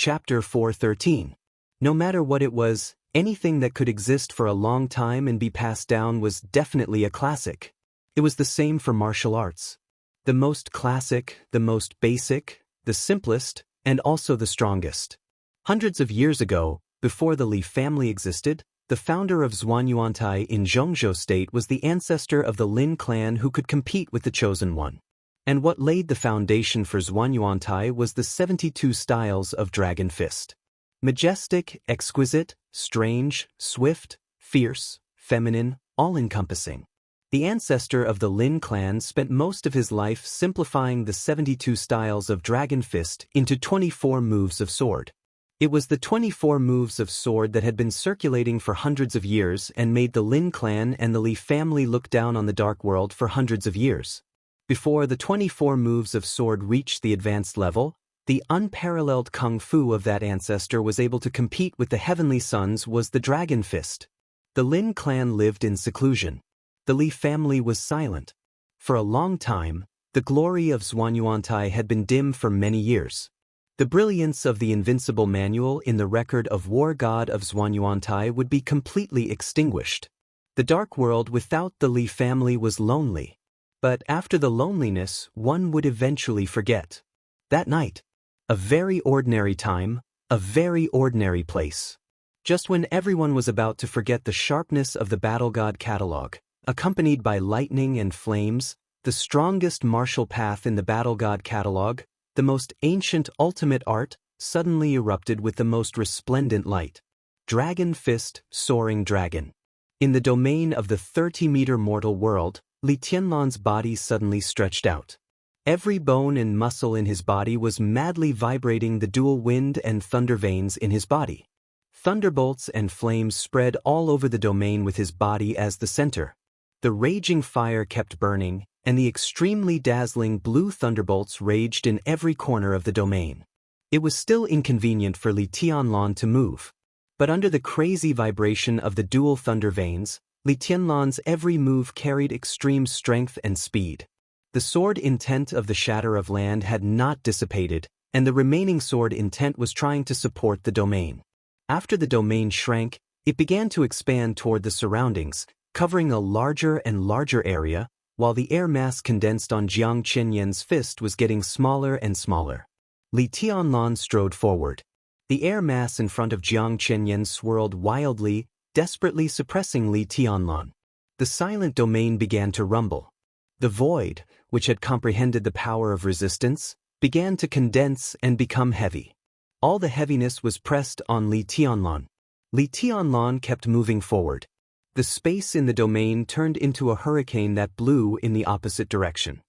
Chapter 413. No matter what it was, anything that could exist for a long time and be passed down was definitely a classic. It was the same for martial arts. The most classic, the most basic, the simplest, and also the strongest. Hundreds of years ago, before the Li family existed, the founder of Xuanyuantai in Zhongzhou State was the ancestor of the Lin clan who could compete with the Chosen One. And what laid the foundation for Xuanyuantai was the 72 styles of Dragon Fist. Majestic, exquisite, strange, swift, fierce, feminine, all-encompassing. The ancestor of the Lin clan spent most of his life simplifying the 72 styles of Dragon Fist into 24 moves of sword. It was the 24 moves of sword that had been circulating for hundreds of years and made the Lin clan and the Li family look down on the dark world for hundreds of years. Before the 24 moves of sword reached the advanced level, the unparalleled kung fu of that ancestor was able to compete with the heavenly sons was the Dragon Fist. The Lin clan lived in seclusion. The Li family was silent. For a long time, the glory of Xuanyuantai had been dim for many years. The brilliance of the invincible manual in the record of War God of Xuanyuantai would be completely extinguished. The dark world without the Li family was lonely. But after the loneliness, one would eventually forget. That night, a very ordinary time, a very ordinary place. Just when everyone was about to forget the sharpness of the Battle God catalog, accompanied by lightning and flames, the strongest martial path in the Battle God catalog, the most ancient ultimate art, suddenly erupted with the most resplendent light. Dragon Fist, Soaring Dragon. In the domain of the 30-meter mortal world, Li Tianlan's body suddenly stretched out. Every bone and muscle in his body was madly vibrating the dual wind and thunder veins in his body. Thunderbolts and flames spread all over the domain with his body as the center. The raging fire kept burning, and the extremely dazzling blue thunderbolts raged in every corner of the domain. It was still inconvenient for Li Tianlan to move. But under the crazy vibration of the dual thunder veins, Li Tianlan's every move carried extreme strength and speed. The sword intent of the Shatter of Land had not dissipated, and the remaining sword intent was trying to support the domain. After the domain shrank, it began to expand toward the surroundings, covering a larger and larger area, while the air mass condensed on Jiang Qinyan's fist was getting smaller and smaller. Li Tianlan strode forward. The air mass in front of Jiang Qinyan swirled wildly, desperately suppressing Li Tianlan. The silent domain began to rumble. The void, which had comprehended the power of resistance, began to condense and become heavy. All the heaviness was pressed on Li Tianlan. Li Tianlan kept moving forward. The space in the domain turned into a hurricane that blew in the opposite direction.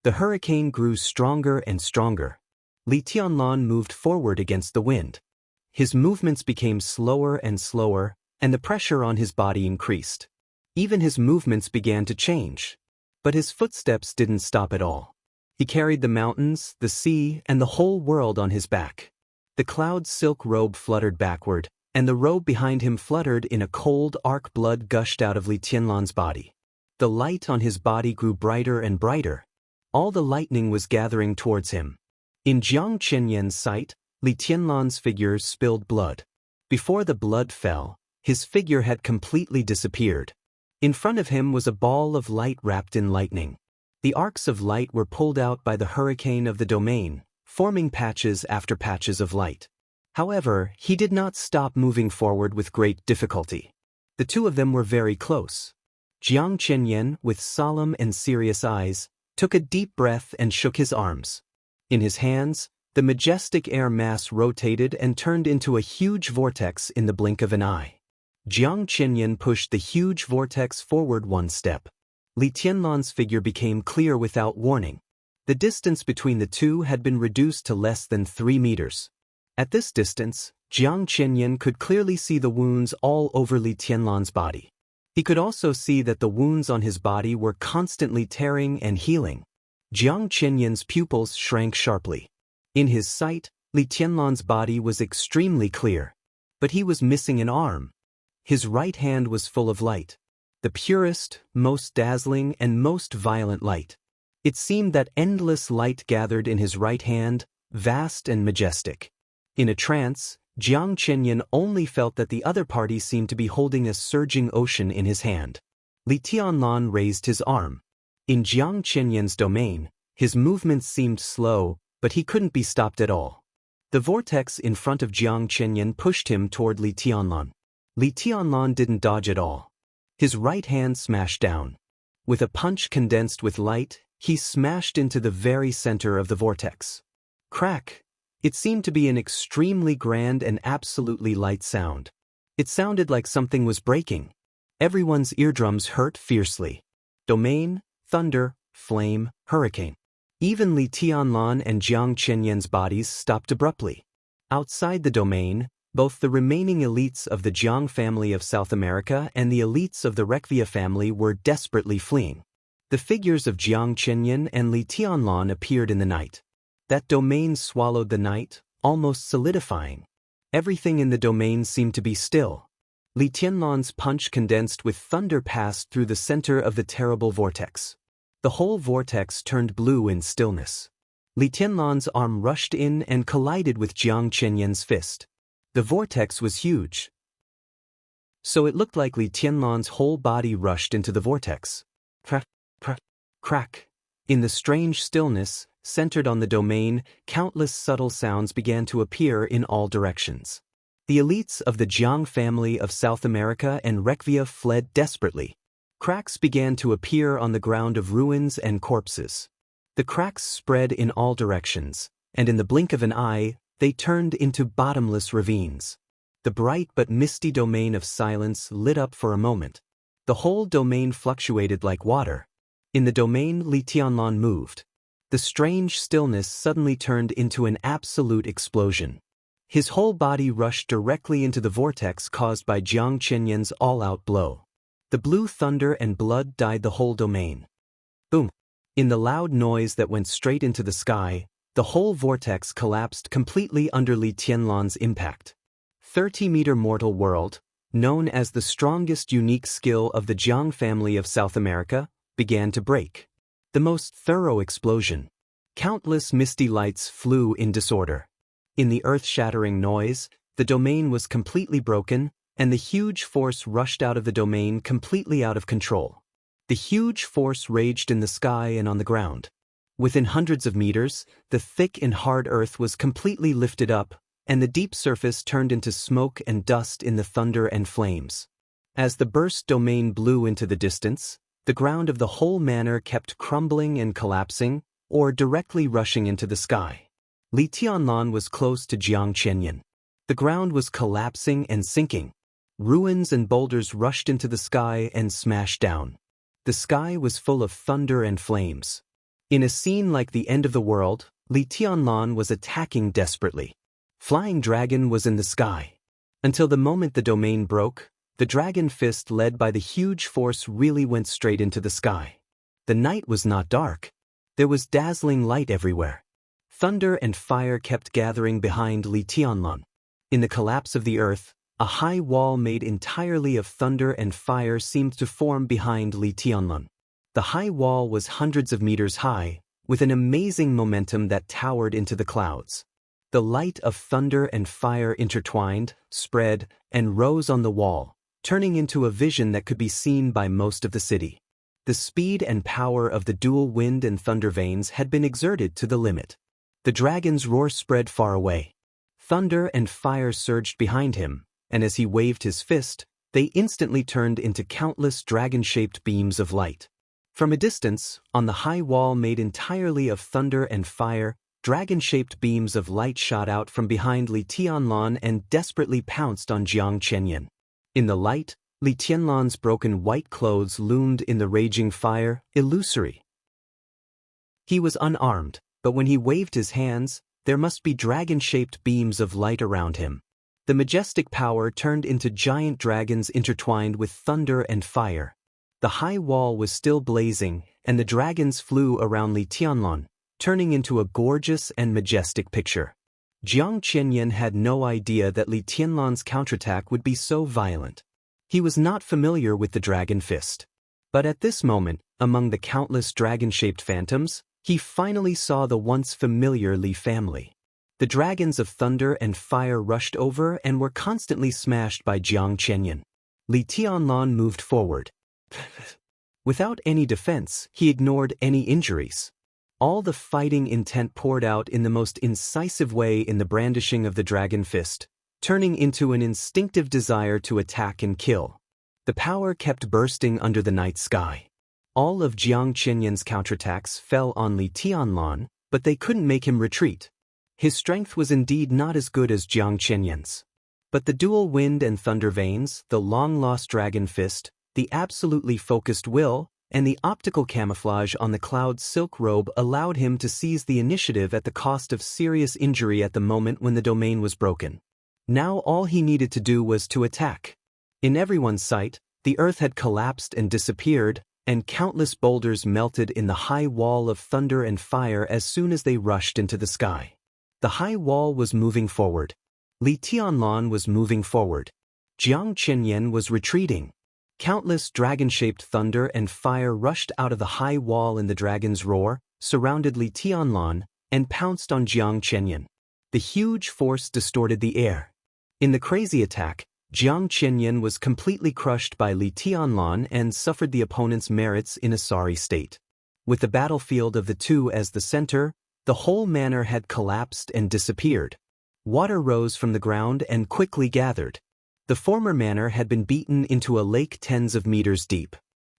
The hurricane grew stronger and stronger. Li Tianlan moved forward against the wind. His movements became slower and slower, and the pressure on his body increased. Even his movements began to change. But his footsteps didn't stop at all. He carried the mountains, the sea, and the whole world on his back. The cloud's silk robe fluttered backward, and the robe behind him fluttered in a cold arc. Blood gushed out of Li Tianlan's body. The light on his body grew brighter and brighter. All the lightning was gathering towards him. In Jiang Qinyan's sight, Li Tianlan's figure spilled blood. Before the blood fell, his figure had completely disappeared. In front of him was a ball of light wrapped in lightning. The arcs of light were pulled out by the hurricane of the domain, forming patches after patches of light. However, he did not stop moving forward with great difficulty. The two of them were very close. Jiang Qinyan, with solemn and serious eyes, took a deep breath and shook his arms. In his hands, the majestic air mass rotated and turned into a huge vortex in the blink of an eye. Jiang Qinyan pushed the huge vortex forward one step. Li Tianlan's figure became clear without warning. The distance between the two had been reduced to less than 3 meters. At this distance, Jiang Qinyan could clearly see the wounds all over Li Tianlan's body. He could also see that the wounds on his body were constantly tearing and healing. Jiang Qinyan's pupils shrank sharply. In his sight, Li Tianlan's body was extremely clear. But he was missing an arm. His right hand was full of light. The purest, most dazzling, and most violent light. It seemed that endless light gathered in his right hand, vast and majestic. In a trance, Jiang Qinyan only felt that the other party seemed to be holding a surging ocean in his hand. Li Tianlan raised his arm. In Jiang Qinyan's domain, his movements seemed slow, but he couldn't be stopped at all. The vortex in front of Jiang Qinyan pushed him toward Li Tianlan. Li Tianlan didn't dodge at all. His right hand smashed down. With a punch condensed with light, he smashed into the very center of the vortex. Crack! It seemed to be an extremely grand and absolutely light sound. It sounded like something was breaking. Everyone's eardrums hurt fiercely. Domain, thunder, flame, hurricane. Even Li Tianlan and Jiang Qinyan's bodies stopped abruptly. Outside the domain, both the remaining elites of the Jiang family of South America and the elites of the Rekvia family were desperately fleeing. The figures of Jiang Qinyan and Li Tianlan appeared in the night. That domain swallowed the night, almost solidifying. Everything in the domain seemed to be still. Li Tianlan's punch condensed with thunder passed through the center of the terrible vortex. The whole vortex turned blue in stillness. Li Tianlan's arm rushed in and collided with Jiang Qinyan's fist. The vortex was huge, so it looked like Li Tianlan's whole body rushed into the vortex. Crack, crack, crack. In the strange stillness, centered on the domain, countless subtle sounds began to appear in all directions. The elites of the Jiang family of South America and Rekvia fled desperately. Cracks began to appear on the ground of ruins and corpses. The cracks spread in all directions, and in the blink of an eye, they turned into bottomless ravines. The bright but misty domain of silence lit up for a moment. The whole domain fluctuated like water. In the domain, Li Tianlan moved. The strange stillness suddenly turned into an absolute explosion. His whole body rushed directly into the vortex caused by Jiang Qinyan's all-out blow. The blue thunder and blood dyed the whole domain. Boom! In the loud noise that went straight into the sky, the whole vortex collapsed completely under Li Tianlan's impact. 30-meter mortal world, known as the strongest unique skill of the Jiang family of South America, began to break. The most thorough explosion. Countless misty lights flew in disorder. In the earth-shattering noise, the domain was completely broken, and the huge force rushed out of the domain completely out of control. The huge force raged in the sky and on the ground. Within hundreds of meters, the thick and hard earth was completely lifted up, and the deep surface turned into smoke and dust in the thunder and flames. As the burst domain blew into the distance, the ground of the whole manor kept crumbling and collapsing, or directly rushing into the sky. Li Tianlan was close to Jiang Qinyan. The ground was collapsing and sinking. Ruins and boulders rushed into the sky and smashed down. The sky was full of thunder and flames. In a scene like the end of the world, Li Tianlan was attacking desperately. Flying Dragon was in the sky. Until the moment the domain broke, the dragon fist led by the huge force really went straight into the sky. The night was not dark. There was dazzling light everywhere. Thunder and fire kept gathering behind Li Tianlan. In the collapse of the earth, a high wall made entirely of thunder and fire seemed to form behind Li Tianlan. The high wall was hundreds of meters high, with an amazing momentum that towered into the clouds. The light of thunder and fire intertwined, spread, and rose on the wall, turning into a vision that could be seen by most of the city. The speed and power of the dual wind and thunder veins had been exerted to the limit. The dragon's roar spread far away. Thunder and fire surged behind him, and as he waved his fist, they instantly turned into countless dragon-shaped beams of light. From a distance, on the high wall made entirely of thunder and fire, dragon-shaped beams of light shot out from behind Li Tianlan and desperately pounced on Jiang Qinyan. In the light, Li Tianlan's broken white clothes loomed in the raging fire, illusory. He was unarmed, but when he waved his hands, there must be dragon-shaped beams of light around him. The majestic power turned into giant dragons intertwined with thunder and fire. The high wall was still blazing, and the dragons flew around Li Tianlan, turning into a gorgeous and majestic picture. Jiang Qinyan had no idea that Li Tianlan's counterattack would be so violent. He was not familiar with the dragon fist. But at this moment, among the countless dragon-shaped phantoms, he finally saw the once familiar Li family. The dragons of thunder and fire rushed over and were constantly smashed by Jiang Qianyan. Li Tianlan moved forward. Without any defense, he ignored any injuries. All the fighting intent poured out in the most incisive way in the brandishing of the dragon fist, turning into an instinctive desire to attack and kill. The power kept bursting under the night sky. All of Jiang Qianyan's counterattacks fell on Li Tianlan, but they couldn't make him retreat. His strength was indeed not as good as Jiang Qianyan's. But the dual wind and thunder veins, the long-lost dragon fist, the absolutely focused will, and the optical camouflage on the cloud's silk robe allowed him to seize the initiative at the cost of serious injury at the moment when the domain was broken. Now all he needed to do was to attack. In everyone's sight, the earth had collapsed and disappeared, and countless boulders melted in the high wall of thunder and fire as soon as they rushed into the sky. The high wall was moving forward. Li Tianlan was moving forward. Jiang Qianyan was retreating. Countless dragon-shaped thunder and fire rushed out of the high wall in the dragon's roar, surrounded Li Tianlan, and pounced on Jiang Qianyan. The huge force distorted the air. In the crazy attack, Jiang Qianyan was completely crushed by Li Tianlan and suffered the opponent's merits in a sorry state. With the battlefield of the two as the center, the whole manor had collapsed and disappeared. Water rose from the ground and quickly gathered. The former manor had been beaten into a lake tens of meters deep.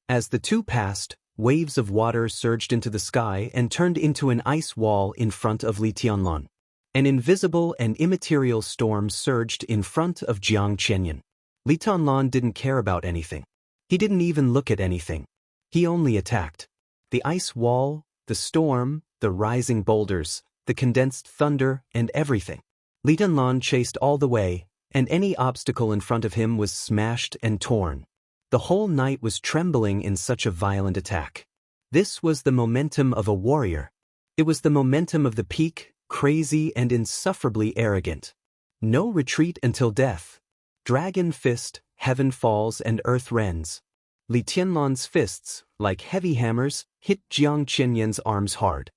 As the two passed, waves of water surged into the sky and turned into an ice wall in front of Li Tianlan. An invisible and immaterial storm surged in front of Jiang Qianyan. Li Tianlan didn't care about anything. He didn't even look at anything. He only attacked. The ice wall, the storm, the rising boulders, the condensed thunder, and everything. Li Tianlan chased all the way, and any obstacle in front of him was smashed and torn. The whole night was trembling in such a violent attack. This was the momentum of a warrior. It was the momentum of the peak, crazy and insufferably arrogant. No retreat until death. Dragon fist, heaven falls and earth rends. Li Tianlan's fists, like heavy hammers, hit Jiang Qianyan's arms hard.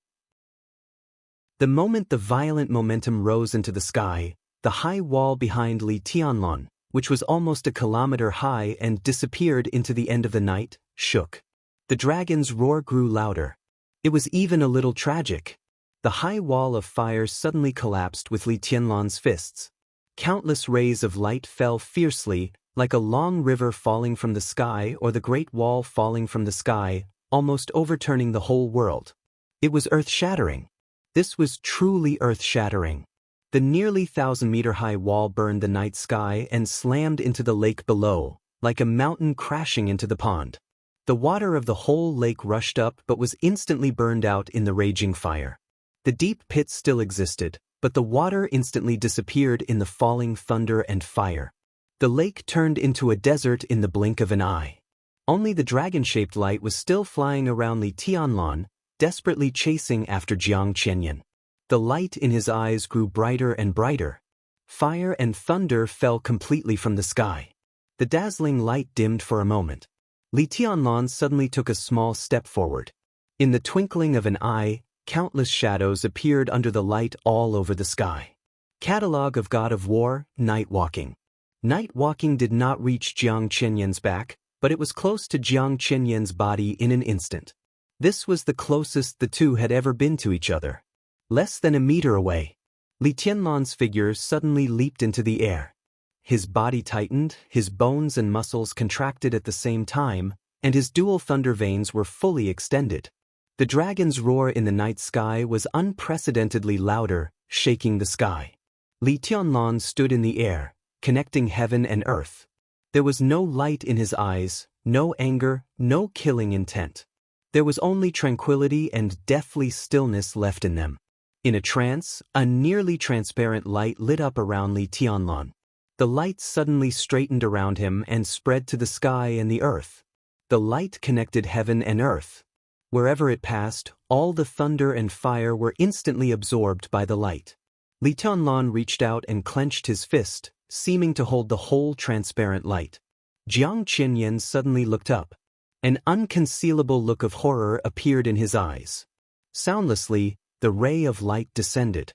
The moment the violent momentum rose into the sky, the high wall behind Li Tianlan, which was almost a kilometer high and disappeared into the end of the night, shook. The dragon's roar grew louder. It was even a little tragic. The high wall of fire suddenly collapsed with Li Tianlan's fists. Countless rays of light fell fiercely, like a long river falling from the sky or the Great Wall falling from the sky, almost overturning the whole world. It was earth-shattering. This was truly earth-shattering. The nearly 1,000-meter-high wall burned the night sky and slammed into the lake below, like a mountain crashing into the pond. The water of the whole lake rushed up but was instantly burned out in the raging fire. The deep pit still existed, but the water instantly disappeared in the falling thunder and fire. The lake turned into a desert in the blink of an eye. Only the dragon-shaped light was still flying around Li Tianlan, desperately chasing after Jiang Qianyan. The light in his eyes grew brighter and brighter. Fire and thunder fell completely from the sky. The dazzling light dimmed for a moment. Li Tianlan suddenly took a small step forward. In the twinkling of an eye, countless shadows appeared under the light all over the sky. Catalogue of God of War, Night Walking. Night Walking did not reach Jiang Qianyan's back, but it was close to Jiang Qianyan's body in an instant. This was the closest the two had ever been to each other. Less than a meter away. Li Tianlan's figure suddenly leaped into the air. His body tightened, his bones and muscles contracted at the same time, and his dual thunder veins were fully extended. The dragon's roar in the night sky was unprecedentedly louder, shaking the sky. Li Tianlan stood in the air, connecting heaven and earth. There was no light in his eyes, no anger, no killing intent. There was only tranquility and deathly stillness left in them. In a trance, a nearly transparent light lit up around Li Tianlan. The light suddenly straightened around him and spread to the sky and the earth. The light connected heaven and earth. Wherever it passed, all the thunder and fire were instantly absorbed by the light. Li Tianlan reached out and clenched his fist, seeming to hold the whole transparent light. Jiang Qianyan suddenly looked up. An unconcealable look of horror appeared in his eyes. Soundlessly, the ray of light descended.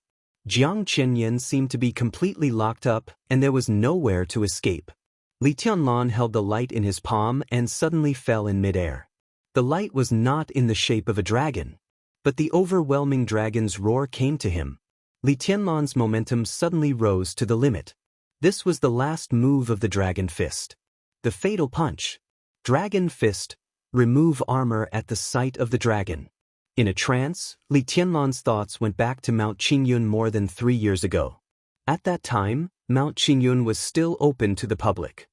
Jiang Qianyan seemed to be completely locked up, and there was nowhere to escape. Li Tianlan held the light in his palm and suddenly fell in midair. The light was not in the shape of a dragon, but the overwhelming dragon's roar came to him. Li Tianlan's momentum suddenly rose to the limit. This was the last move of the Dragon Fist. The fatal punch. Dragon Fist. Remove armor at the sight of the dragon. In a trance, Li Tianlan's thoughts went back to Mount Qingyun more than 3 years ago. At that time, Mount Qingyun was still open to the public.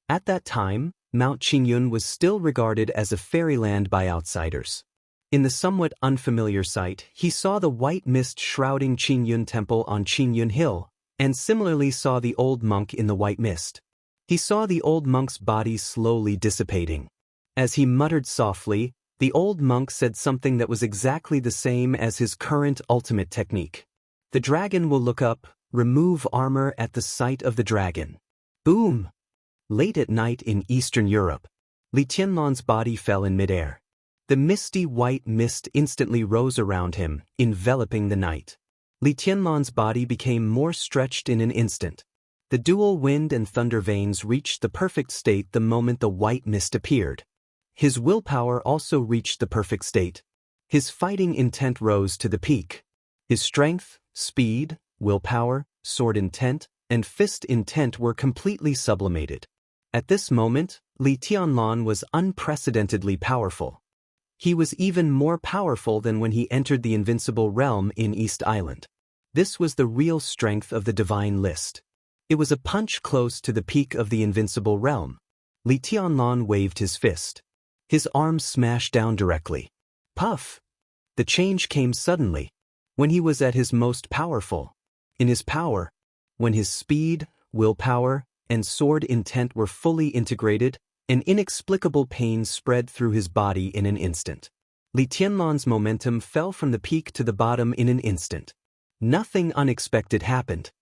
At that time, Mount Qingyun was still regarded as a fairyland by outsiders. In the somewhat unfamiliar sight, he saw the white mist shrouding Qingyun Temple on Qingyun Hill, and similarly saw the old monk in the white mist. He saw the old monk's body slowly dissipating. As he muttered softly, the old monk said something that was exactly the same as his current ultimate technique. The dragon will look up, remove armor at the sight of the dragon. Boom! Late at night in Eastern Europe, Li Tianlan's body fell in midair. The misty white mist instantly rose around him, enveloping the night. Li Tianlan's body became more stretched in an instant. The dual wind and thunder veins reached the perfect state the moment the white mist appeared. His willpower also reached the perfect state. His fighting intent rose to the peak. His strength, speed, willpower, sword intent, and fist intent were completely sublimated. At this moment, Li Tianlan was unprecedentedly powerful. He was even more powerful than when he entered the invincible realm in East Island. This was the real strength of the divine list. It was a punch close to the peak of the invincible realm. Li Tianlan waved his fist. His arm smashed down directly. Puff! The change came suddenly. When he was at his most powerful. In his power. When his speed, willpower, and sword intent were fully integrated, an inexplicable pain spread through his body in an instant. Li Tianlan's momentum fell from the peak to the bottom in an instant. Nothing unexpected happened.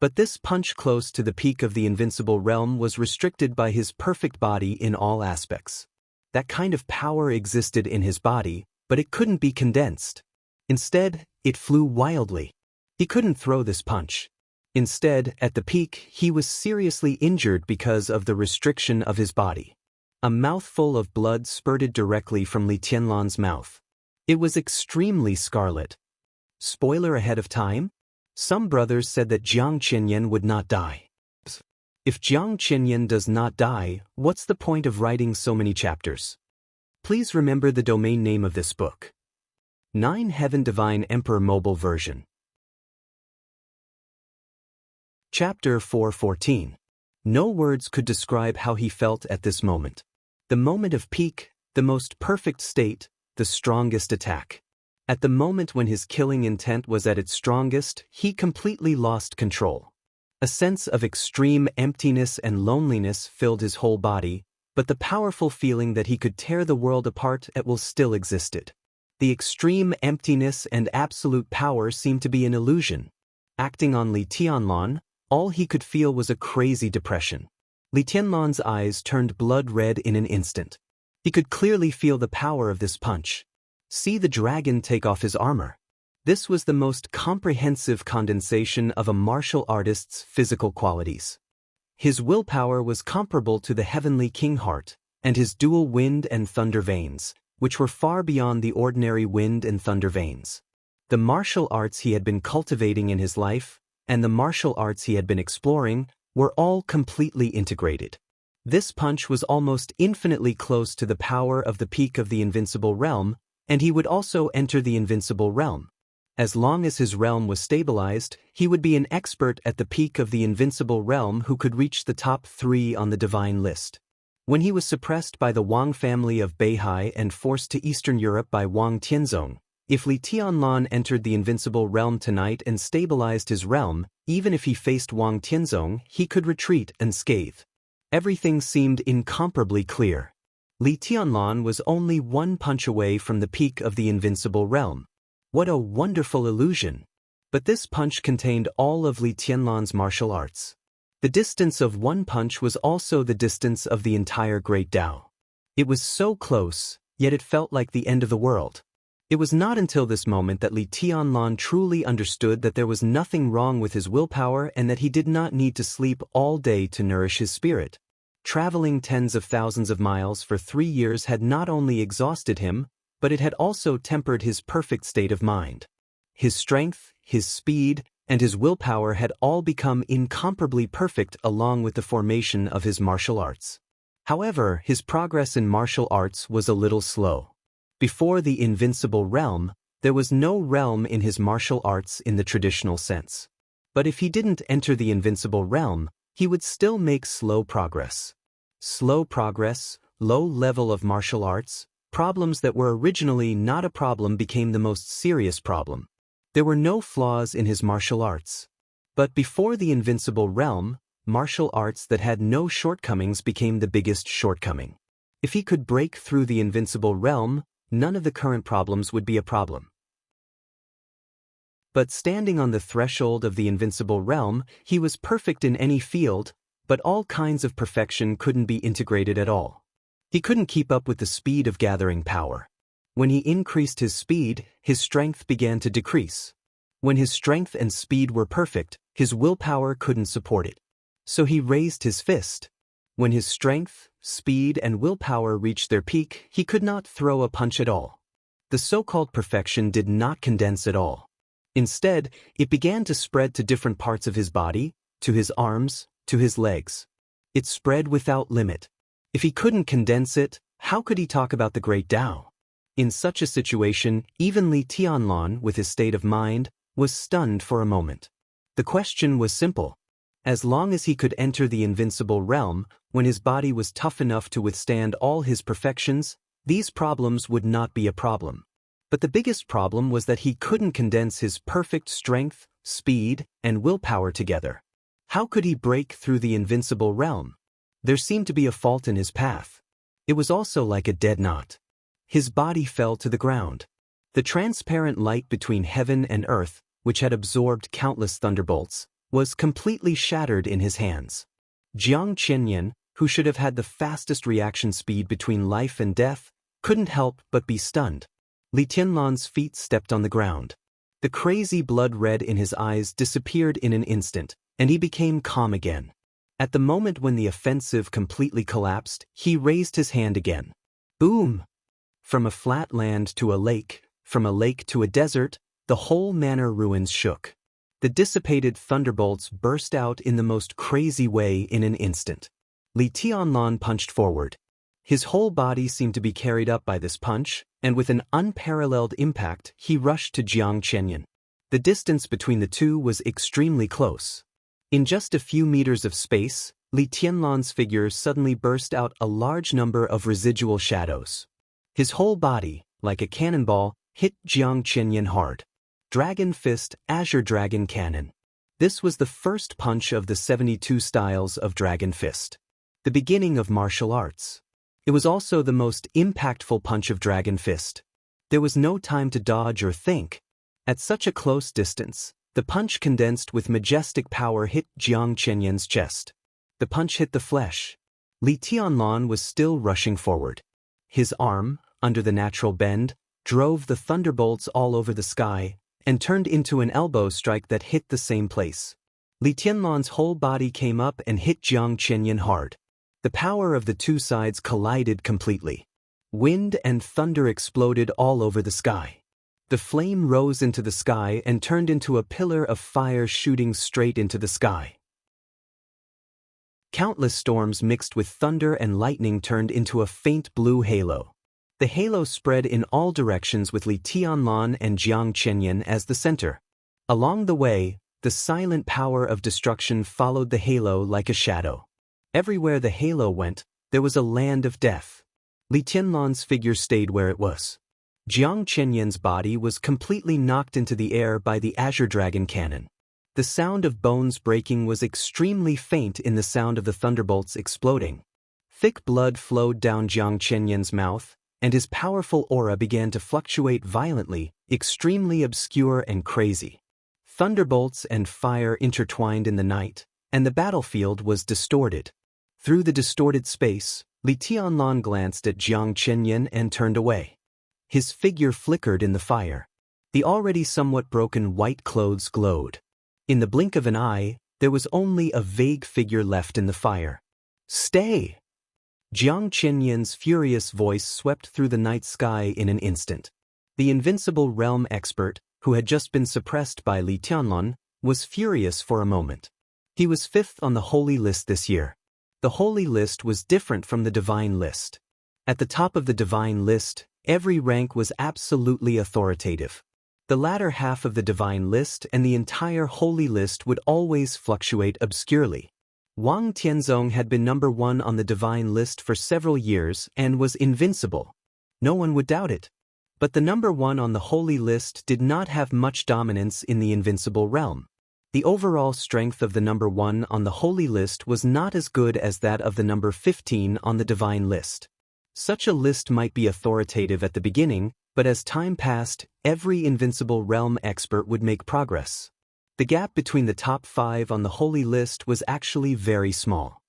But this punch close to the peak of the invincible realm was restricted by his perfect body in all aspects. That kind of power existed in his body, but it couldn't be condensed. Instead, it flew wildly. He couldn't throw this punch. Instead, at the peak, he was seriously injured because of the restriction of his body. A mouthful of blood spurted directly from Li Tianlan's mouth. It was extremely scarlet. Spoiler ahead of time? Some brothers said that Jiang Qianyan would not die. If Jiang Qianyan does not die, what's the point of writing so many chapters? Please remember the domain name of this book. 9 Heaven Divine Emperor Mobile Version. Chapter 414. No words could describe how he felt at this moment. The moment of peak, the most perfect state, the strongest attack. At the moment when his killing intent was at its strongest, he completely lost control. A sense of extreme emptiness and loneliness filled his whole body, but the powerful feeling that he could tear the world apart at will still existed. The extreme emptiness and absolute power seemed to be an illusion. Acting on Li Tianlan, all he could feel was a crazy depression. Li Tianlan's eyes turned blood red in an instant. He could clearly feel the power of this punch. See the dragon take off his armor. This was the most comprehensive condensation of a martial artist's physical qualities. His willpower was comparable to the heavenly king heart, and his dual wind and thunder veins, which were far beyond the ordinary wind and thunder veins. The martial arts he had been cultivating in his life, and the martial arts he had been exploring, were all completely integrated. This punch was almost infinitely close to the power of the peak of the invincible realm, and he would also enter the invincible realm. As long as his realm was stabilized, he would be an expert at the peak of the invincible realm who could reach the top 3 on the divine list. When he was suppressed by the Wang family of Beihai and forced to Eastern Europe by Wang Tianzong, if Li Tianlan entered the invincible realm tonight and stabilized his realm, even if he faced Wang Tianzong, he could retreat unscathed. Everything seemed incomparably clear. Li Tianlan was only one punch away from the peak of the invincible realm. What a wonderful illusion! But this punch contained all of Li Tianlan's martial arts. The distance of one punch was also the distance of the entire Great Tao. It was so close, yet it felt like the end of the world. It was not until this moment that Li Tianlan truly understood that there was nothing wrong with his willpower and that he did not need to sleep all day to nourish his spirit. Traveling tens of thousands of miles for 3 years had not only exhausted him, but it had also tempered his perfect state of mind. His strength, his speed, and his willpower had all become incomparably perfect along with the formation of his martial arts. However, his progress in martial arts was a little slow. Before the invincible realm, there was no realm in his martial arts in the traditional sense. But if he didn't enter the invincible realm, he would still make slow progress. Slow progress, low level of martial arts, problems that were originally not a problem became the most serious problem. There were no flaws in his martial arts. But before the invincible realm, martial arts that had no shortcomings became the biggest shortcoming. If he could break through the invincible realm, none of the current problems would be a problem. But standing on the threshold of the invincible realm, he was perfect in any field, but all kinds of perfection couldn't be integrated at all. He couldn't keep up with the speed of gathering power. When he increased his speed, his strength began to decrease. When his strength and speed were perfect, his willpower couldn't support it. So he raised his fist. When his strength, speed, and willpower reached their peak, he could not throw a punch at all. The so-called perfection did not condense at all. Instead, it began to spread to different parts of his body, to his arms, to his legs. It spread without limit. If he couldn't condense it, how could he talk about the great Tao? In such a situation, even Li Tianlan, with his state of mind, was stunned for a moment. The question was simple. As long as he could enter the invincible realm, when his body was tough enough to withstand all his perfections, these problems would not be a problem. But the biggest problem was that he couldn't condense his perfect strength, speed, and willpower together. How could he break through the invincible realm? There seemed to be a fault in his path. It was also like a dead knot. His body fell to the ground. The transparent light between heaven and earth, which had absorbed countless thunderbolts, was completely shattered in his hands. Jiang Qianyan, who should have had the fastest reaction speed between life and death, couldn't help but be stunned. Li Tianlan's feet stepped on the ground. The crazy blood red in his eyes disappeared in an instant, and he became calm again. At the moment when the offensive completely collapsed, he raised his hand again. Boom! From a flat land to a lake, from a lake to a desert, the whole manor ruins shook. The dissipated thunderbolts burst out in the most crazy way in an instant. Li Tianlan punched forward. His whole body seemed to be carried up by this punch, and with an unparalleled impact, he rushed to Jiang Qianyan. The distance between the two was extremely close. In just a few meters of space, Li Tianlan's figure suddenly burst out a large number of residual shadows. His whole body, like a cannonball, hit Jiang Qianyan hard. Dragon Fist, Azure Dragon Cannon. This was the first punch of the 72 styles of Dragon Fist. The beginning of martial arts. It was also the most impactful punch of Dragon Fist. There was no time to dodge or think. At such a close distance, the punch condensed with majestic power hit Jiang Qianyan's chest. The punch hit the flesh. Li Tianlan was still rushing forward. His arm, under the natural bend, drove the thunderbolts all over the sky, and turned into an elbow strike that hit the same place. Li Tianlan's whole body came up and hit Jiang Qianyan hard. The power of the two sides collided completely. Wind and thunder exploded all over the sky. The flame rose into the sky and turned into a pillar of fire shooting straight into the sky. Countless storms mixed with thunder and lightning turned into a faint blue halo. The halo spread in all directions with Li Tianlan and Jiang Qianyan as the center. Along the way, the silent power of destruction followed the halo like a shadow. Everywhere the halo went, there was a land of death. Li Tianlan's figure stayed where it was. Jiang Qianyan's body was completely knocked into the air by the Azure Dragon Cannon. The sound of bones breaking was extremely faint in the sound of the thunderbolts exploding. Thick blood flowed down Jiang Qianyan's mouth, and his powerful aura began to fluctuate violently, extremely obscure and crazy. Thunderbolts and fire intertwined in the night, and the battlefield was distorted. Through the distorted space, Li Tianlan glanced at Jiang Qianyan and turned away. His figure flickered in the fire. The already somewhat broken white clothes glowed. In the blink of an eye, there was only a vague figure left in the fire. "Stay!" Jiang Qinyan's furious voice swept through the night sky in an instant. The invincible realm expert, who had just been suppressed by Li Tianlun, was furious for a moment. He was 5th on the holy list this year. The holy list was different from the divine list. At the top of the divine list, every rank was absolutely authoritative. The latter half of the divine list and the entire holy list would always fluctuate obscurely. Wang Tianzong had been number 1 on the divine list for several years and was invincible. No one would doubt it. But the number 1 on the holy list did not have much dominance in the invincible realm. The overall strength of the number 1 on the holy list was not as good as that of the number 15 on the divine list. Such a list might be authoritative at the beginning, but as time passed, every invincible realm expert would make progress. The gap between the top 5 on the holy list was actually very small.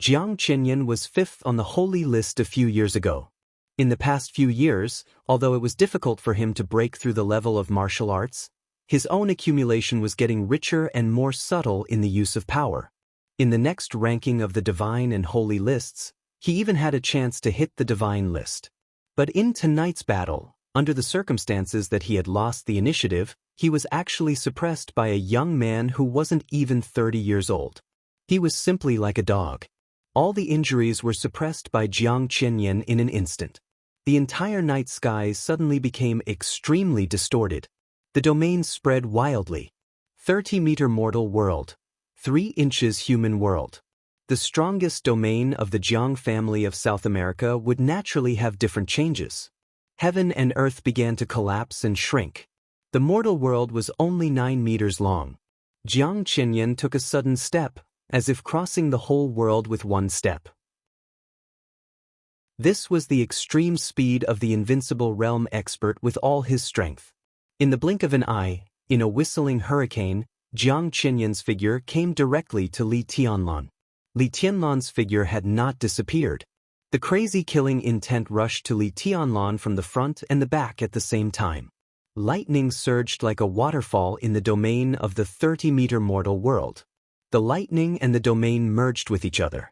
Jiang Qinyan was 5th on the holy list a few years ago. In the past few years, although it was difficult for him to break through the level of martial arts, his own accumulation was getting richer and more subtle in the use of power. In the next ranking of the divine and holy lists, he even had a chance to hit the divine list. But in tonight's battle, under the circumstances that he had lost the initiative, he was actually suppressed by a young man who wasn't even 30 years old. He was simply like a dog. All the injuries were suppressed by Jiang Qinyan in an instant. The entire night sky suddenly became extremely distorted. The domain spread wildly. 30-meter mortal world. 3 inches human world. The strongest domain of the Jiang family of South America would naturally have different changes. Heaven and earth began to collapse and shrink. The mortal world was only 9 meters long. Jiang Qinyan took a sudden step, as if crossing the whole world with one step. This was the extreme speed of the invincible realm expert with all his strength. In the blink of an eye, in a whistling hurricane, Jiang Qinyan's figure came directly to Li Tianlun. Li Tianlun's figure had not disappeared. The crazy killing intent rushed to Li Tianlun from the front and the back at the same time. Lightning surged like a waterfall in the domain of the 30-meter mortal world. The lightning and the domain merged with each other.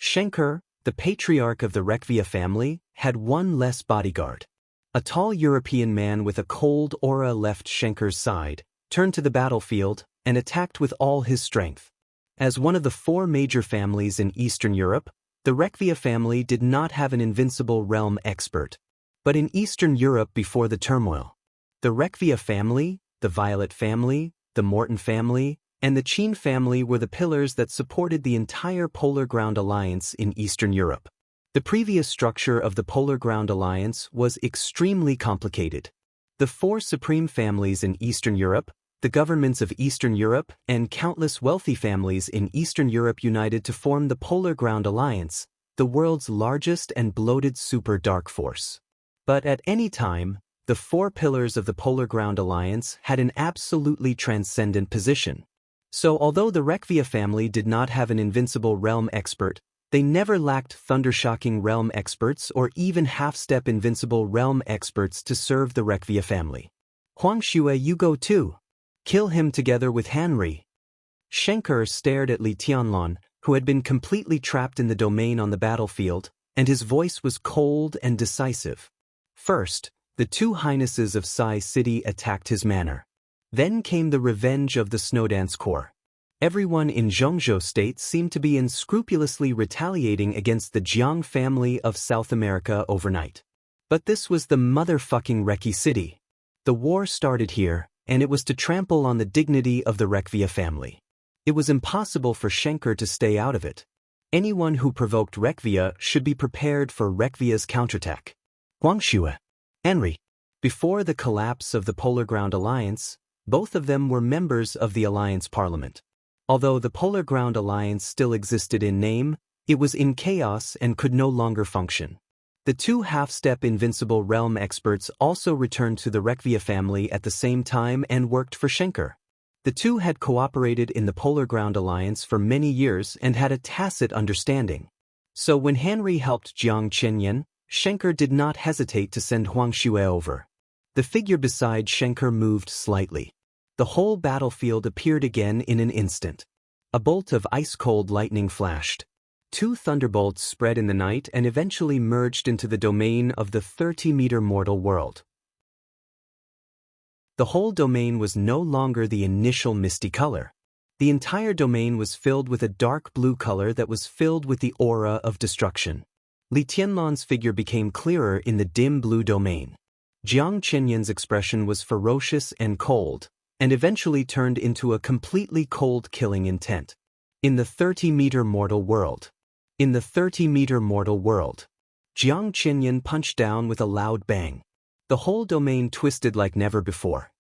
Xianxia, the patriarch of the Rekvia family, had one less bodyguard. A tall European man with a cold aura left Xianxia's side, turned to the battlefield, and attacked with all his strength. As one of the 4 major families in Eastern Europe, the Rekvia family did not have an invincible realm expert. But in Eastern Europe before the turmoil, the Rekvia family, the Violet family, the Morton family, and the Qin family were the pillars that supported the entire Polar Ground Alliance in Eastern Europe. The previous structure of the Polar Ground Alliance was extremely complicated. The 4 supreme families in Eastern Europe, the governments of Eastern Europe, and countless wealthy families in Eastern Europe united to form the Polar Ground Alliance, the world's largest and bloated super dark force. But at any time, the 4 pillars of the Polar Ground Alliance had an absolutely transcendent position. So although the Rekvia family did not have an invincible realm expert, they never lacked thundershocking realm experts or even half-step invincible realm experts to serve the Rekvia family. "Huangxue, you go too. Kill him together with Hanri." Xianxia stared at Li Tianlun, who had been completely trapped in the domain on the battlefield, and his voice was cold and decisive. First, the 2 highnesses of Sai City attacked his manor. Then came the revenge of the Snowdance Corps. Everyone in Zhongzhou State seemed to be unscrupulously retaliating against the Jiang family of South America overnight. But this was the motherfucking Reki City. The war started here, and it was to trample on the dignity of the Rekvia family. It was impossible for Xianxia to stay out of it. Anyone who provoked Rekvia should be prepared for Rekvia's counterattack. Huangxue, Henry. Before the collapse of the Polar Ground Alliance, both of them were members of the Alliance Parliament. Although the Polar Ground Alliance still existed in name, it was in chaos and could no longer function. The 2 half-step invincible realm experts also returned to the Rekvia family at the same time and worked for Xianxia. The 2 had cooperated in the Polar Ground Alliance for many years and had a tacit understanding. So when Henry helped Jiang Qinyan, Schenker did not hesitate to send Huang Xue over. The figure beside Schenker moved slightly. The whole battlefield appeared again in an instant. A bolt of ice-cold lightning flashed. 2 thunderbolts spread in the night and eventually merged into the domain of the 30-meter mortal world. The whole domain was no longer the initial misty color. The entire domain was filled with a dark blue color that was filled with the aura of destruction. Li Tianlan's figure became clearer in the dim blue domain. Jiang Qinyan's expression was ferocious and cold, and eventually turned into a completely cold killing intent. In the 30-meter mortal world. In the 30-meter mortal world. Jiang Qinyan punched down with a loud bang. The whole domain twisted like never before.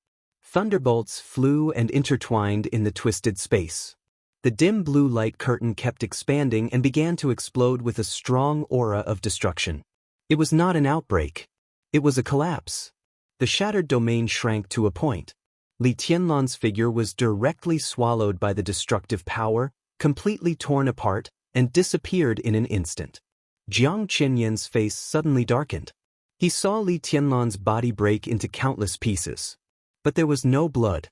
Thunderbolts flew and intertwined in the twisted space. The dim blue light curtain kept expanding and began to explode with a strong aura of destruction. It was not an outbreak. It was a collapse. The shattered domain shrank to a point. Li Tianlan's figure was directly swallowed by the destructive power, completely torn apart, and disappeared in an instant. Jiang Qinyan's face suddenly darkened. He saw Li Tianlan's body break into countless pieces. But there was no blood.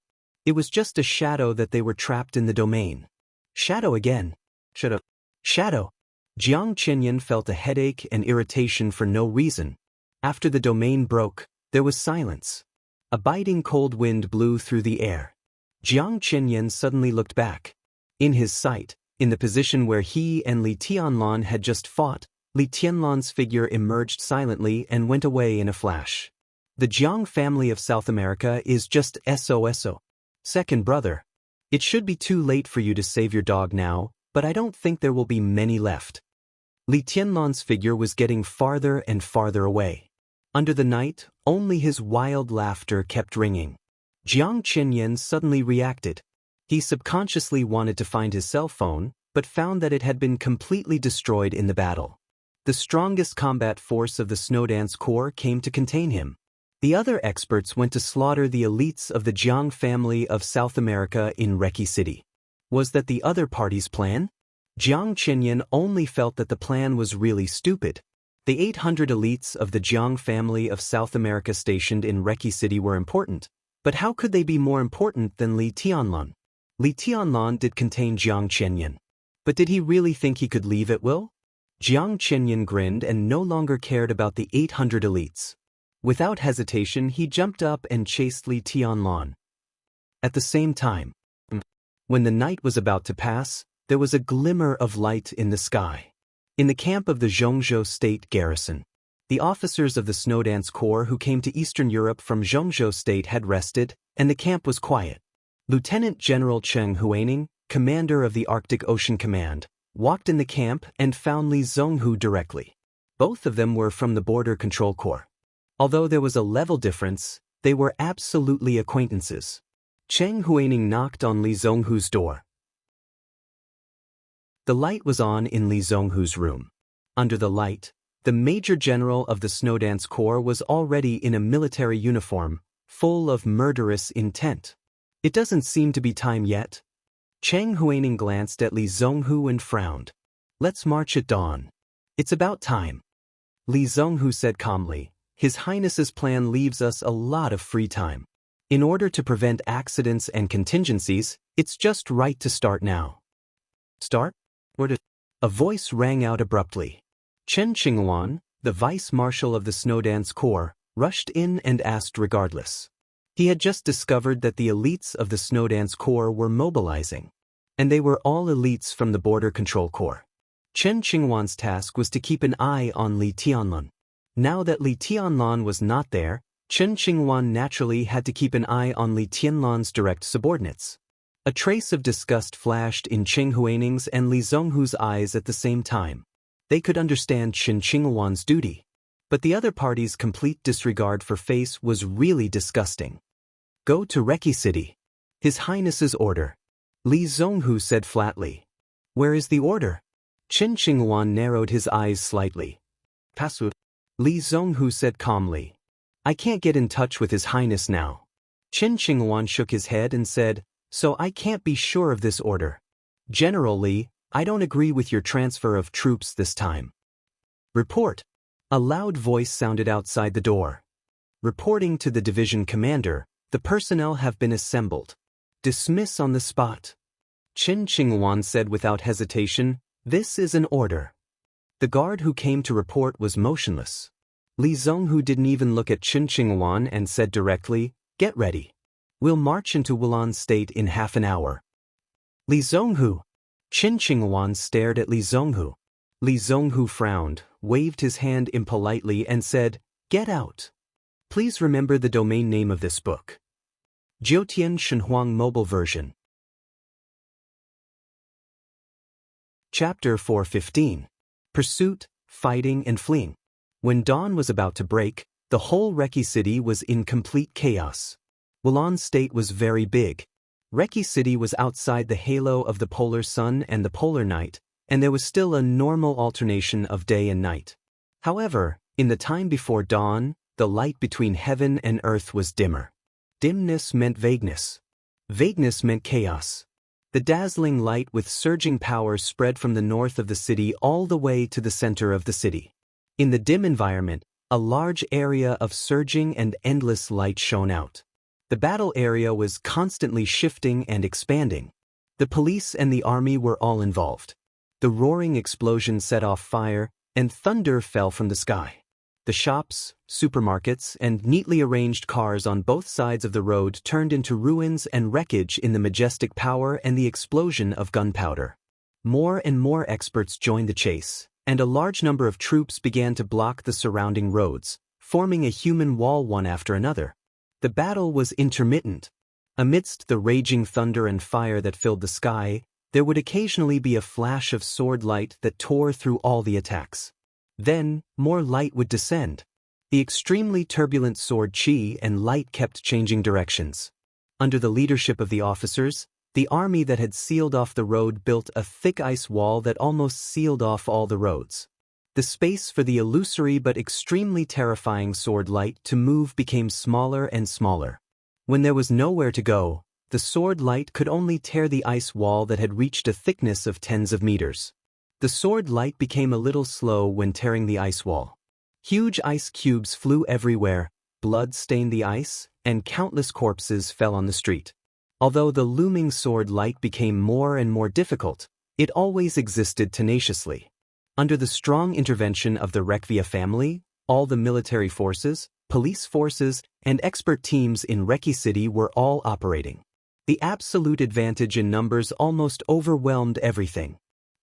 It was just a shadow that they were trapped in the domain. Shadow again. Shadow. Jiang Qinyan felt a headache and irritation for no reason. After the domain broke, there was silence. A biting cold wind blew through the air. Jiang Qinyan suddenly looked back. In his sight, in the position where he and Li Tianlan had just fought, Li Tianlan's figure emerged silently and went away in a flash. The Jiang family of South America is just SOSO. Second brother. It should be too late for you to save your dog now, but I don't think there will be many left. Li Tianlan's figure was getting farther and farther away. Under the night, only his wild laughter kept ringing. Jiang Qinyan suddenly reacted. He subconsciously wanted to find his cell phone, but found that it had been completely destroyed in the battle. The strongest combat force of the Snowdance Corps came to contain him. The other experts went to slaughter the elites of the Jiang family of South America in Reki City. Was that the other party's plan? Jiang Qinyan only felt that the plan was really stupid. The 800 elites of the Jiang family of South America stationed in Reki City were important, but how could they be more important than Li Tianlan? Li Tianlan did contain Jiang Qinyan. But did he really think he could leave at will? Jiang Qinyan grinned and no longer cared about the 800 elites. Without hesitation, he jumped up and chased Li Tianlan. At the same time, when the night was about to pass, there was a glimmer of light in the sky. In the camp of the Zhongzhou State garrison, the officers of the Snowdance Corps who came to Eastern Europe from Zhongzhou State had rested, and the camp was quiet. Lieutenant General Cheng Huaining, commander of the Arctic Ocean Command, walked in the camp and found Li Zhonghu directly. Both of them were from the Border Control Corps. Although there was a level difference, they were absolutely acquaintances. Cheng Huaining knocked on Li Zhonghu's door. The light was on in Li Zhonghu's room. Under the light, the Major General of the Snowdance Corps was already in a military uniform, full of murderous intent. It doesn't seem to be time yet. Cheng Huaining glanced at Li Zhonghu and frowned. Let's march at dawn. It's about time. Li Zhonghu said calmly, His Highness's plan leaves us a lot of free time. In order to prevent accidents and contingencies, it's just right to start now. Start? Or to... A voice rang out abruptly. Chen Qinghuan, the Vice Marshal of the Snowdance Corps, rushed in and asked regardless. He had just discovered that the elites of the Snowdance Corps were mobilizing. And they were all elites from the Border Control Corps. Chen Qinghuan's task was to keep an eye on Li Tianlan. Now that Li Tianlan was not there, Chen Qinghuan naturally had to keep an eye on Li Tianlan's direct subordinates. A trace of disgust flashed in Cheng Huaining's and Li Zhonghu's eyes at the same time. They could understand Chen Qinghuan's duty. But the other party's complete disregard for face was really disgusting. Go to Reki City. His Highness's order. Li Zhonghu said flatly. Where is the order? Chen Qinghuan narrowed his eyes slightly. Password. Li Zhonghu said calmly. I can't get in touch with His Highness now. Chen Qinghuan shook his head and said, so I can't be sure of this order. General Li, I don't agree with your transfer of troops this time. Report. A loud voice sounded outside the door. Reporting to the division commander, the personnel have been assembled. Dismiss on the spot. Qin Qinghuan said without hesitation, "This is an order." The guard who came to report was motionless. Li Zhonghu didn't even look at Qin Qinghuan and said directly, "Get ready. We'll march into Wulan State in half an hour." Li Zhonghu. Qin Qinghuan stared at Li Zhonghu. Li Zhonghu frowned, waved his hand impolitely and said, "Get out. Please remember the domain name of this book." Jiutian Shenhuang Mobile Version. Chapter 415. Pursuit, Fighting and Fleeing. When dawn was about to break, the whole Reki city was in complete chaos. Wulan State was very big. Reki City was outside the halo of the polar sun and the polar night, and there was still a normal alternation of day and night. However, in the time before dawn, the light between heaven and earth was dimmer. Dimness meant vagueness. Vagueness meant chaos. The dazzling light with surging power spread from the north of the city all the way to the center of the city. In the dim environment, a large area of surging and endless light shone out. The battle area was constantly shifting and expanding. The police and the army were all involved. The roaring explosion set off fire, and thunder fell from the sky. The shops, supermarkets, and neatly arranged cars on both sides of the road turned into ruins and wreckage in the majestic power and the explosion of gunpowder. More and more experts joined the chase, and a large number of troops began to block the surrounding roads, forming a human wall one after another. The battle was intermittent. Amidst the raging thunder and fire that filled the sky, there would occasionally be a flash of sword light that tore through all the attacks. Then, more light would descend. The extremely turbulent sword chi and light kept changing directions. Under the leadership of the officers, the army that had sealed off the road built a thick ice wall that almost sealed off all the roads. The space for the illusory but extremely terrifying sword light to move became smaller and smaller. When there was nowhere to go, the sword light could only tear the ice wall that had reached a thickness of tens of meters. The sword light became a little slow when tearing the ice wall. Huge ice cubes flew everywhere, blood stained the ice, and countless corpses fell on the street. Although the looming sword light became more and more difficult, it always existed tenaciously. Under the strong intervention of the Rekvia family, all the military forces, police forces, and expert teams in Reki City were all operating. The absolute advantage in numbers almost overwhelmed everything.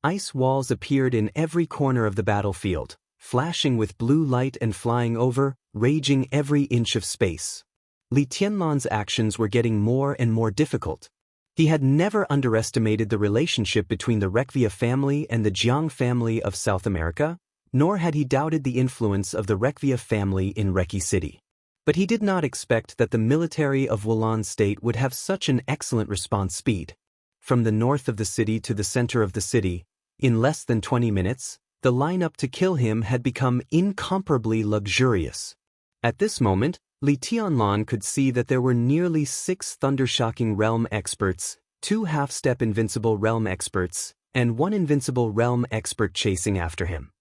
Ice walls appeared in every corner of the battlefield, flashing with blue light and flying over, raging every inch of space. Li Tianlan's actions were getting more and more difficult. He had never underestimated the relationship between the Rekvia family and the Jiang family of South America, nor had he doubted the influence of the Rekvia family in Reki City. But he did not expect that the military of Wulan State would have such an excellent response speed. From the north of the city to the center of the city, in less than 20 minutes, the lineup to kill him had become incomparably luxurious. At this moment, Li Tianlan could see that there were nearly 6 thundershocking realm experts, 2 half-step invincible realm experts, and 1 invincible realm expert chasing after him.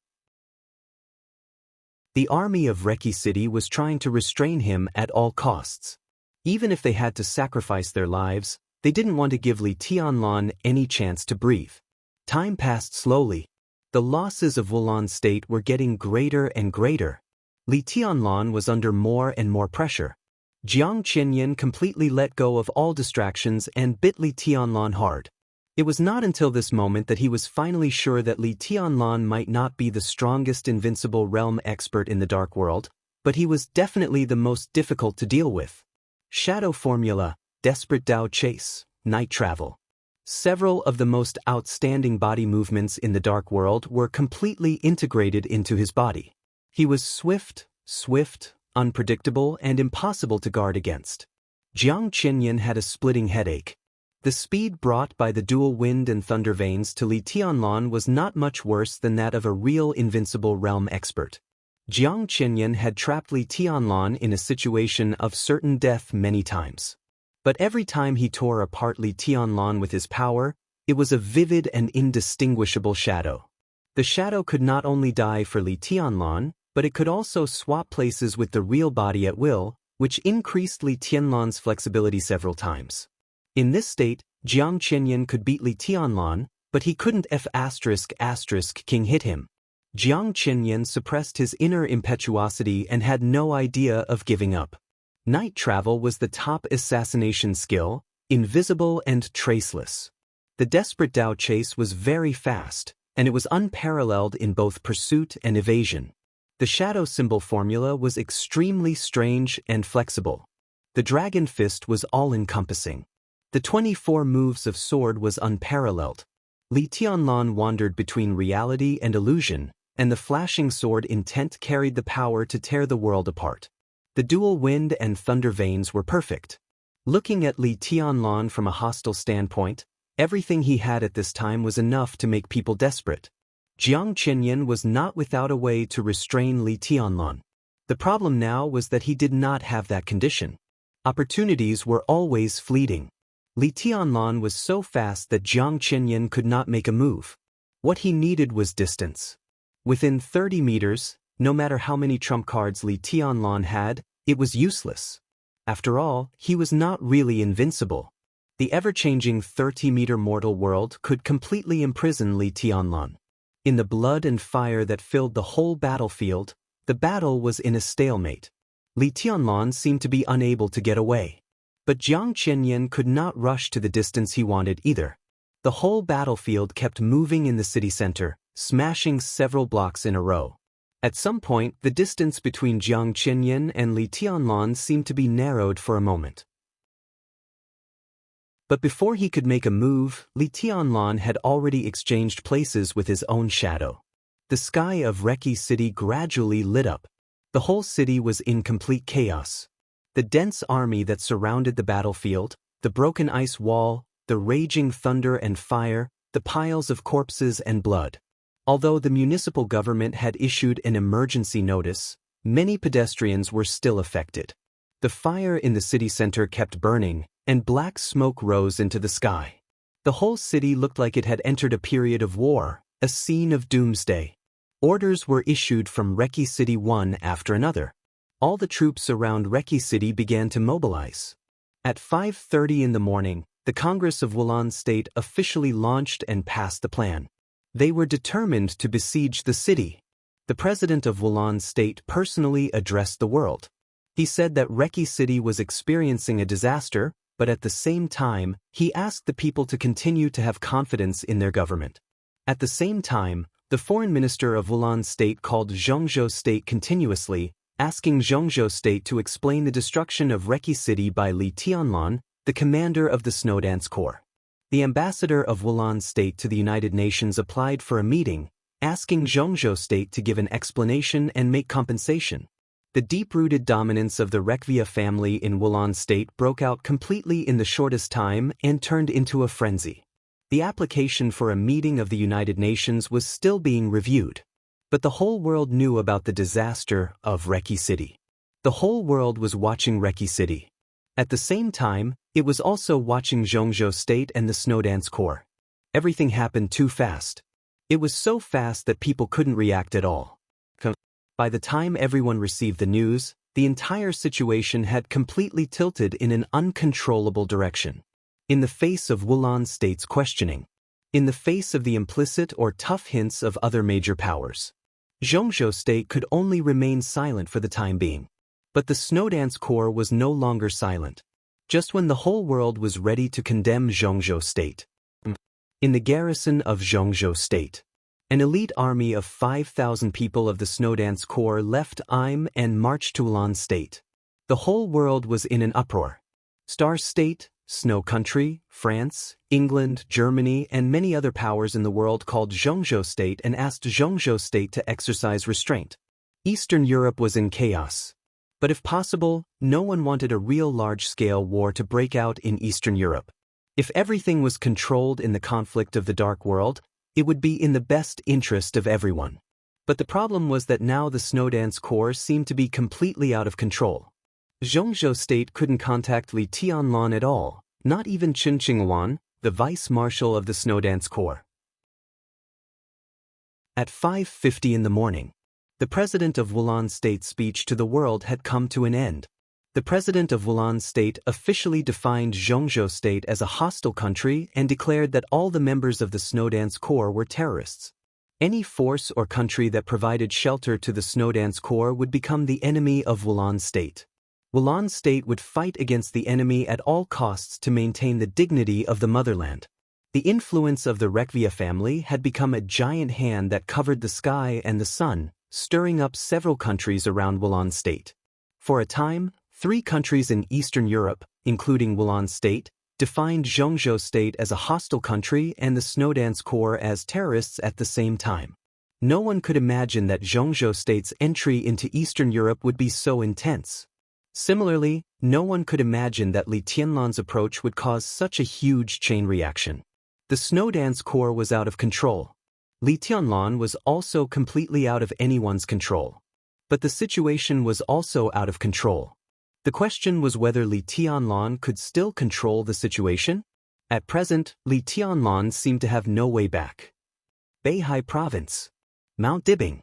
The army of Reki City was trying to restrain him at all costs. Even if they had to sacrifice their lives, they didn't want to give Li Tianlan any chance to breathe. Time passed slowly. The losses of Wulan State were getting greater and greater. Li Tianlan was under more and more pressure. Jiang Qianyan completely let go of all distractions and bit Li Tianlan hard. It was not until this moment that he was finally sure that Li Tianlan might not be the strongest invincible realm expert in the dark world, but he was definitely the most difficult to deal with. Shadow Formula, Desperate Dao Chase, Night Travel. Several of the most outstanding body movements in the dark world were completely integrated into his body. He was swift, unpredictable, and impossible to guard against. Jiang Qianyan had a splitting headache. The speed brought by the dual wind and thunder veins to Li Tianlan was not much worse than that of a real invincible realm expert. Jiang Qianyan had trapped Li Tianlan in a situation of certain death many times. But every time he tore apart Li Tianlan with his power, it was a vivid and indistinguishable shadow. The shadow could not only die for Li Tianlan, but it could also swap places with the real body at will, which increased Li Tianlan's flexibility several times. In this state, Jiang Qianyan could beat Li Tianlan, but he couldn't King hit him. Jiang Qianyan suppressed his inner impetuosity and had no idea of giving up. Night travel was the top assassination skill, invisible and traceless. The desperate Dao chase was very fast, and it was unparalleled in both pursuit and evasion. The shadow symbol formula was extremely strange and flexible. The dragon fist was all-encompassing. The 24 moves of sword was unparalleled. Li Tianlan wandered between reality and illusion, and the flashing sword intent carried the power to tear the world apart. The dual wind and thunder veins were perfect. Looking at Li Tianlan from a hostile standpoint, everything he had at this time was enough to make people desperate. Jiang Qianyan was not without a way to restrain Li Tianlan. The problem now was that he did not have that condition. Opportunities were always fleeting. Li Tianlan was so fast that Jiang Qianyan could not make a move. What he needed was distance. Within 30 meters, no matter how many trump cards Li Tianlan had, it was useless. After all, he was not really invincible. The ever-changing 30-meter mortal world could completely imprison Li Tianlan. In the blood and fire that filled the whole battlefield, the battle was in a stalemate. Li Tianlan seemed to be unable to get away. But Jiang Qianyan could not rush to the distance he wanted either. The whole battlefield kept moving in the city center, smashing several blocks in a row. At some point, the distance between Jiang Qianyan and Li Tianlan seemed to be narrowed for a moment. But before he could make a move, Li Tianlan had already exchanged places with his own shadow. The sky of Reki City gradually lit up. The whole city was in complete chaos. The dense army that surrounded the battlefield, the broken ice wall, the raging thunder and fire, the piles of corpses and blood. Although the municipal government had issued an emergency notice, many pedestrians were still affected. The fire in the city center kept burning, and black smoke rose into the sky. The whole city looked like it had entered a period of war, a scene of doomsday. Orders were issued from Reki City one after another. All the troops around Reki City began to mobilize. At 5:30 in the morning, the Congress of Wulan State officially launched and passed the plan. They were determined to besiege the city. The president of Wulan State personally addressed the world. He said that Reki City was experiencing a disaster, but at the same time, he asked the people to continue to have confidence in their government. At the same time, the foreign minister of Wulan State called Zhongzhou State continuously, asking Zhongzhou State to explain the destruction of Reki City by Li Tianlan, the commander of the Snowdance Corps. The ambassador of Wulan State to the United Nations applied for a meeting, asking Zhongzhou State to give an explanation and make compensation. The deep-rooted dominance of the Rekvia family in Wulan State broke out completely in the shortest time and turned into a frenzy. The application for a meeting of the United Nations was still being reviewed. But the whole world knew about the disaster of Reki City. The whole world was watching Reki City. At the same time, it was also watching Zhongzhou State and the Snowdance Corps. Everything happened too fast. It was so fast that people couldn't react at all. By the time everyone received the news, the entire situation had completely tilted in an uncontrollable direction. In the face of Wulan State's questioning, in the face of the implicit or tough hints of other major powers, Zhongzhou State could only remain silent for the time being. But the Snowdance Corps was no longer silent. Just when the whole world was ready to condemn Zhongzhou State. In the garrison of Zhongzhou State, an elite army of 5,000 people of the Snowdance Corps left Im and marched to Wulan State. The whole world was in an uproar. Star State, Snow Country, France, England, Germany, and many other powers in the world called Zhongzhou State and asked Zhongzhou State to exercise restraint. Eastern Europe was in chaos. But if possible, no one wanted a real large-scale war to break out in Eastern Europe. If everything was controlled in the conflict of the Dark World, it would be in the best interest of everyone. But the problem was that now the Snowdance Corps seemed to be completely out of control. Zhongzhou State couldn't contact Li Tianlan at all, not even Chen Qinghuan, the vice-marshal of the Snowdance Corps. At 5:50 in the morning, The president of Wulan State's speech to the world had come to an end. The president of Wulan State officially defined Zhongzhou State as a hostile country and declared that all the members of the Snowdance Corps were terrorists. Any force or country that provided shelter to the Snowdance Corps would become the enemy of Wulan State. Wulan State would fight against the enemy at all costs to maintain the dignity of the motherland. The influence of the Rekvia family had become a giant hand that covered the sky and the sun, stirring up several countries around Wulan State. For a time, 3 countries in Eastern Europe, including Wulan State, defined Zhongzhou State as a hostile country and the Snowdance Corps as terrorists at the same time. No one could imagine that Zhongzhou State's entry into Eastern Europe would be so intense. Similarly, no one could imagine that Li Tianlan's approach would cause such a huge chain reaction. The Snowdance Corps was out of control. Li Tianlan was also completely out of anyone's control. But the situation was also out of control. The question was whether Li Tianlan could still control the situation. At present, Li Tianlan seemed to have no way back. Beihai Province. Mount Dibing.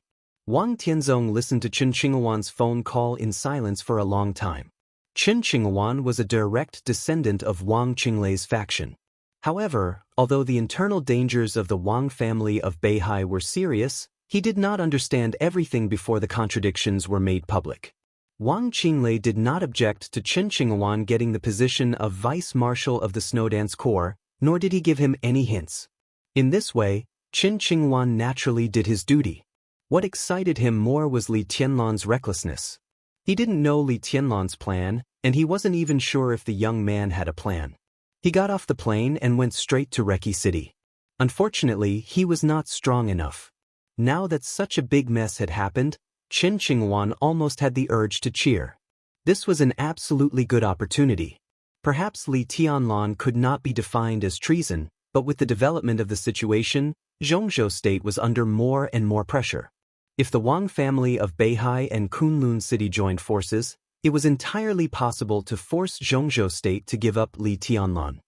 Wang Tianzong listened to Chen Qinghuan's phone call in silence for a long time. Chen Qinghuan was a direct descendant of Wang Qinglei's faction. However, although the internal dangers of the Wang family of Beihai were serious, he did not understand everything before the contradictions were made public. Wang Qinglei did not object to Chen Qinghuan getting the position of vice marshal of the Snowdance Corps, nor did he give him any hints. In this way, Chen Qinghuan naturally did his duty. What excited him more was Li Tianlan's recklessness. He didn't know Li Tianlan's plan, and he wasn't even sure if the young man had a plan. He got off the plane and went straight to Reki City. Unfortunately, he was not strong enough. Now that such a big mess had happened, Chen Qinghuan almost had the urge to cheer. This was an absolutely good opportunity. Perhaps Li Tianlan could not be defined as treason, but with the development of the situation, Zhongzhou State was under more and more pressure. If the Wang family of Beihai and Kunlun City joined forces, it was entirely possible to force Zhongzhou State to give up Li Tianlan.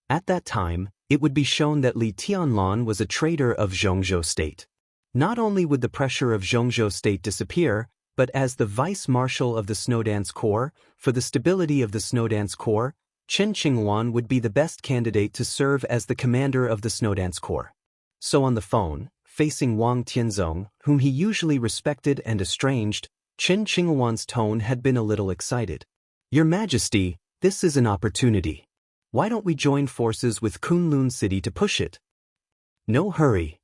At that time, it would be shown that Li Tianlan was a traitor of Zhongzhou State. Not only would the pressure of Zhongzhou State disappear, but as the vice marshal of the Snowdance Corps, for the stability of the Snowdance Corps, Chen Qinghuan would be the best candidate to serve as the commander of the Snowdance Corps. So on the phone, facing Wang Tianzong, whom he usually respected and estranged, Chen Qinghuan's tone had been a little excited. "Your Majesty, this is an opportunity. Why don't we join forces with Kunlun City to push it?" "No hurry."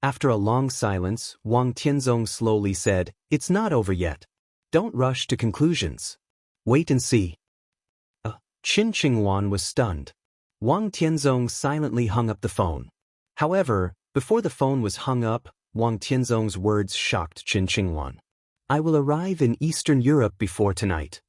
After a long silence, Wang Tianzong slowly said, "It's not over yet. Don't rush to conclusions. Wait and see." Chen Qinghuan was stunned. Wang Tianzong silently hung up the phone. However, before the phone was hung up, Wang Tianzong's words shocked Chen Qinghuan. "I will arrive in Eastern Europe before tonight."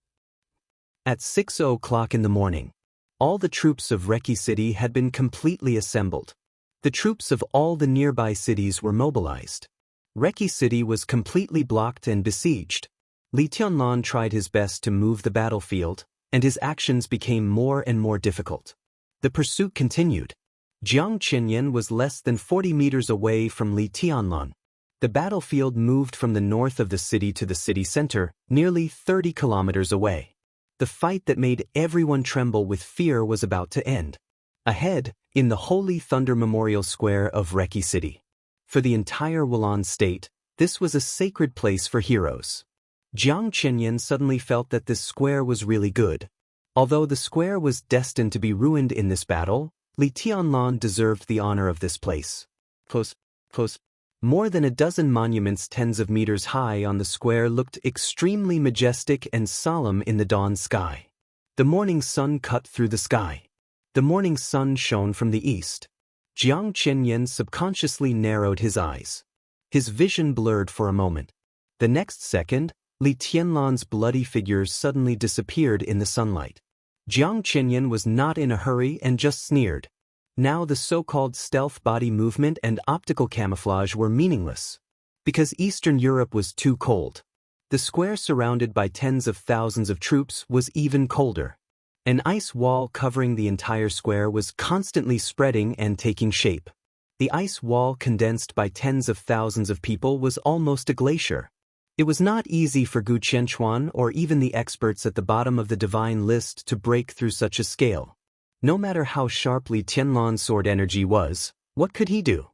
At 6 o'clock in the morning, all the troops of Reki City had been completely assembled. The troops of all the nearby cities were mobilized. Reki City was completely blocked and besieged. Li Tianlan tried his best to move the battlefield, and his actions became more and more difficult. The pursuit continued. Jiang Qinyan was less than 40 meters away from Li Tianlan. The battlefield moved from the north of the city to the city center, nearly 30 kilometers away. The fight that made everyone tremble with fear was about to end. Ahead, in the Holy Thunder Memorial Square of Reki City. For the entire Wulan State, this was a sacred place for heroes. Jiang Qinyan suddenly felt that this square was really good. Although the square was destined to be ruined in this battle, Li Tianlan deserved the honor of this place. Close. More than a dozen monuments tens of meters high on the square looked extremely majestic and solemn in the dawn sky. The morning sun cut through the sky. The morning sun shone from the east. Jiang Qinyan subconsciously narrowed his eyes. His vision blurred for a moment. The next second, Li Tianlan's bloody figure suddenly disappeared in the sunlight. Jiang Qinyan was not in a hurry and just sneered. Now the so-called stealth body movement and optical camouflage were meaningless. Because Eastern Europe was too cold. The square surrounded by tens of thousands of troops was even colder. An ice wall covering the entire square was constantly spreading and taking shape. The ice wall condensed by tens of thousands of people was almost a glacier. It was not easy for Gu Qianchuan or even the experts at the bottom of the divine list to break through such a scale. No matter how sharply Tianlan's sword energy was, what could he do?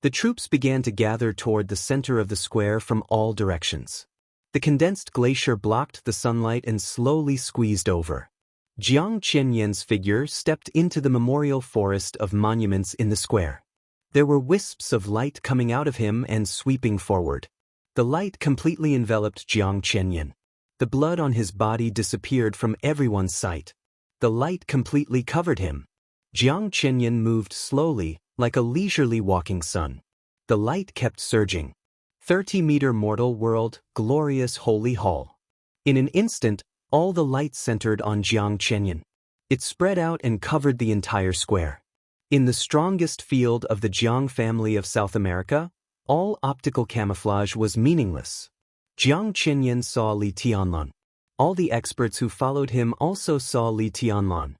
The troops began to gather toward the center of the square from all directions. The condensed glacier blocked the sunlight and slowly squeezed over. Jiang Qianyan's figure stepped into the memorial forest of monuments in the square. There were wisps of light coming out of him and sweeping forward. The light completely enveloped Jiang Qianyan. The blood on his body disappeared from everyone's sight. The light completely covered him. Jiang Qianyan moved slowly, like a leisurely walking sun. The light kept surging. 30-meter mortal world, glorious holy hall. In an instant, all the light centered on Jiang Qianyan. It spread out and covered the entire square. In the strongest field of the Jiang family of South America, all optical camouflage was meaningless. Jiang Qianyan saw Li Tianlan. All the experts who followed him also saw Li Tianlan.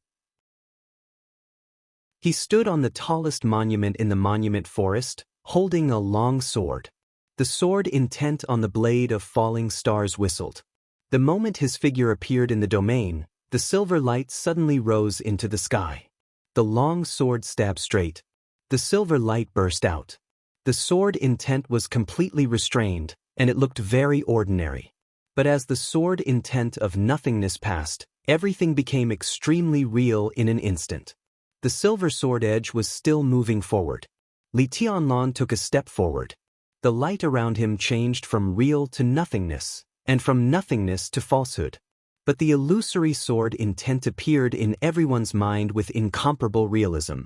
He stood on the tallest monument in the monument forest, holding a long sword. The sword intent on the blade of falling stars whistled. The moment his figure appeared in the domain, the silver light suddenly rose into the sky. The long sword stabbed straight. The silver light burst out. The sword intent was completely restrained, and it looked very ordinary. But as the sword intent of nothingness passed, everything became extremely real in an instant. The silver sword edge was still moving forward. Li Tianlan took a step forward. The light around him changed from real to nothingness, and from nothingness to falsehood. But the illusory sword intent appeared in everyone's mind with incomparable realism.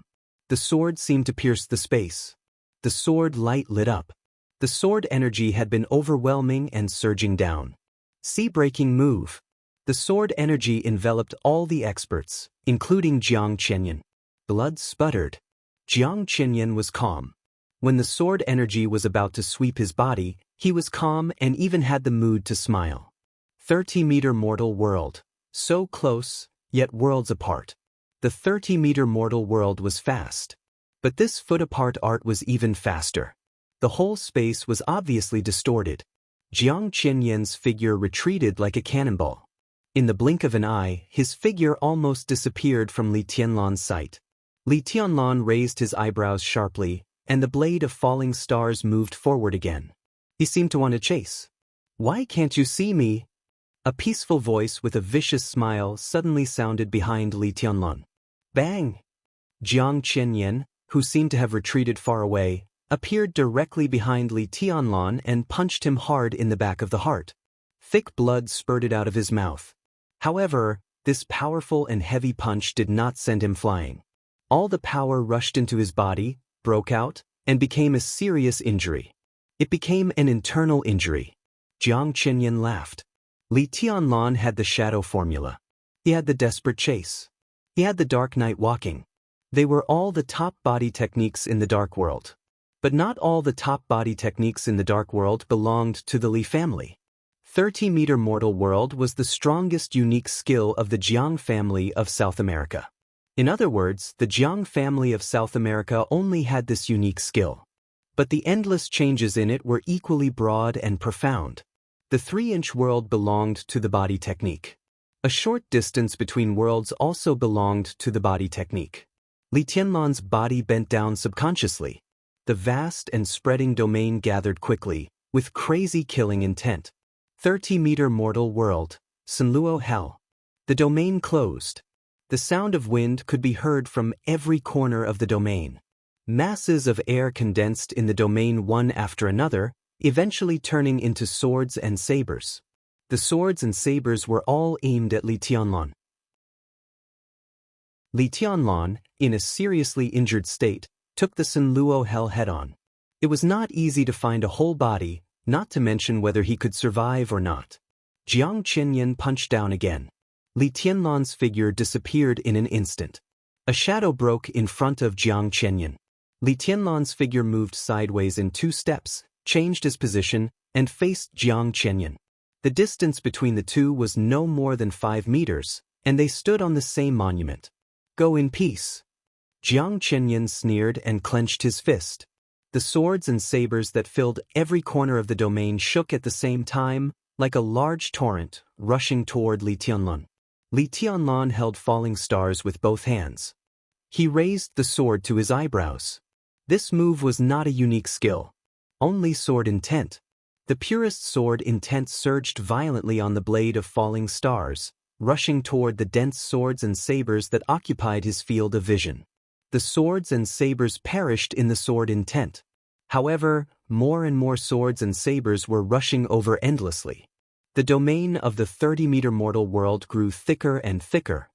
The sword seemed to pierce the space. The sword light lit up. The sword energy had been overwhelming and surging down. Sea-breaking move. The sword energy enveloped all the experts, including Jiang Qianyan. Blood sputtered. Jiang Qianyan was calm. When the sword energy was about to sweep his body, he was calm and even had the mood to smile. 30-meter mortal world. So close, yet worlds apart. The 30-meter mortal world was fast. But this foot-apart art was even faster. The whole space was obviously distorted. Jiang Qianyan's figure retreated like a cannonball. In the blink of an eye, his figure almost disappeared from Li Tianlan's sight. Li Tianlan raised his eyebrows sharply, and the blade of falling stars moved forward again. He seemed to want to chase. "Why can't you see me?" A peaceful voice with a vicious smile suddenly sounded behind Li Tianlan. Bang! Jiang Qianyan, who seemed to have retreated far away, appeared directly behind Li Tianlan and punched him hard in the back of the heart. Thick blood spurted out of his mouth. However, this powerful and heavy punch did not send him flying. All the power rushed into his body, broke out, and became a serious injury. It became an internal injury. Jiang Qianyan laughed. Li Tianlan had the shadow formula. He had the desperate chase. He had the dark night walking. They were all the top body techniques in the dark world. But not all the top body techniques in the dark world belonged to the Li family. 30-meter mortal world was the strongest unique skill of the Jiang family of South America. In other words, the Jiang family of South America only had this unique skill. But the endless changes in it were equally broad and profound. The 3-inch world belonged to the body technique. A short distance between worlds also belonged to the body technique. Li Tianlan's body bent down subconsciously. The vast and spreading domain gathered quickly, with crazy killing intent. 30-meter mortal world, Sanluo hell. The domain closed. The sound of wind could be heard from every corner of the domain. Masses of air condensed in the domain one after another, eventually turning into swords and sabers. The swords and sabers were all aimed at Li Tianlan. Li Tianlan, in a seriously injured state, took the Sanluo hell head-on. It was not easy to find a whole body, not to mention whether he could survive or not. Jiang Qianyan punched down again. Li Tianlan's figure disappeared in an instant. A shadow broke in front of Jiang Qianyan. Li Tianlan's figure moved sideways in 2 steps, changed his position, and faced Jiang Qianyan. The distance between the two was no more than 5 meters, and they stood on the same monument. Go in peace. Jiang Qinyan sneered and clenched his fist. The swords and sabers that filled every corner of the domain shook at the same time, like a large torrent, rushing toward Li Tianlan. Li Tianlan held falling stars with both hands. He raised the sword to his eyebrows. This move was not a unique skill. Only sword intent. The purest sword intent surged violently on the blade of falling stars, rushing toward the dense swords and sabers that occupied his field of vision. The swords and sabers perished in the sword intent. However, more and more swords and sabers were rushing over endlessly. The domain of the 30-meter mortal world grew thicker and thicker.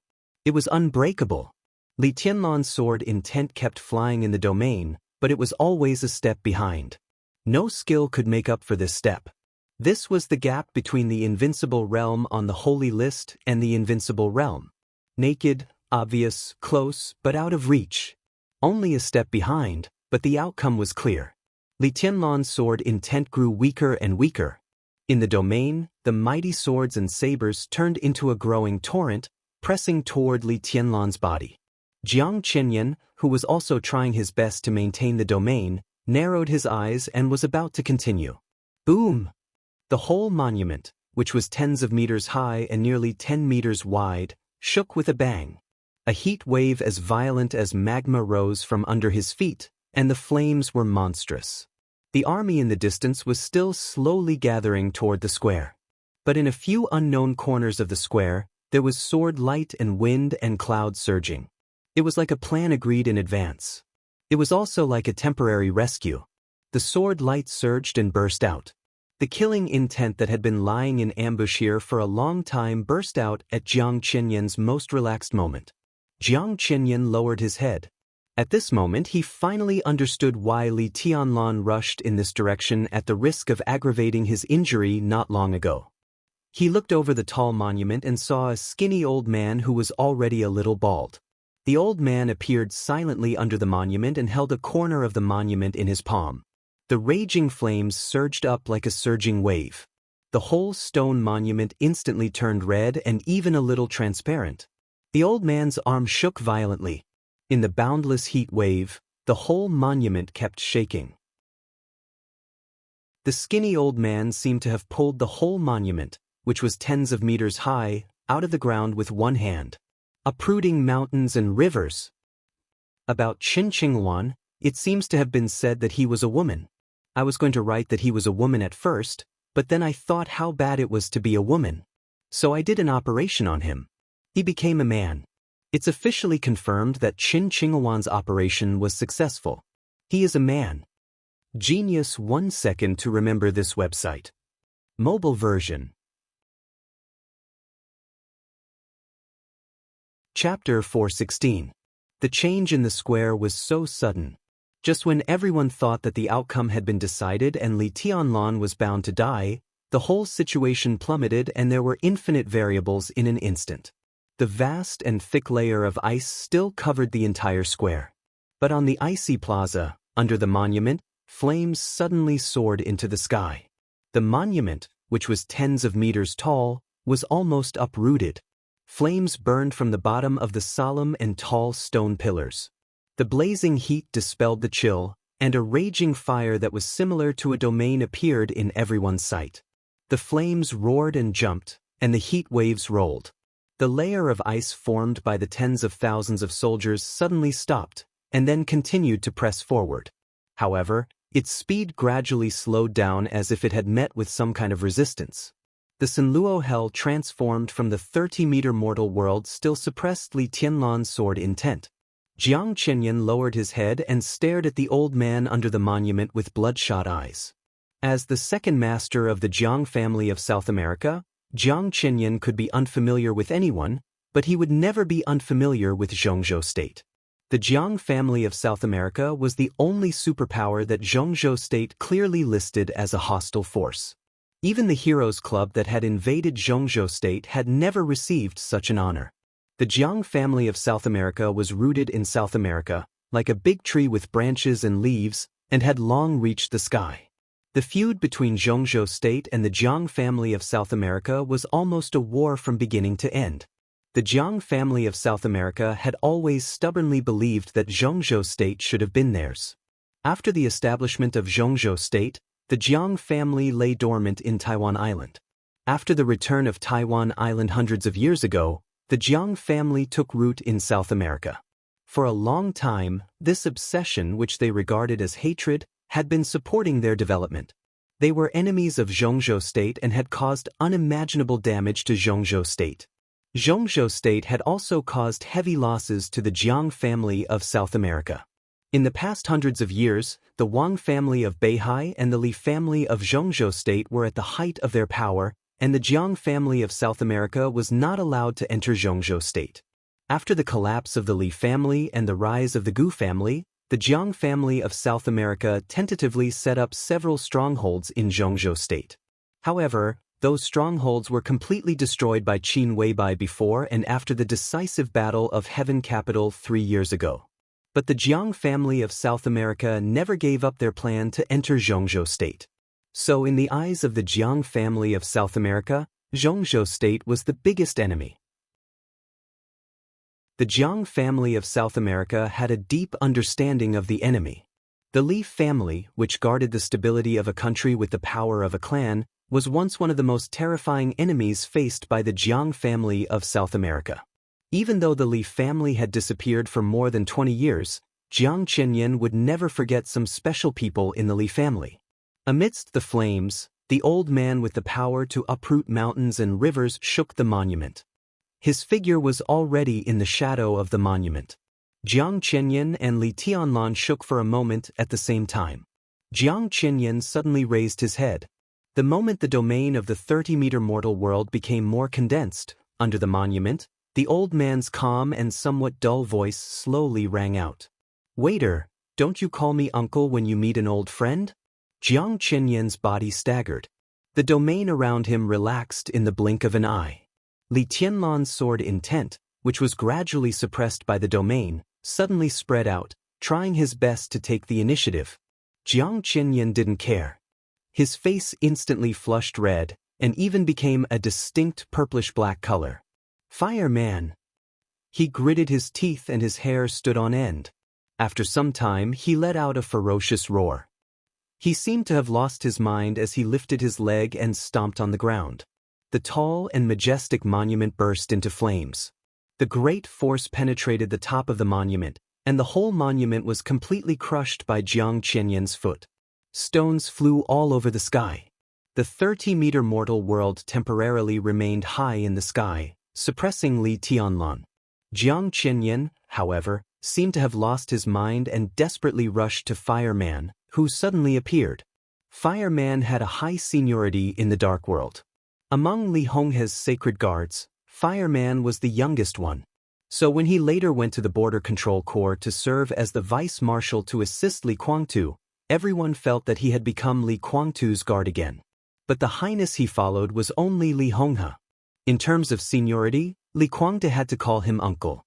It was unbreakable. Li Tianlan's sword intent kept flying in the domain, but it was always a step behind. No skill could make up for this step. This was the gap between the invincible realm on the holy list and the invincible realm. Naked, obvious, close, but out of reach. Only a step behind, but the outcome was clear. Li Tianlan's sword intent grew weaker and weaker. In the domain, the mighty swords and sabers turned into a growing torrent, pressing toward Li Tianlan's body. Jiang Qinyan, who was also trying his best to maintain the domain, narrowed his eyes and was about to continue. Boom! The whole monument, which was tens of meters high and nearly 10 meters wide, shook with a bang. A heat wave as violent as magma rose from under his feet, and the flames were monstrous. The army in the distance was still slowly gathering toward the square. But in a few unknown corners of the square, there was sword light and wind and cloud surging. It was like a plan agreed in advance. It was also like a temporary rescue. The sword light surged and burst out. The killing intent that had been lying in ambush here for a long time burst out at Jiang Qinyan's most relaxed moment. Jiang Qinyan lowered his head. At this moment he finally understood why Li Tianlan rushed in this direction at the risk of aggravating his injury not long ago. He looked over the tall monument and saw a skinny old man who was already a little bald. The old man appeared silently under the monument and held a corner of the monument in his palm. The raging flames surged up like a surging wave. The whole stone monument instantly turned red and even a little transparent. The old man's arm shook violently. In the boundless heat wave, the whole monument kept shaking. The skinny old man seemed to have pulled the whole monument, which was tens of meters high, out of the ground with one hand. Uprooting mountains and rivers. About Qin Qinghuan, it seems to have been said that he was a woman. I was going to write that he was a woman at first, but then I thought how bad it was to be a woman. So I did an operation on him. He became a man. It's officially confirmed that Qin Qinghuan's operation was successful. He is a man. Genius. 1 second to remember this website. Mobile version. Chapter 416. The change in the square was so sudden. Just when everyone thought that the outcome had been decided and Li Tianlan was bound to die, the whole situation plummeted and there were infinite variables in an instant. The vast and thick layer of ice still covered the entire square. But on the icy plaza, under the monument, flames suddenly soared into the sky. The monument, which was tens of meters tall, was almost uprooted. Flames burned from the bottom of the solemn and tall stone pillars. The blazing heat dispelled the chill, and a raging fire that was similar to a domain appeared in everyone's sight. The flames roared and jumped, and the heat waves rolled. The layer of ice formed by the tens of thousands of soldiers suddenly stopped, and then continued to press forward. However, its speed gradually slowed down as if it had met with some kind of resistance. The Sanluo hell transformed from the 30-meter mortal world still suppressed Li Tianlan's sword intent. Jiang Qinyan lowered his head and stared at the old man under the monument with bloodshot eyes. As the second master of the Jiang family of South America, Jiang Qinyan could be unfamiliar with anyone, but he would never be unfamiliar with Zhongzhou State. The Jiang family of South America was the only superpower that Zhongzhou State clearly listed as a hostile force. Even the Heroes Club that had invaded Zhongzhou State had never received such an honor. The Jiang family of South America was rooted in South America, like a big tree with branches and leaves, and had long reached the sky. The feud between Zhongzhou State and the Jiang family of South America was almost a war from beginning to end. The Jiang family of South America had always stubbornly believed that Zhongzhou state should have been theirs. After the establishment of Zhongzhou state, the Jiang family lay dormant in Taiwan Island. After the return of Taiwan Island hundreds of years ago, the Jiang family took root in South America. For a long time, this obsession, which they regarded as hatred, had been supporting their development. They were enemies of Zhongzhou state and had caused unimaginable damage to Zhongzhou state. Zhongzhou state had also caused heavy losses to the Jiang family of South America. In the past hundreds of years, the Wang family of Beihai and the Li family of Zhongzhou state were at the height of their power, and the Jiang family of South America was not allowed to enter Zhongzhou state. After the collapse of the Li family and the rise of the Gu family, the Jiang family of South America tentatively set up several strongholds in Zhongzhou state. However, those strongholds were completely destroyed by Qin Weibai before and after the decisive Battle of Heaven Capital 3 years ago. But the Jiang family of South America never gave up their plan to enter Zhongzhou state. So in the eyes of the Jiang family of South America, Zhongzhou state was the biggest enemy. The Jiang family of South America had a deep understanding of the enemy. The Li family, which guarded the stability of a country with the power of a clan, was once one of the most terrifying enemies faced by the Jiang family of South America. Even though the Li family had disappeared for more than 20 years, Jiang Chenyan would never forget some special people in the Li family. Amidst the flames, the old man with the power to uproot mountains and rivers shook the monument. His figure was already in the shadow of the monument. Jiang Chenyan and Li Tianlan shook for a moment at the same time. Jiang Chenyan suddenly raised his head. The moment the domain of the 30-meter mortal world became more condensed, under the monument, the old man's calm and somewhat dull voice slowly rang out. "Waiter, don't you call me uncle when you meet an old friend?" Jiang Chenyan's body staggered. The domain around him relaxed in the blink of an eye. Li Tianlan's sword intent, which was gradually suppressed by the domain, suddenly spread out, trying his best to take the initiative. Jiang Chenyan didn't care. His face instantly flushed red, and even became a distinct purplish-black color. "Fireman!" He gritted his teeth and his hair stood on end. After some time, he let out a ferocious roar. He seemed to have lost his mind as he lifted his leg and stomped on the ground. The tall and majestic monument burst into flames. The great force penetrated the top of the monument, and the whole monument was completely crushed by Jiang Chenyan's foot. Stones flew all over the sky. The 30-meter mortal world temporarily remained high in the sky, suppressing Li Tianlan. Jiang Chenyan, however, seemed to have lost his mind and desperately rushed to Fireman, who suddenly appeared. Fireman had a high seniority in the Dark World. Among Li Honghe's sacred guards, Fireman was the youngest one. So when he later went to the Border Control Corps to serve as the vice marshal to assist Li Guangtu, everyone felt that he had become Li Guangtu's guard again. But the highness he followed was only Li Honghe. In terms of seniority, Li Guangtu had to call him uncle.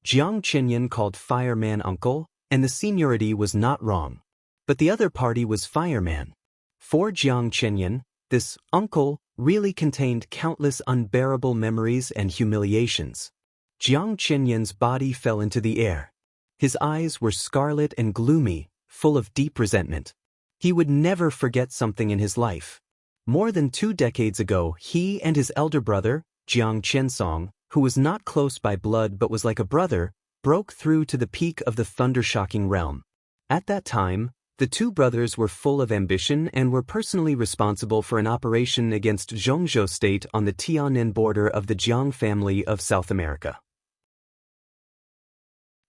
Jiang Chenyan called Fireman uncle, and the seniority was not wrong. But the other party was Fireman. For Jiang Chenyan, this uncle really contained countless unbearable memories and humiliations. Jiang Chenyan's body fell into the air. His eyes were scarlet and gloomy, full of deep resentment. He would never forget something in his life. More than 2 decades ago, he and his elder brother, Jiang Qiansong, who was not close by blood but was like a brother, broke through to the peak of the thunder-shocking realm. At that time, the 2 brothers were full of ambition and were personally responsible for an operation against Zhongzhou state on the Tiannan border of the Jiang family of South America.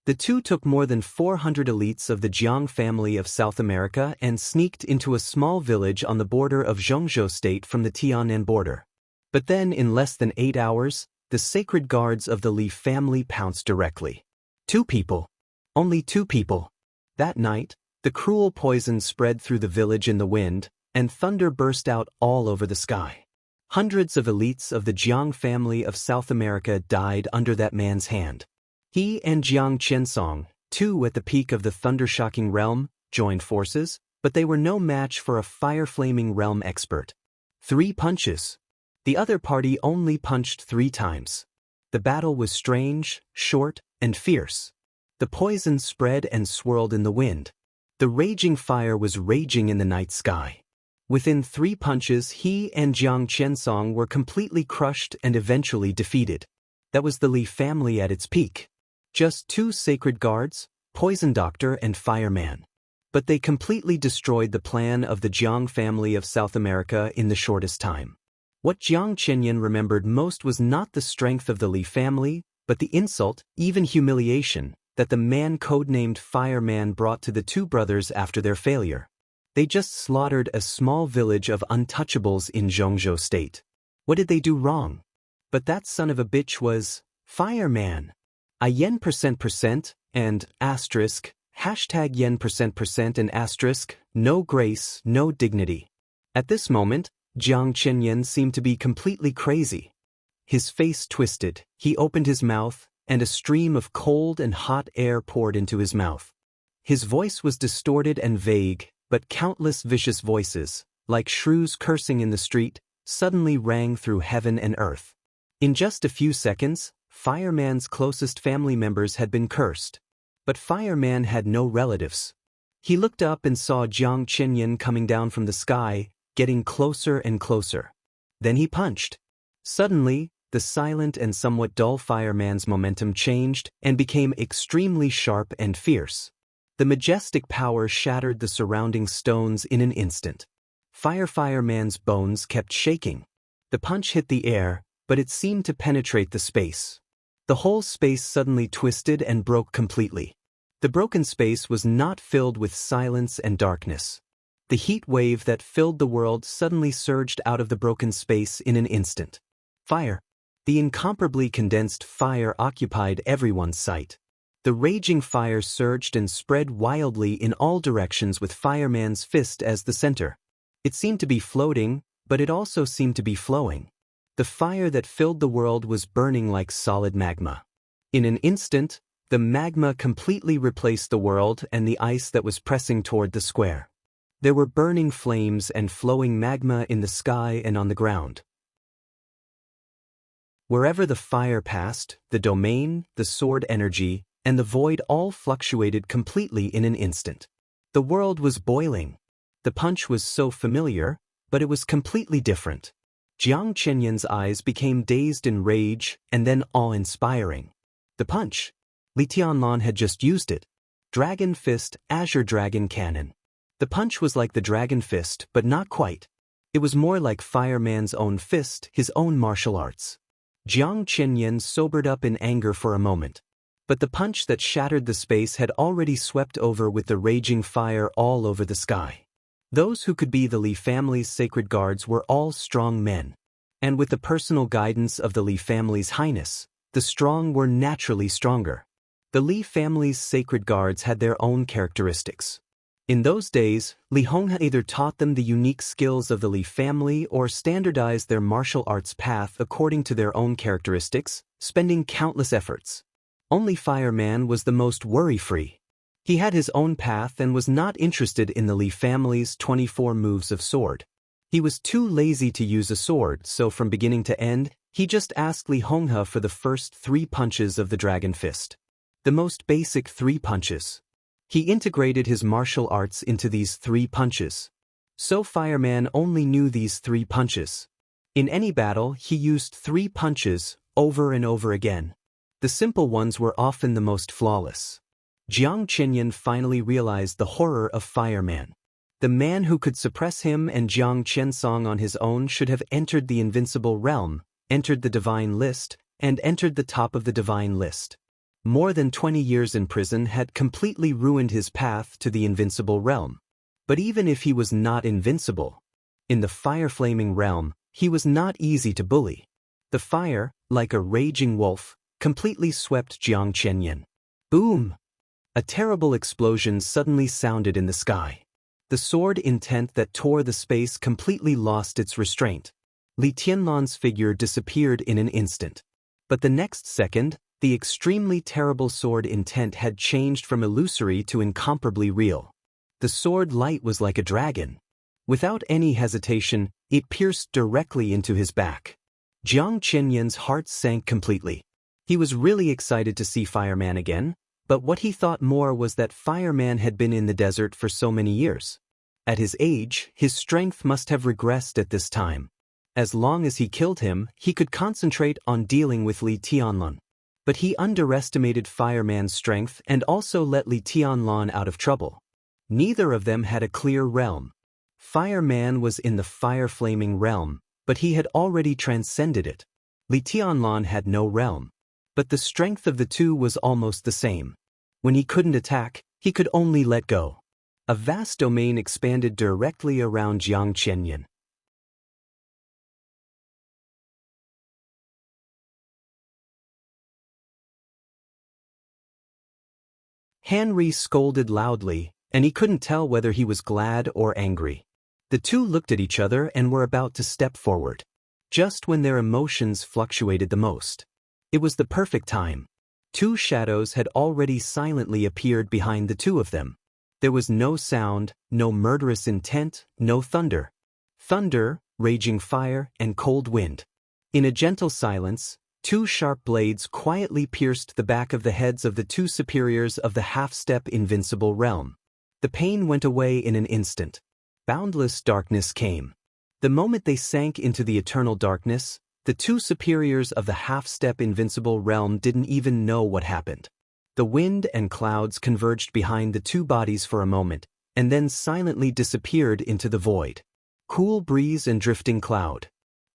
The 2 took more than 400 elites of the Jiang family of South America and sneaked into a small village on the border of Zhongzhou state from the Tiannan border. But then, in less than 8 hours, the sacred guards of the Li family pounced directly. 2 people. Only 2 people. That night, the cruel poison spread through the village in the wind, and thunder burst out all over the sky. Hundreds of elites of the Jiang family of South America died under that man's hand. He and Jiang Qiansong, 2 at the peak of the thunder-shocking realm, joined forces, but they were no match for a fire-flaming realm expert. 3 punches. The other party only punched 3 times. The battle was strange, short, and fierce. The poison spread and swirled in the wind. The raging fire was raging in the night sky. Within 3 punches, he and Jiang Qiansong were completely crushed and eventually defeated. That was the Li family at its peak. Just 2 sacred guards, Poison Doctor and Fireman. But they completely destroyed the plan of the Jiang family of South America in the shortest time. What Jiang Qinyan remembered most was not the strength of the Li family, but the insult, even humiliation, that the man codenamed Fireman brought to the 2 brothers after their failure. They just slaughtered a small village of untouchables in Zhongzhou state. What did they do wrong? But that son of a bitch was Fireman. A yen %% and asterisk, hashtag yen %% and asterisk, no grace, no dignity. At this moment, Jiang Qinyan seemed to be completely crazy. His face twisted, he opened his mouth, and a stream of cold and hot air poured into his mouth. His voice was distorted and vague, but countless vicious voices, like shrews cursing in the street, suddenly rang through heaven and earth. In just a few seconds, Fireman's closest family members had been cursed. But Fireman had no relatives. He looked up and saw Jiang Qinyan coming down from the sky, getting closer and closer. Then he punched. Suddenly, the silent and somewhat dull Fireman's momentum changed and became extremely sharp and fierce. The majestic power shattered the surrounding stones in an instant. Fireman's bones kept shaking. The punch hit the air, but it seemed to penetrate the space. The whole space suddenly twisted and broke completely. The broken space was not filled with silence and darkness. The heat wave that filled the world suddenly surged out of the broken space in an instant. Fire. The incomparably condensed fire occupied everyone's sight. The raging fire surged and spread wildly in all directions with Fireman's fist as the center. It seemed to be floating, but it also seemed to be flowing. The fire that filled the world was burning like solid magma. In an instant, the magma completely replaced the world and the ice that was pressing toward the square. There were burning flames and flowing magma in the sky and on the ground. Wherever the fire passed, the domain, the sword energy, and the void all fluctuated completely in an instant. The world was boiling. The punch was so familiar, but it was completely different. Jiang Qinyan's eyes became dazed in rage and then awe-inspiring. The punch. Li Tianlan had just used it. Dragon Fist, Azure Dragon Cannon. The punch was like the Dragon Fist, but not quite. It was more like Fireman's own fist, his own martial arts. Jiang Qinyan sobered up in anger for a moment. But the punch that shattered the space had already swept over with the raging fire all over the sky. Those who could be the Li family's sacred guards were all strong men. And with the personal guidance of the Li family's highness, the strong were naturally stronger. The Li family's sacred guards had their own characteristics. In those days, Li Honghe either taught them the unique skills of the Li family or standardized their martial arts path according to their own characteristics, spending countless efforts. Only Fireman was the most worry-free. He had his own path and was not interested in the Li family's 24 moves of sword. He was too lazy to use a sword, so from beginning to end, he just asked Li Honghe for the first 3 punches of the Dragon Fist. The most basic 3 punches. He integrated his martial arts into these 3 punches. So Fireman only knew these 3 punches. In any battle, he used 3 punches over and over again. The simple ones were often the most flawless. Jiang Qinyan finally realized the horror of Fireman. The man who could suppress him and Jiang Qiansong on his own should have entered the invincible realm, entered the divine list, and entered the top of the divine list. More than 20 years in prison had completely ruined his path to the invincible realm. But even if he was not invincible, in the fire-flaming realm, he was not easy to bully. The fire, like a raging wolf, completely swept Jiang Qinyan. Boom! A terrible explosion suddenly sounded in the sky. The sword intent that tore the space completely lost its restraint. Li Tianlan's figure disappeared in an instant. But the next second, the extremely terrible sword intent had changed from illusory to incomparably real. The sword light was like a dragon. Without any hesitation, it pierced directly into his back. Jiang Qinyan's heart sank completely. He was really excited to see Fireman again, but what he thought more was that Fireman had been in the desert for so many years. At his age, his strength must have regressed at this time. As long as he killed him, he could concentrate on dealing with Li Tianlun. But he underestimated Fireman's strength and also let Li Tianlun out of trouble. Neither of them had a clear realm. Fireman was in the fire-flaming realm, but he had already transcended it. Li Tianlun had no realm. But the strength of the two was almost the same. When he couldn't attack, he could only let go. A vast domain expanded directly around Jiang Qianyan. Henry scolded loudly, and he couldn't tell whether he was glad or angry. The two looked at each other and were about to step forward. Just when their emotions fluctuated the most. It was the perfect time. Two shadows had already silently appeared behind the two of them. There was no sound, no murderous intent, no thunder. Thunder, raging fire, and cold wind. In a gentle silence, two sharp blades quietly pierced the back of the heads of the two superiors of the half-step invincible realm. The pain went away in an instant. Boundless darkness came. The moment they sank into the eternal darkness, the two superiors of the half-step invincible realm didn't even know what happened. The wind and clouds converged behind the two bodies for a moment, and then silently disappeared into the void. Cool breeze and drifting cloud.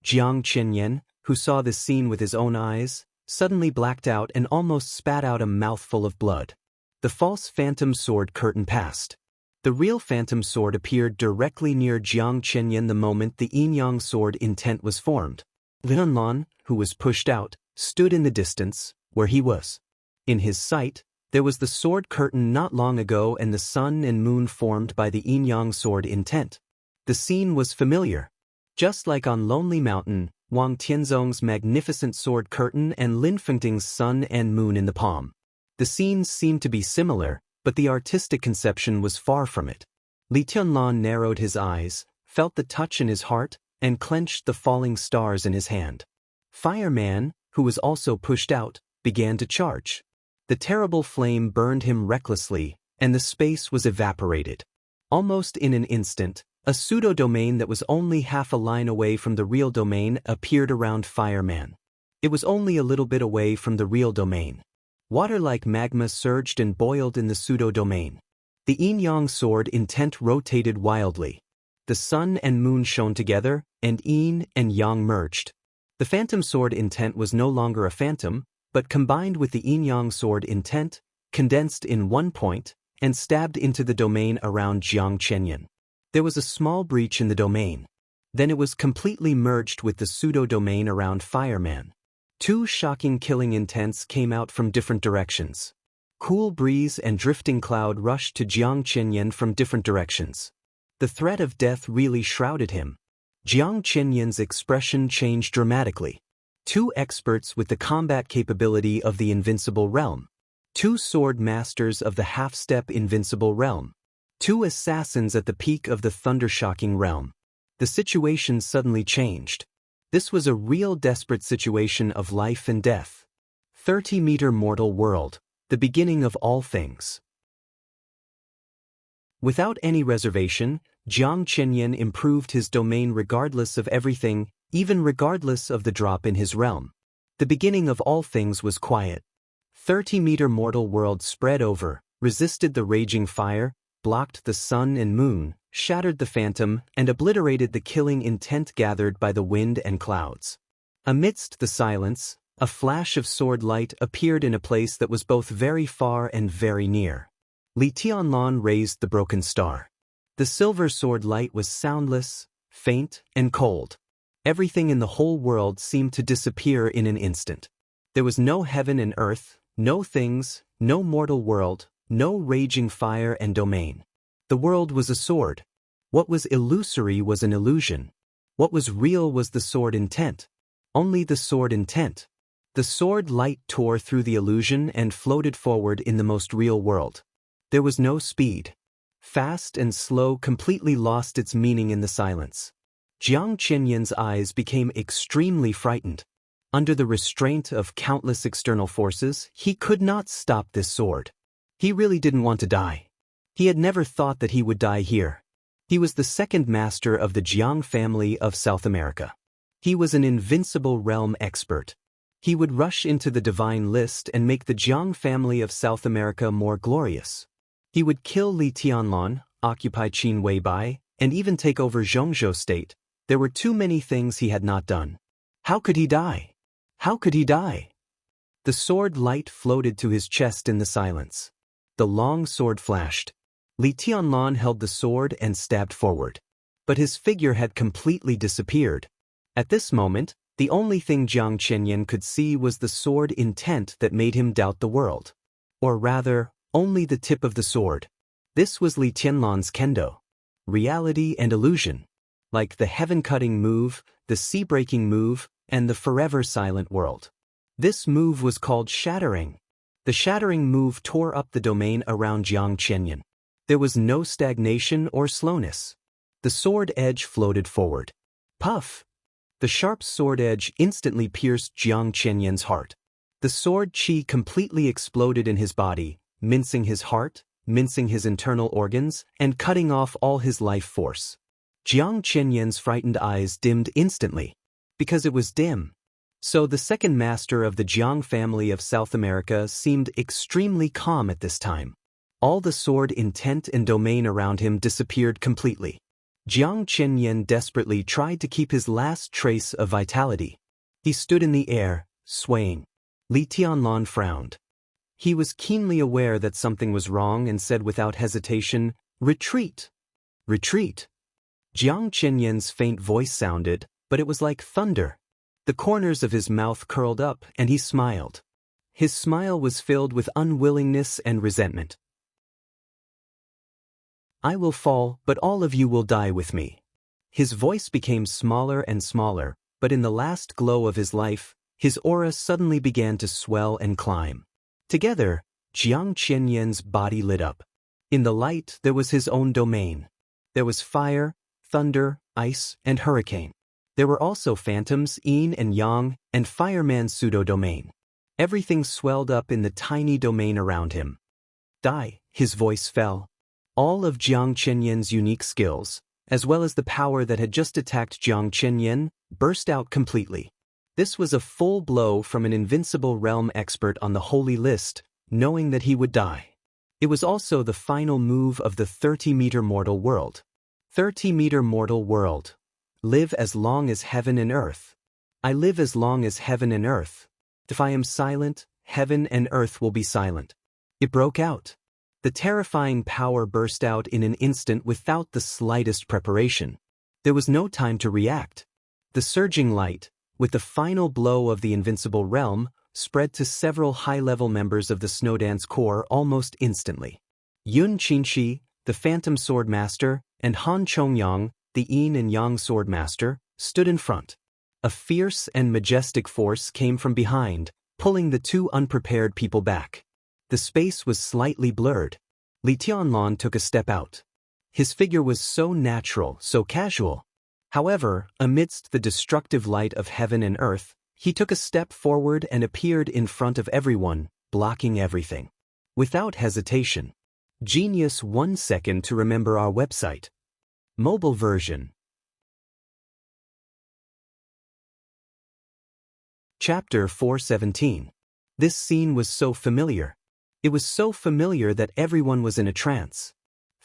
Jiang Qianyan, who saw this scene with his own eyes, suddenly blacked out and almost spat out a mouthful of blood. The false phantom sword curtain passed. The real phantom sword appeared directly near Jiang Qianyan the moment the yin-yang sword intent was formed. Lianlan, who was pushed out, stood in the distance, where he was. In his sight, there was the sword curtain not long ago and the sun and moon formed by the yin-yang sword intent. The scene was familiar. Just like on Lonely Mountain, Wang Tianzong's magnificent sword curtain and Lin Fengting's sun and moon in the palm. The scenes seemed to be similar, but the artistic conception was far from it. Li Tianlan narrowed his eyes, felt the touch in his heart, and clenched the falling stars in his hand. Fireman, who was also pushed out, began to charge. The terrible flame burned him recklessly, and the space was evaporated. Almost in an instant, a pseudo-domain that was only half a line away from the real domain appeared around Fireman. It was only a little bit away from the real domain. Water like magma surged and boiled in the pseudo-domain. The yin-yang sword intent rotated wildly. The sun and moon shone together, and yin and yang merged. The phantom sword intent was no longer a phantom, but combined with the yin-yang sword intent, condensed in one point, and stabbed into the domain around Jiang Qianyan. There was a small breach in the domain. Then it was completely merged with the pseudo-domain around Fireman. Two shocking killing intents came out from different directions. Cool breeze and drifting cloud rushed to Jiang Qianyan from different directions. The threat of death really shrouded him. Jiang Qianyan's expression changed dramatically. Two experts with the combat capability of the invincible realm. Two sword masters of the half-step invincible realm. Two assassins at the peak of the thunder-shocking realm. The situation suddenly changed. This was a real desperate situation of life and death. 30-meter mortal world, the beginning of all things. Without any reservation, Jiang Qianyan improved his domain regardless of everything, even regardless of the drop in his realm. The beginning of all things was quiet. 30-meter mortal world spread over, resisted the raging fire, blocked the sun and moon, shattered the phantom, and obliterated the killing intent gathered by the wind and clouds. Amidst the silence, a flash of sword light appeared in a place that was both very far and very near. Li Tianlan raised the broken star. The silver sword light was soundless, faint, and cold. Everything in the whole world seemed to disappear in an instant. There was no heaven and earth, no things, no mortal world, no raging fire and domain. The world was a sword. What was illusory was an illusion. What was real was the sword intent. Only the sword intent. The sword light tore through the illusion and floated forward in the most real world. There was no speed. Fast and slow completely lost its meaning in the silence. Jiang Qianyan's eyes became extremely frightened. Under the restraint of countless external forces, he could not stop this sword. He really didn't want to die. He had never thought that he would die here. He was the second master of the Jiang family of South America. He was an invincible realm expert. He would rush into the divine list and make the Jiang family of South America more glorious. He would kill Li Tianlan, occupy Qin Weibai, and even take over Zhongzhou state. There were too many things he had not done. How could he die? How could he die? The sword light floated to his chest in the silence. The long sword flashed. Li Tianlan held the sword and stabbed forward. But his figure had completely disappeared. At this moment, the only thing Jiang Qianyan could see was the sword intent that made him doubt the world. Or rather, only the tip of the sword. This was Li Tianlan's kendo. Reality and illusion. Like the heaven-cutting move, the sea-breaking move, and the forever silent world. This move was called shattering. The shattering move tore up the domain around Jiang Qianyan. There was no stagnation or slowness. The sword edge floated forward. Puff! The sharp sword edge instantly pierced Jiang Qianyan's heart. The sword qi completely exploded in his body, mincing his heart, mincing his internal organs, and cutting off all his life force. Jiang Qianyan's frightened eyes dimmed instantly. Because it was dim. So the second master of the Jiang family of South America seemed extremely calm at this time. All the sword intent and domain around him disappeared completely. Jiang Qianyan desperately tried to keep his last trace of vitality. He stood in the air, swaying. Li Tianlan frowned. He was keenly aware that something was wrong and said without hesitation, "Retreat! Retreat!" Jiang Qianyan's faint voice sounded, but it was like thunder. The corners of his mouth curled up and he smiled. His smile was filled with unwillingness and resentment. "I will fall, but all of you will die with me." His voice became smaller and smaller, but in the last glow of his life, his aura suddenly began to swell and climb. Together, Jiang Qianyan's body lit up. In the light, there was his own domain. There was fire, thunder, ice, and hurricane. There were also phantoms, yin and yang, and fireman's pseudo-domain. Everything swelled up in the tiny domain around him. Die, his voice fell. All of Jiang Qianyan's unique skills, as well as the power that had just attacked Jiang Qianyan, burst out completely. This was a full blow from an invincible realm expert on the holy list, knowing that he would die. It was also the final move of the 30-meter mortal world. 30-meter mortal world. Live as long as heaven and earth. I live as long as heaven and earth. If I am silent, heaven and earth will be silent. It broke out. The terrifying power burst out in an instant without the slightest preparation. There was no time to react. The surging light, with the final blow of the invincible realm, spread to several high-level members of the Snowdance Corps almost instantly. Yun Qinshi, the Phantom Sword Master, and Han Chongyang, the Yin and Yang Sword Master, stood in front. A fierce and majestic force came from behind, pulling the two unprepared people back. The space was slightly blurred. Li Tianlan took a step out. His figure was so natural, so casual. However, amidst the destructive light of heaven and earth, he took a step forward and appeared in front of everyone, blocking everything. Without hesitation. Genius 1 second to remember our website. Mobile version. Chapter 417. This scene was so familiar. It was so familiar that everyone was in a trance.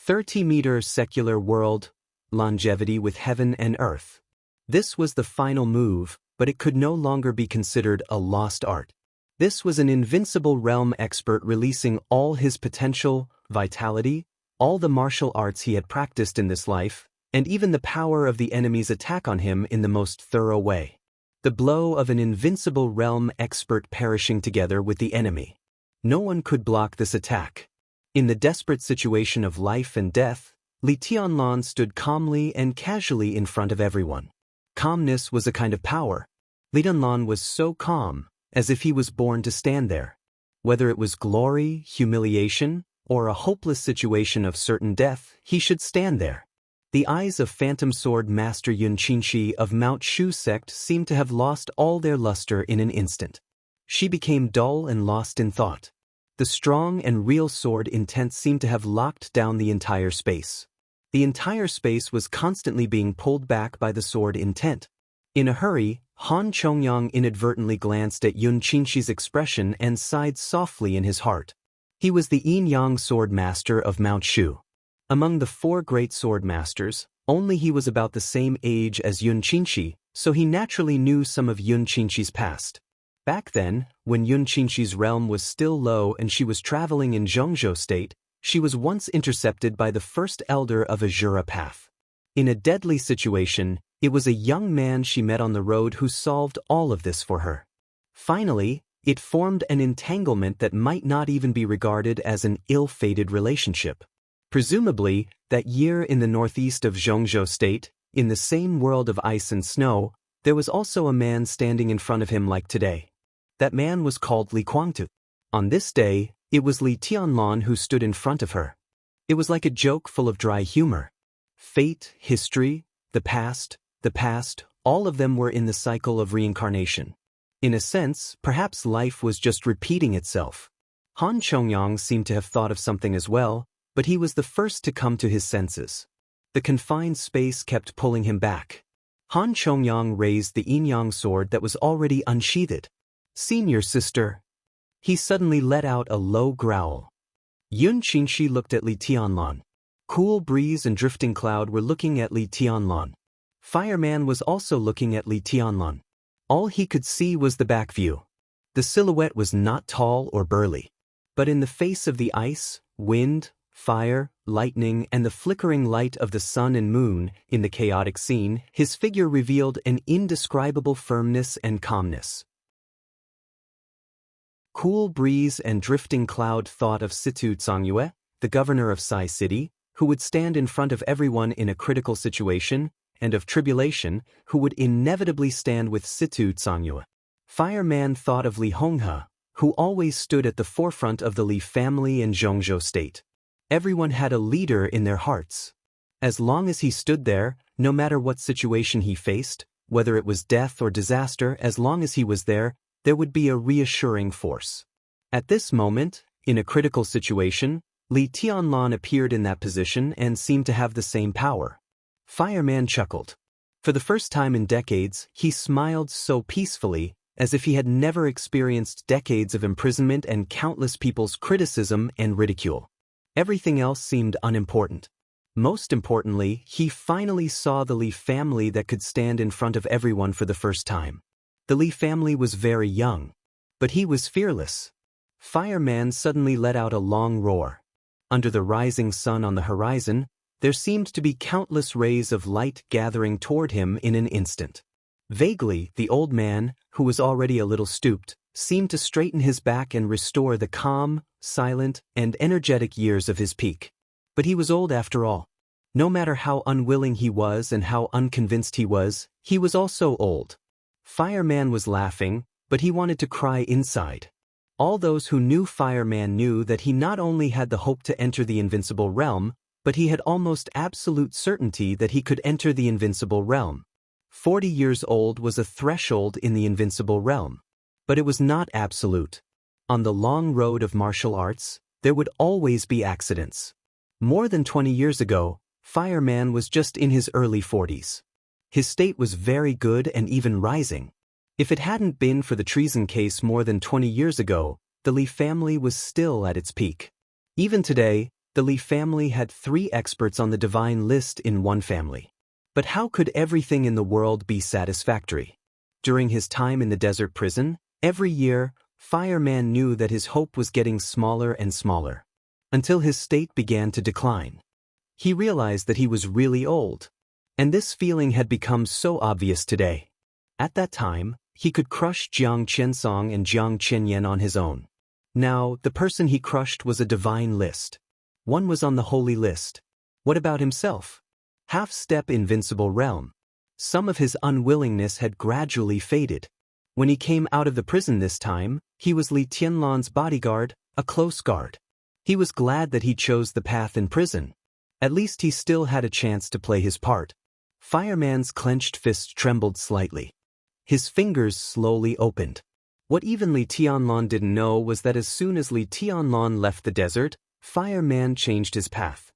30-meter secular world, longevity with heaven and earth. This was the final move, but it could no longer be considered a lost art. This was an invincible realm expert releasing all his potential, vitality, all the martial arts he had practiced in this life, and even the power of the enemy's attack on him in the most thorough way. The blow of an invincible realm expert perishing together with the enemy. No one could block this attack. In the desperate situation of life and death, Li Tianlan stood calmly and casually in front of everyone. Calmness was a kind of power. Li Tianlan was so calm, as if he was born to stand there. Whether it was glory, humiliation, or a hopeless situation of certain death, he should stand there. The eyes of Phantom Sword Master Xianxia of Mount Shu sect seemed to have lost all their luster in an instant. She became dull and lost in thought. The strong and real sword intent seemed to have locked down the entire space. The entire space was constantly being pulled back by the sword intent. In a hurry, Han Chongyang inadvertently glanced at Xianxia's expression and sighed softly in his heart. He was the yin-yang sword master of Mount Shu. Among the 4 great sword masters, only he was about the same age as Xianxia, so he naturally knew some of Xianxia's past. Back then, when Xianxia's realm was still low and she was traveling in Zhongzhou state, she was once intercepted by the first elder of Azura Path. In a deadly situation, it was a young man she met on the road who solved all of this for her. Finally, it formed an entanglement that might not even be regarded as an ill-fated relationship. Presumably, that year in the northeast of Zhongzhou state, in the same world of ice and snow, there was also a man standing in front of him like today. That man was called Li Guangtu. On this day, it was Li Tianlan who stood in front of her. It was like a joke full of dry humor. Fate, history, the past, all of them were in the cycle of reincarnation. In a sense, perhaps life was just repeating itself. Han Chongyang seemed to have thought of something as well, but he was the first to come to his senses. The confined space kept pulling him back. Han Chongyang raised the yin-yang sword that was already unsheathed. "Senior sister." He suddenly let out a low growl. Xianxia looked at Li Tianlan. Cool breeze and drifting cloud were looking at Li Tianlan. Fireman was also looking at Li Tianlan. All he could see was the back view. The silhouette was not tall or burly. But in the face of the ice, wind, fire, lightning, and the flickering light of the sun and moon, in the chaotic scene, his figure revealed an indescribable firmness and calmness. Cool breeze and drifting cloud thought of Situ Zhongyue, the governor of Sai City, who would stand in front of everyone in a critical situation, and of tribulation, who would inevitably stand with Situ Zhongyue. Fireman thought of Li Honghe, who always stood at the forefront of the Li family in Zhongzhou state. Everyone had a leader in their hearts. As long as he stood there, no matter what situation he faced, whether it was death or disaster, as long as he was there would be a reassuring force. At this moment, in a critical situation, Li Tianlan appeared in that position and seemed to have the same power. Fireman chuckled. For the first time in decades, he smiled so peacefully, as if he had never experienced decades of imprisonment and countless people's criticism and ridicule. Everything else seemed unimportant. Most importantly, he finally saw the Li family that could stand in front of everyone for the first time. The Li family was very young, but he was fearless. Fireman suddenly let out a long roar. Under the rising sun on the horizon, there seemed to be countless rays of light gathering toward him in an instant. Vaguely, the old man, who was already a little stooped, seemed to straighten his back and restore the calm, silent, and energetic years of his peak. But he was old after all. No matter how unwilling he was and how unconvinced he was also old. Fireman was laughing, but he wanted to cry inside. All those who knew Fireman knew that he not only had the hope to enter the invincible realm, but he had almost absolute certainty that he could enter the invincible realm. 40 years old was a threshold in the invincible realm. But it was not absolute. On the long road of martial arts, there would always be accidents. More than 20 years ago, Fireman was just in his early 40s. His state was very good and even rising. If it hadn't been for the treason case more than 20 years ago, the Li family was still at its peak. Even today, the Li family had 3 experts on the divine list in one family. But how could everything in the world be satisfactory? During his time in the desert prison, every year, Fireman knew that his hope was getting smaller and smaller, until his state began to decline. He realized that he was really old. And this feeling had become so obvious today. At that time, he could crush Jiang Qiansong and Jiang Qianyan on his own. Now, the person he crushed was a divine list. One was on the holy list. What about himself? Half-step invincible realm. Some of his unwillingness had gradually faded. When he came out of the prison this time, he was Li Tianlan's bodyguard, a close guard. He was glad that he chose the path in prison. At least he still had a chance to play his part. Fireman's clenched fist trembled slightly. His fingers slowly opened. What even Li Tianlan didn't know was that as soon as Li Tianlan left the desert, Fireman changed his path.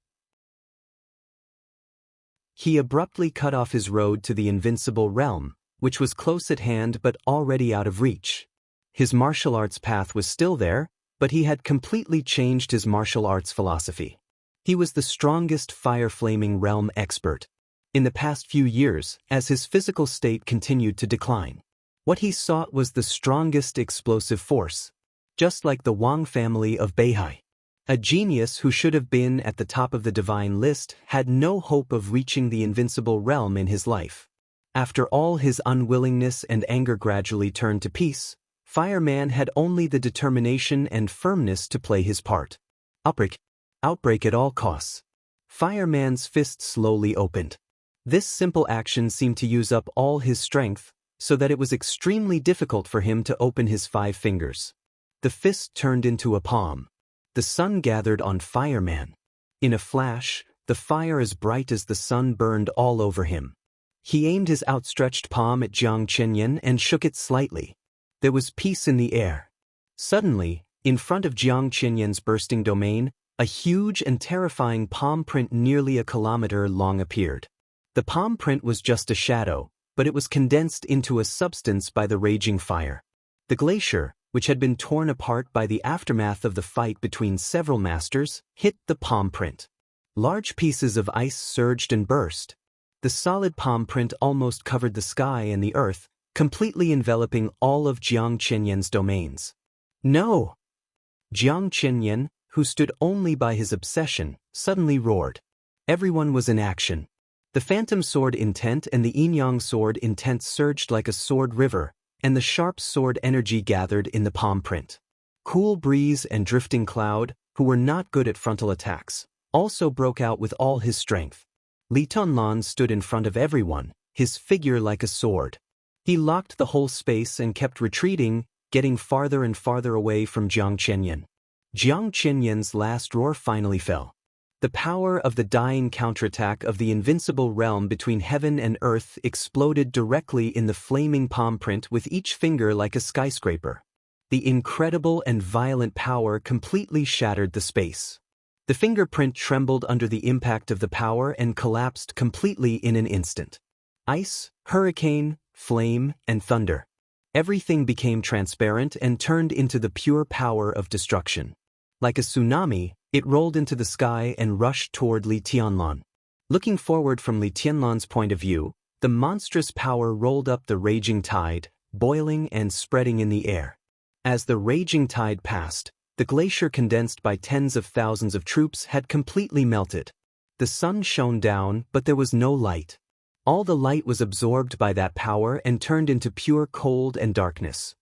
He abruptly cut off his road to the invincible realm, which was close at hand but already out of reach. His martial arts path was still there, but he had completely changed his martial arts philosophy. He was the strongest fire-flaming realm expert. In the past few years, as his physical state continued to decline, what he sought was the strongest explosive force, just like the Wang family of Beihai. A genius who should have been at the top of the divine list had no hope of reaching the invincible realm in his life. After all his unwillingness and anger gradually turned to peace, Fireman had only the determination and firmness to play his part. Outbreak at all costs. Fireman's fist slowly opened. This simple action seemed to use up all his strength, so that it was extremely difficult for him to open his 5 fingers. The fist turned into a palm. The sun gathered on Fireman. In a flash, the fire as bright as the sun burned all over him. He aimed his outstretched palm at Jiang Chenyan and shook it slightly. There was peace in the air. Suddenly, in front of Jiang Chenyan's bursting domain, a huge and terrifying palm print nearly a kilometer long appeared. The palm print was just a shadow, but it was condensed into a substance by the raging fire. The glacier, which had been torn apart by the aftermath of the fight between several masters, hit the palm print. Large pieces of ice surged and burst. The solid palm print almost covered the sky and the earth, completely enveloping all of Jiang Chenyan's domains. No! Jiang Chenyan, who stood only by his obsession, suddenly roared. Everyone was in action. The phantom sword intent and the yin-yang sword intent surged like a sword river, and the sharp sword energy gathered in the palm print. Cool Breeze and Drifting Cloud, who were not good at frontal attacks, also broke out with all his strength. Li Tianlan stood in front of everyone, his figure like a sword. He locked the whole space and kept retreating, getting farther and farther away from Jiang Chenyan. Jiang Chenyan's last roar finally fell. The power of the dying counterattack of the invincible realm between heaven and earth exploded directly in the flaming palm print with each finger like a skyscraper. The incredible and violent power completely shattered the space. The fingerprint trembled under the impact of the power and collapsed completely in an instant. Ice, hurricane, flame, and thunder. Everything became transparent and turned into the pure power of destruction. Like a tsunami, it rolled into the sky and rushed toward Li Tianlan. Looking forward from Li Tianlan's point of view, the monstrous power rolled up the raging tide, boiling and spreading in the air. As the raging tide passed, the glacier condensed by tens of thousands of troops had completely melted. The sun shone down, but there was no light. All the light was absorbed by that power and turned into pure cold and darkness.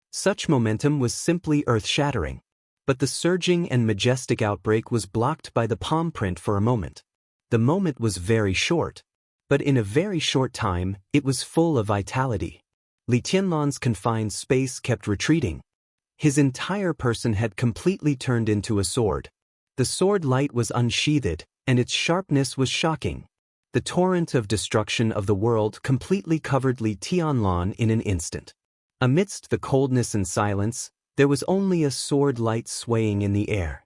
Such momentum was simply earth-shattering. But the surging and majestic outbreak was blocked by the palm print for a moment. The moment was very short. But in a very short time, it was full of vitality. Li Tianlan's confined space kept retreating. His entire person had completely turned into a sword. The sword light was unsheathed, and its sharpness was shocking. The torrent of destruction of the world completely covered Li Tianlan in an instant. Amidst the coldness and silence, there was only a sword light swaying in the air.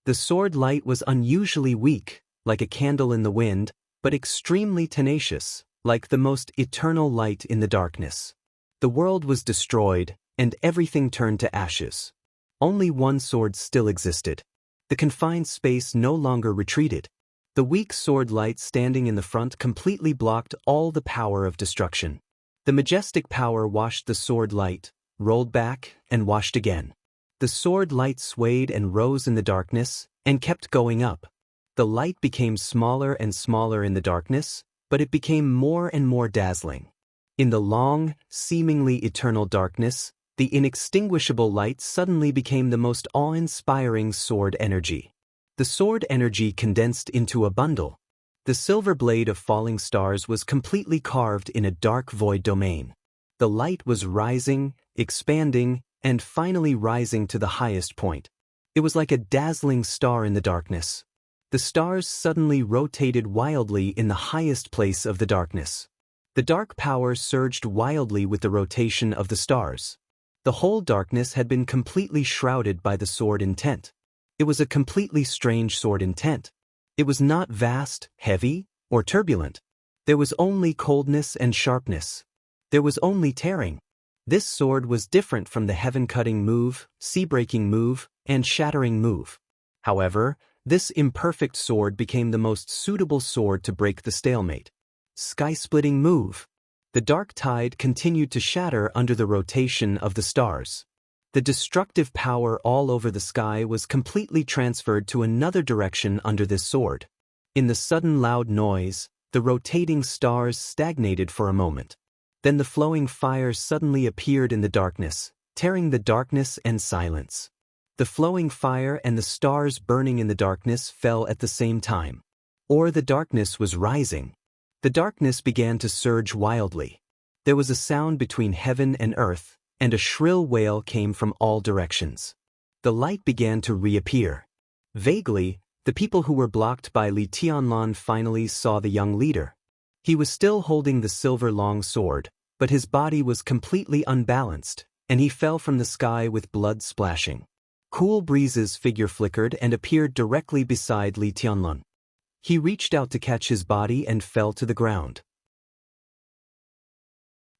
The sword light was unusually weak, like a candle in the wind, but extremely tenacious, like the most eternal light in the darkness. The world was destroyed, and everything turned to ashes. Only one sword still existed. The confined space no longer retreated. The weak sword light standing in the front completely blocked all the power of destruction. The majestic power washed the sword light, rolled back, and washed again. The sword light swayed and rose in the darkness, and kept going up. The light became smaller and smaller in the darkness, but it became more and more dazzling. In the long, seemingly eternal darkness, the inextinguishable light suddenly became the most awe-inspiring sword energy. The sword energy condensed into a bundle. The silver blade of falling stars was completely carved in a dark void domain. The light was rising, expanding, and finally rising to the highest point. It was like a dazzling star in the darkness, The stars suddenly rotated wildly in the highest place of the darkness. The dark power surged wildly with the rotation of the stars. The whole darkness had been completely shrouded by the sword intent. It was a completely strange sword intent. It was not vast, heavy, or turbulent. There was only coldness and sharpness. There was only tearing. This sword was different from the heaven-cutting move, sea-breaking move, and shattering move. However, this imperfect sword became the most suitable sword to break the stalemate. Sky-splitting move. The dark tide continued to shatter under the rotation of the stars. The destructive power all over the sky was completely transferred to another direction under this sword. In the sudden loud noise, the rotating stars stagnated for a moment. Then the flowing fire suddenly appeared in the darkness, tearing the darkness and silence. The flowing fire and the stars burning in the darkness fell at the same time. Or the darkness was rising. The darkness began to surge wildly. There was a sound between heaven and earth, and a shrill wail came from all directions. The light began to reappear. Vaguely, the people who were blocked by Li Tianlan finally saw the young leader. He was still holding the silver long sword, but his body was completely unbalanced, and he fell from the sky with blood splashing. Cool Breeze's figure flickered and appeared directly beside Li Tianlan. He reached out to catch his body and fell to the ground.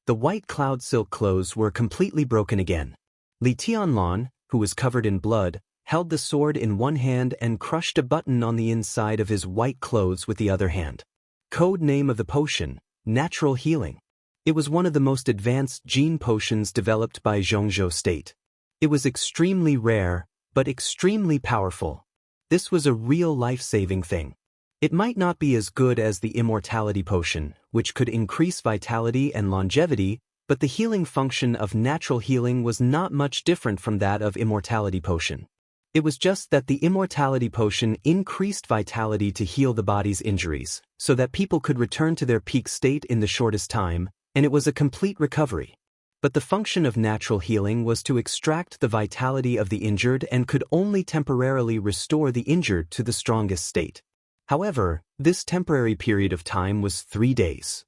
The white cloud silk clothes were completely broken again. Li Tianlan, who was covered in blood, held the sword in one hand and crushed a button on the inside of his white clothes with the other hand. Code name of the potion, Natural Healing. It was one of the most advanced gene potions developed by Zhongzhou State. It was extremely rare, but extremely powerful. This was a real life-saving thing. It might not be as good as the immortality potion, which could increase vitality and longevity, but the healing function of natural healing was not much different from that of immortality potion. It was just that the immortality potion increased vitality to heal the body's injuries, so that people could return to their peak state in the shortest time, and it was a complete recovery. But the function of natural healing was to extract the vitality of the injured and could only temporarily restore the injured to the strongest state. However, this temporary period of time was 3 days.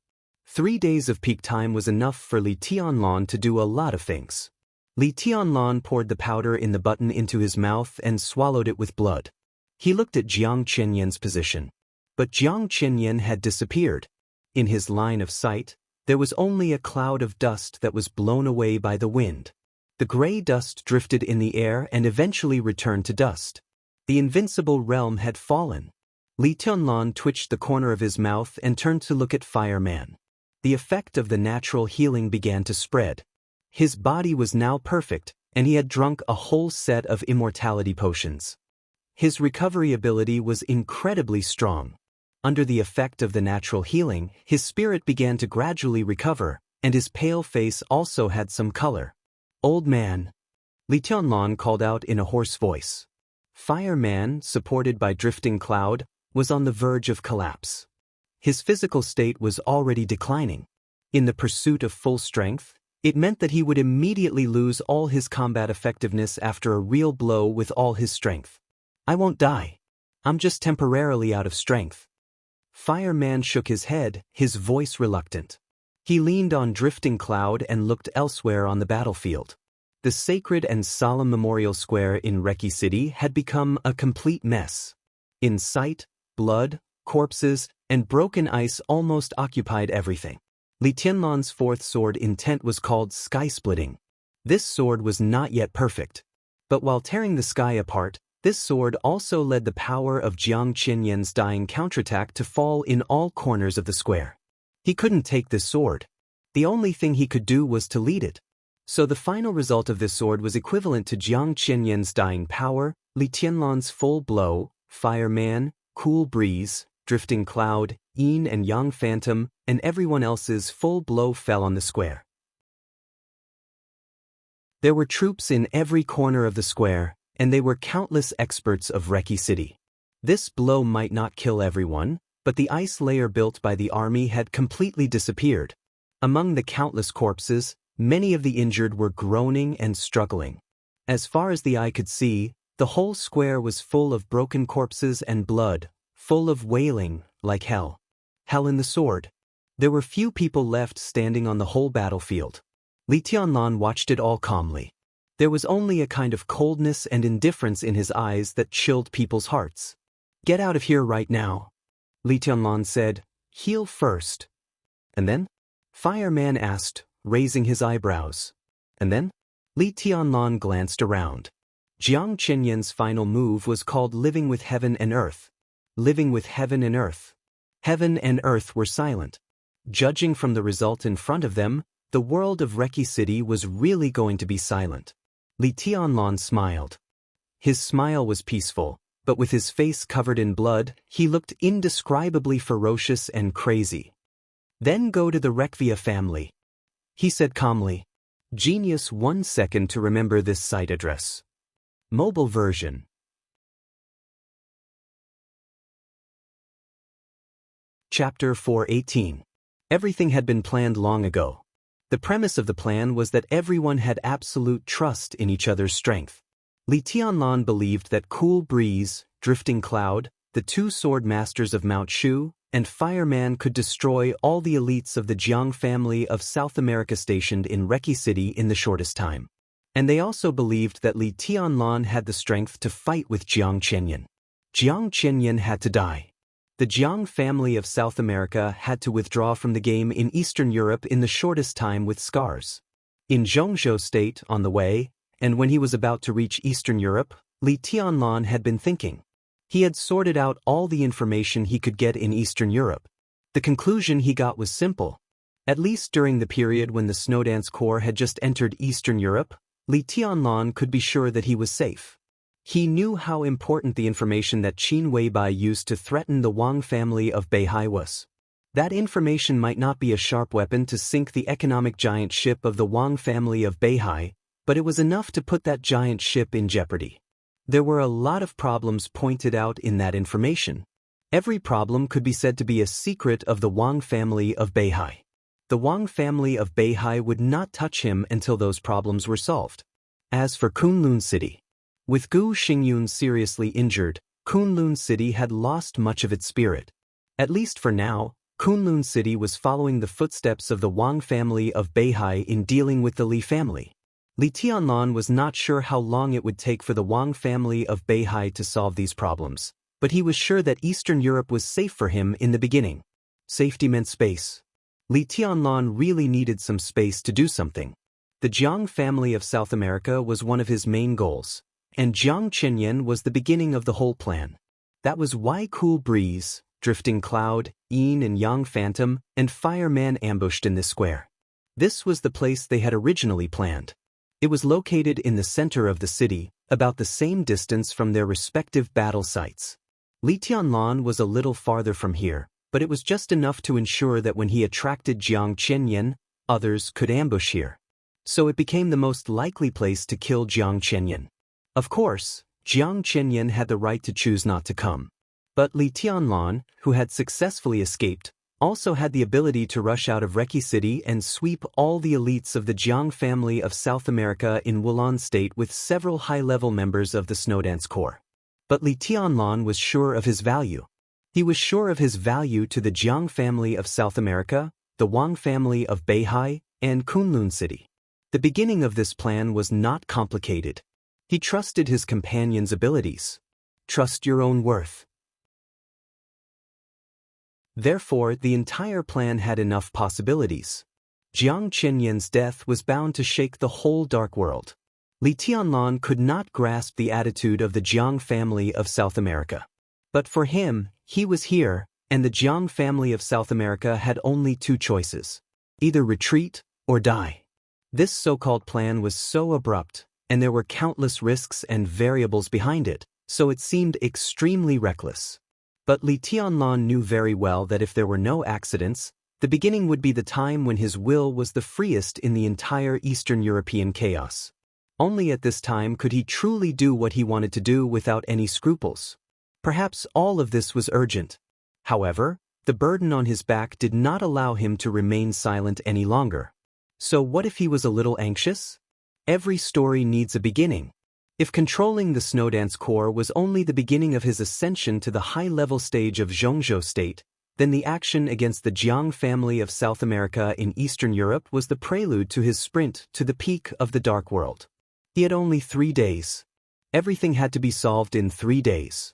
3 days of peak time was enough for Li Tianlan to do a lot of things. Li Tianlan poured the powder in the button into his mouth and swallowed it with blood. He looked at Jiang Qinyan's position. But Jiang Qinyan had disappeared. In his line of sight, there was only a cloud of dust that was blown away by the wind. The gray dust drifted in the air and eventually returned to dust. The invincible realm had fallen. Li Tianlan twitched the corner of his mouth and turned to look at Fireman. The effect of the natural healing began to spread. His body was now perfect, and he had drunk a whole set of immortality potions. His recovery ability was incredibly strong. Under the effect of the natural healing, his spirit began to gradually recover, and his pale face also had some color. "Old man," Li Tianlan called out in a hoarse voice. Fireman, supported by drifting cloud, was on the verge of collapse. His physical state was already declining. In the pursuit of full strength, it meant that he would immediately lose all his combat effectiveness after a real blow with all his strength. "I won't die. I'm just temporarily out of strength." Fireman shook his head, his voice reluctant. He leaned on drifting cloud and looked elsewhere on the battlefield. The sacred and solemn memorial square in Reki City had become a complete mess. In sight, blood, corpses, and broken ice almost occupied everything. Li Tianlan's fourth sword intent was called Sky-Splitting. This sword was not yet perfect. But while tearing the sky apart, this sword also led the power of Jiang Qinyan's dying counterattack to fall in all corners of the square. He couldn't take this sword. The only thing he could do was to lead it. So the final result of this sword was equivalent to Jiang Qinyan's dying power, Li Tianlan's full blow, Fireman, Cool Breeze, Drifting Cloud, Yin and Yang Phantom, and everyone else's full blow fell on the square. There were troops in every corner of the square, and they were countless experts of Reki City. This blow might not kill everyone, but the ice layer built by the army had completely disappeared. Among the countless corpses, many of the injured were groaning and struggling. As far as the eye could see, the whole square was full of broken corpses and blood, full of wailing, like hell. Hell in the sword. There were few people left standing on the whole battlefield. Li Tianlan watched it all calmly. There was only a kind of coldness and indifference in his eyes that chilled people's hearts. "Get out of here right now," Li Tianlan said. "Heal first." "And then?" Fireman asked, raising his eyebrows. "And then?" Li Tianlan glanced around. Jiang Qinyan's final move was called Living with Heaven and Earth. Living with Heaven and Earth. Heaven and Earth were silent. Judging from the result in front of them, the world of Reki City was really going to be silent. Li Tianlan smiled. His smile was peaceful, but with his face covered in blood, he looked indescribably ferocious and crazy. "Then go to the Rekvia family," he said calmly. Genius 1 second to remember this site address. Mobile version. Chapter 418. Everything had been planned long ago. The premise of the plan was that everyone had absolute trust in each other's strength. Li Tianlan believed that Cool Breeze, Drifting Cloud, the two sword masters of Mount Shu, and Fireman could destroy all the elites of the Jiang family of South America stationed in Reki City in the shortest time. And they also believed that Li Tianlan had the strength to fight with Jiang Qinyan. Jiang Qinyan had to die. The Jiang family of South America had to withdraw from the game in Eastern Europe in the shortest time with scars. In Zhongzhou state on the way, and when he was about to reach Eastern Europe, Li Tianlan had been thinking. He had sorted out all the information he could get in Eastern Europe. The conclusion he got was simple. At least during the period when the Snowdance Corps had just entered Eastern Europe, Li Tianlan could be sure that he was safe. He knew how important the information that Qin Weibai used to threaten the Wang family of Beihai was. That information might not be a sharp weapon to sink the economic giant ship of the Wang family of Beihai, but it was enough to put that giant ship in jeopardy. There were a lot of problems pointed out in that information. Every problem could be said to be a secret of the Wang family of Beihai. The Wang family of Beihai would not touch him until those problems were solved. As for Kunlun City, with Gu Xingyun seriously injured, Kunlun City had lost much of its spirit. At least for now, Kunlun City was following the footsteps of the Wang family of Beihai in dealing with the Li family. Li Tianlan was not sure how long it would take for the Wang family of Beihai to solve these problems, but he was sure that Eastern Europe was safe for him in the beginning. Safety meant space. Li Tianlan really needed some space to do something. The Jiang family of South America was one of his main goals, and Jiang Qinyan was the beginning of the whole plan. That was why Cool Breeze, Drifting Cloud, Yin and Yang Phantom, and Fireman ambushed in this square. This was the place they had originally planned. It was located in the center of the city, about the same distance from their respective battle sites. Li Tianlan was a little farther from here, but it was just enough to ensure that when he attracted Jiang Qinyan, others could ambush here. So it became the most likely place to kill Jiang Qinyan. Of course, Jiang Qinyan had the right to choose not to come. But Li Tianlan, who had successfully escaped, also had the ability to rush out of Reki City and sweep all the elites of the Jiang family of South America in Wulan State with several high-level members of the Snowdance Corps. But Li Tianlan was sure of his value. He was sure of his value to the Jiang family of South America, the Wang family of Beihai, and Kunlun City. The beginning of this plan was not complicated. He trusted his companion's abilities. Trust your own worth. Therefore, the entire plan had enough possibilities. Jiang Qinyan's death was bound to shake the whole dark world. Li Tianlan could not grasp the attitude of the Jiang family of South America. But for him, he was here, and the Jiang family of South America had only two choices: either retreat or die. This so-called plan was so abrupt, and there were countless risks and variables behind it, so it seemed extremely reckless. But Li Tianlan knew very well that if there were no accidents, the beginning would be the time when his will was the freest in the entire Eastern European chaos. Only at this time could he truly do what he wanted to do without any scruples. Perhaps all of this was urgent. However, the burden on his back did not allow him to remain silent any longer. So what if he was a little anxious? Every story needs a beginning. If controlling the Snowdance Corps was only the beginning of his ascension to the high-level stage of Zhongzhou state, then the action against the Jiang family of South America in Eastern Europe was the prelude to his sprint to the peak of the Dark World. He had only 3 days. Everything had to be solved in 3 days.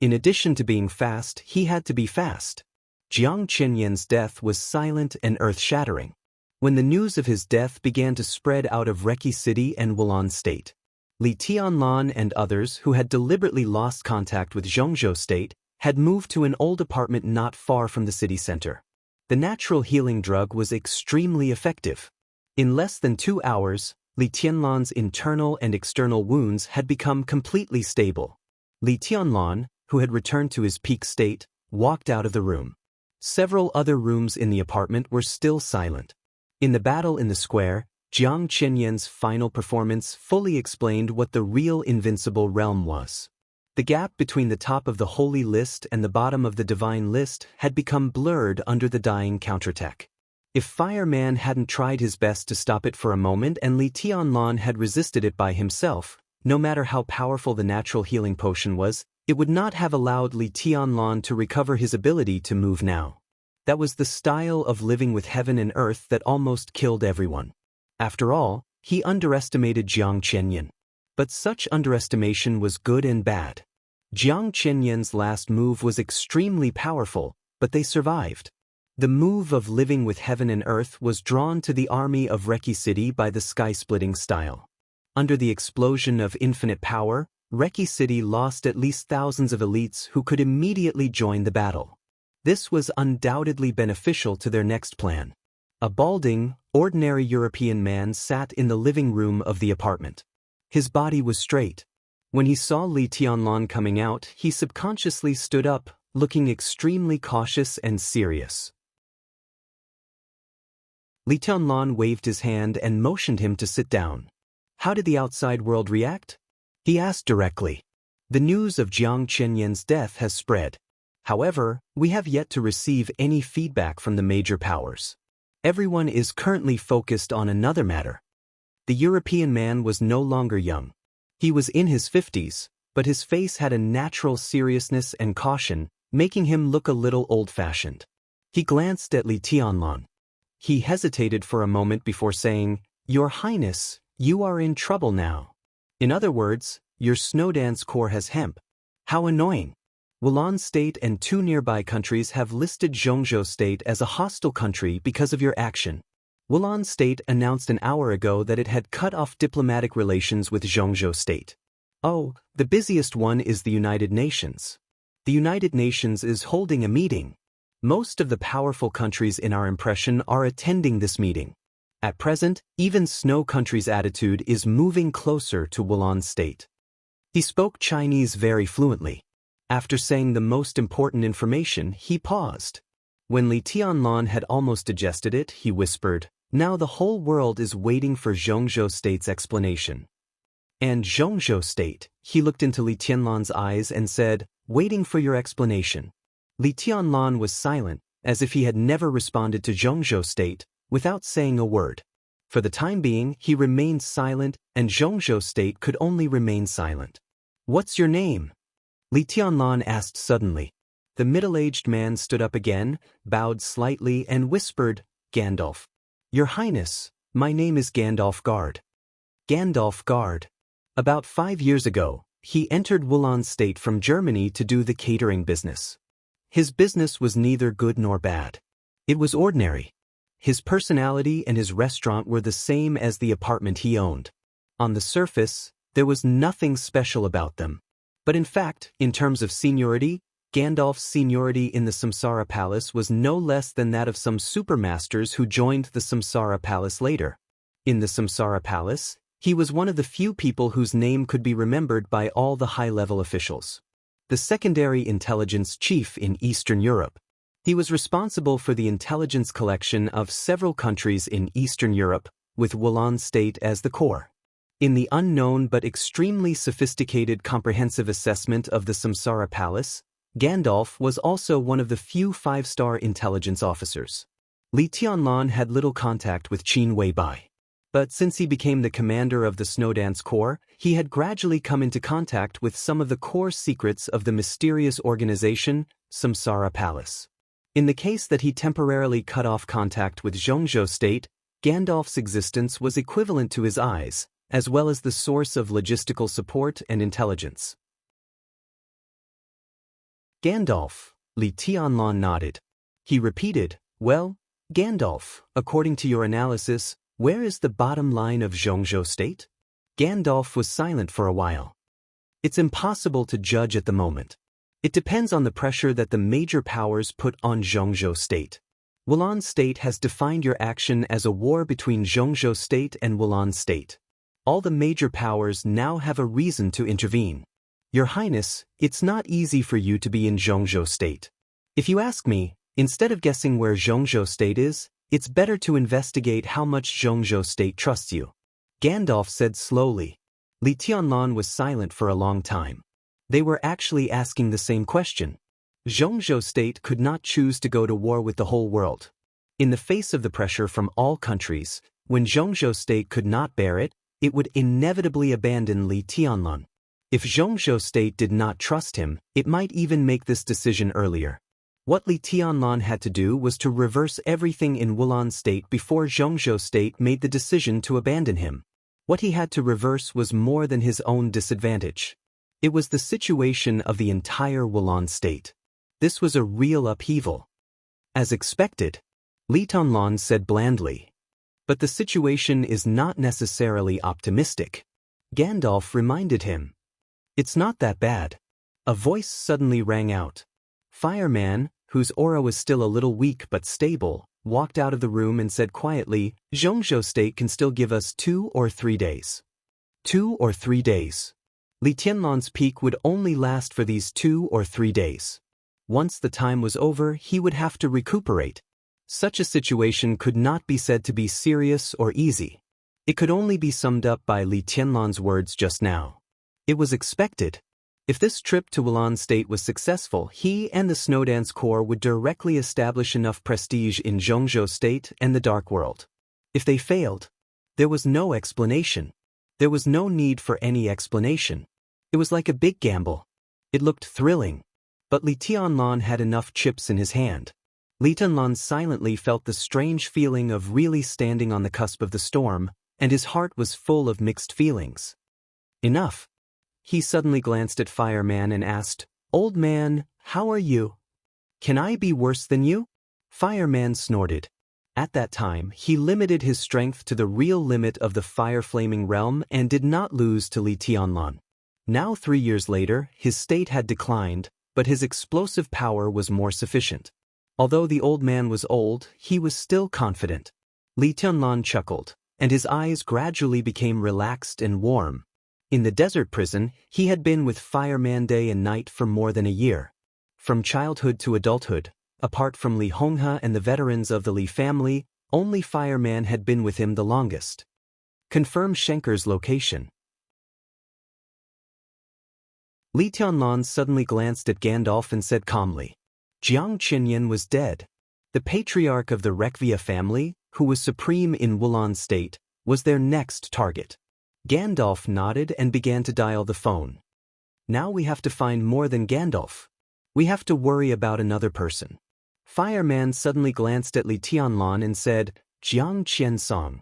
In addition to being fast, he had to be fast. Jiang Qianyan's death was silent and earth-shattering. When the news of his death began to spread out of Reki City and Wulan State, Li Tianlan and others who had deliberately lost contact with Zhongzhou State had moved to an old apartment not far from the city center. The natural healing drug was extremely effective. In less than 2 hours, Li Tianlan's internal and external wounds had become completely stable. Li Tianlan, who had returned to his peak state, walked out of the room. Several other rooms in the apartment were still silent. In the battle in the square, Jiang Qianyan's final performance fully explained what the real invincible realm was. The gap between the top of the holy list and the bottom of the divine list had become blurred under the dying counterattack. If Fireman hadn't tried his best to stop it for a moment and Li Tianlan had resisted it by himself, no matter how powerful the natural healing potion was, it would not have allowed Li Tianlan to recover his ability to move now. That was the style of living with heaven and earth that almost killed everyone. After all, he underestimated Jiang Qianyan. But such underestimation was good and bad. Jiang Qianyan's last move was extremely powerful, but they survived. The move of living with heaven and earth was drawn to the army of Reki City by the sky-splitting style. Under the explosion of infinite power, Reki City lost at least thousands of elites who could immediately join the battle. This was undoubtedly beneficial to their next plan. A balding, ordinary European man sat in the living room of the apartment. His body was straight. When he saw Li Tianlan coming out, he subconsciously stood up, looking extremely cautious and serious. Li Tianlan waved his hand and motioned him to sit down. How did the outside world react? He asked directly. The news of Jiang Qianyan's death has spread. However, we have yet to receive any feedback from the major powers. Everyone is currently focused on another matter. The European man was no longer young. He was in his 50s, but his face had a natural seriousness and caution, making him look a little old-fashioned. He glanced at Li Tianlan. He hesitated for a moment before saying, "Your Highness, you are in trouble now. In other words, your Snowdance Corps has hemp. How annoying." Wulan State and 2 nearby countries have listed Zhongzhou State as a hostile country because of your action. Wulan State announced an hour ago that it had cut off diplomatic relations with Zhongzhou State. Oh, the busiest one is the United Nations. The United Nations is holding a meeting. Most of the powerful countries in our impression are attending this meeting. At present, even Snow Country's attitude is moving closer to Wulan State. He spoke Chinese very fluently. After saying the most important information, he paused. When Li Tianlan had almost digested it, he whispered, "Now the whole world is waiting for Zhongzhou State's explanation." And Zhongzhou State, he looked into Li Tianlan's eyes and said, "Waiting for your explanation." Li Tianlan was silent, as if he had never responded to Zhongzhou State, without saying a word. For the time being, he remained silent, and Zhongzhou State could only remain silent. "What's your name?" Li Tianlan asked suddenly. The middle-aged man stood up again, bowed slightly, and whispered, "Gandalf." "Your Highness, my name is Gandalf Guard." Gandalf Guard. About 5 years ago, he entered Wulan State from Germany to do the catering business. His business was neither good nor bad. It was ordinary. His personality and his restaurant were the same as the apartment he owned. On the surface, there was nothing special about them. But in fact, in terms of seniority, Gandalf's seniority in the Samsara Palace was no less than that of some supermasters who joined the Samsara Palace later. In the Samsara Palace, he was one of the few people whose name could be remembered by all the high-level officials. The secondary intelligence chief in Eastern Europe. He was responsible for the intelligence collection of several countries in Eastern Europe, with Wulan State as the core. In the unknown but extremely sophisticated comprehensive assessment of the Samsara Palace, Gandalf was also one of the few 5-star intelligence officers. Li Tianlan had little contact with Qin Weibai. But since he became the commander of the Snowdance Corps, he had gradually come into contact with some of the core secrets of the mysterious organization, Samsara Palace. In the case that he temporarily cut off contact with Zhongzhou State, Gandalf's existence was equivalent to his eyes, as well as the source of logistical support and intelligence. Gandalf, Li Tianlan nodded. He repeated, "Well, Gandalf, according to your analysis, where is the bottom line of Zhongzhou State?" Gandalf was silent for a while. "It's impossible to judge at the moment. It depends on the pressure that the major powers put on Zhongzhou State. Wulan State has defined your action as a war between Zhongzhou State and Wulan State. All the major powers now have a reason to intervene. Your Highness, it's not easy for you to be in Zhongzhou State. If you ask me, instead of guessing where Zhongzhou State is, it's better to investigate how much Zhongzhou State trusts you," Gandalf said slowly. Li Tianlan was silent for a long time. They were actually asking the same question. Zhongzhou State could not choose to go to war with the whole world. In the face of the pressure from all countries, when Zhongzhou State could not bear it, it would inevitably abandon Li Tianlan. If Zhongzhou State did not trust him, it might even make this decision earlier. What Li Tianlan had to do was to reverse everything in Wulan State before Zhongzhou State made the decision to abandon him. What he had to reverse was more than his own disadvantage. It was the situation of the entire Wulan State. This was a real upheaval. As expected, Li Tianlan said blandly. But the situation is not necessarily optimistic. Gandalf reminded him. "It's not that bad." A voice suddenly rang out. Fireman, whose aura was still a little weak but stable, walked out of the room and said quietly, "Zhongzhou State can still give us 2 or 3 days. 2 or 3 days. Li Tianlan's peak would only last for these 2 or 3 days. Once the time was over, he would have to recuperate. Such a situation could not be said to be serious or easy. It could only be summed up by Li Tianlan's words just now. It was expected. If this trip to Wulan State was successful, he and the Snowdance Corps would directly establish enough prestige in Zhongzhou State and the Dark World. If they failed, there was no explanation. There was no need for any explanation. It was like a big gamble. It looked thrilling. But Li Tianlan had enough chips in his hand. Li Tianlan silently felt the strange feeling of really standing on the cusp of the storm, and his heart was full of mixed feelings. Enough. He suddenly glanced at Fireman and asked, "Old man, how are you? Can I be worse than you?" Fireman snorted. At that time, he limited his strength to the real limit of the fire-flaming realm and did not lose to Li Tianlan. Now 3 years later, his state had declined, but his explosive power was more sufficient. Although the old man was old, he was still confident. Li Tianlan chuckled, and his eyes gradually became relaxed and warm. In the desert prison, he had been with Fireman day and night for more than a year. From childhood to adulthood, apart from Li Honghe and the veterans of the Li family, only Fireman had been with him the longest. Confirm Schenker's location. Li Tianlan suddenly glanced at Gandalf and said calmly, "Jiang Qinyan was dead. The patriarch of the Rekvia family, who was supreme in Wulan State, was their next target." Gandalf nodded and began to dial the phone. "Now we have to find more than Gandalf. We have to worry about another person." Fireman suddenly glanced at Li Tianlan and said, "Jiang Qiansong."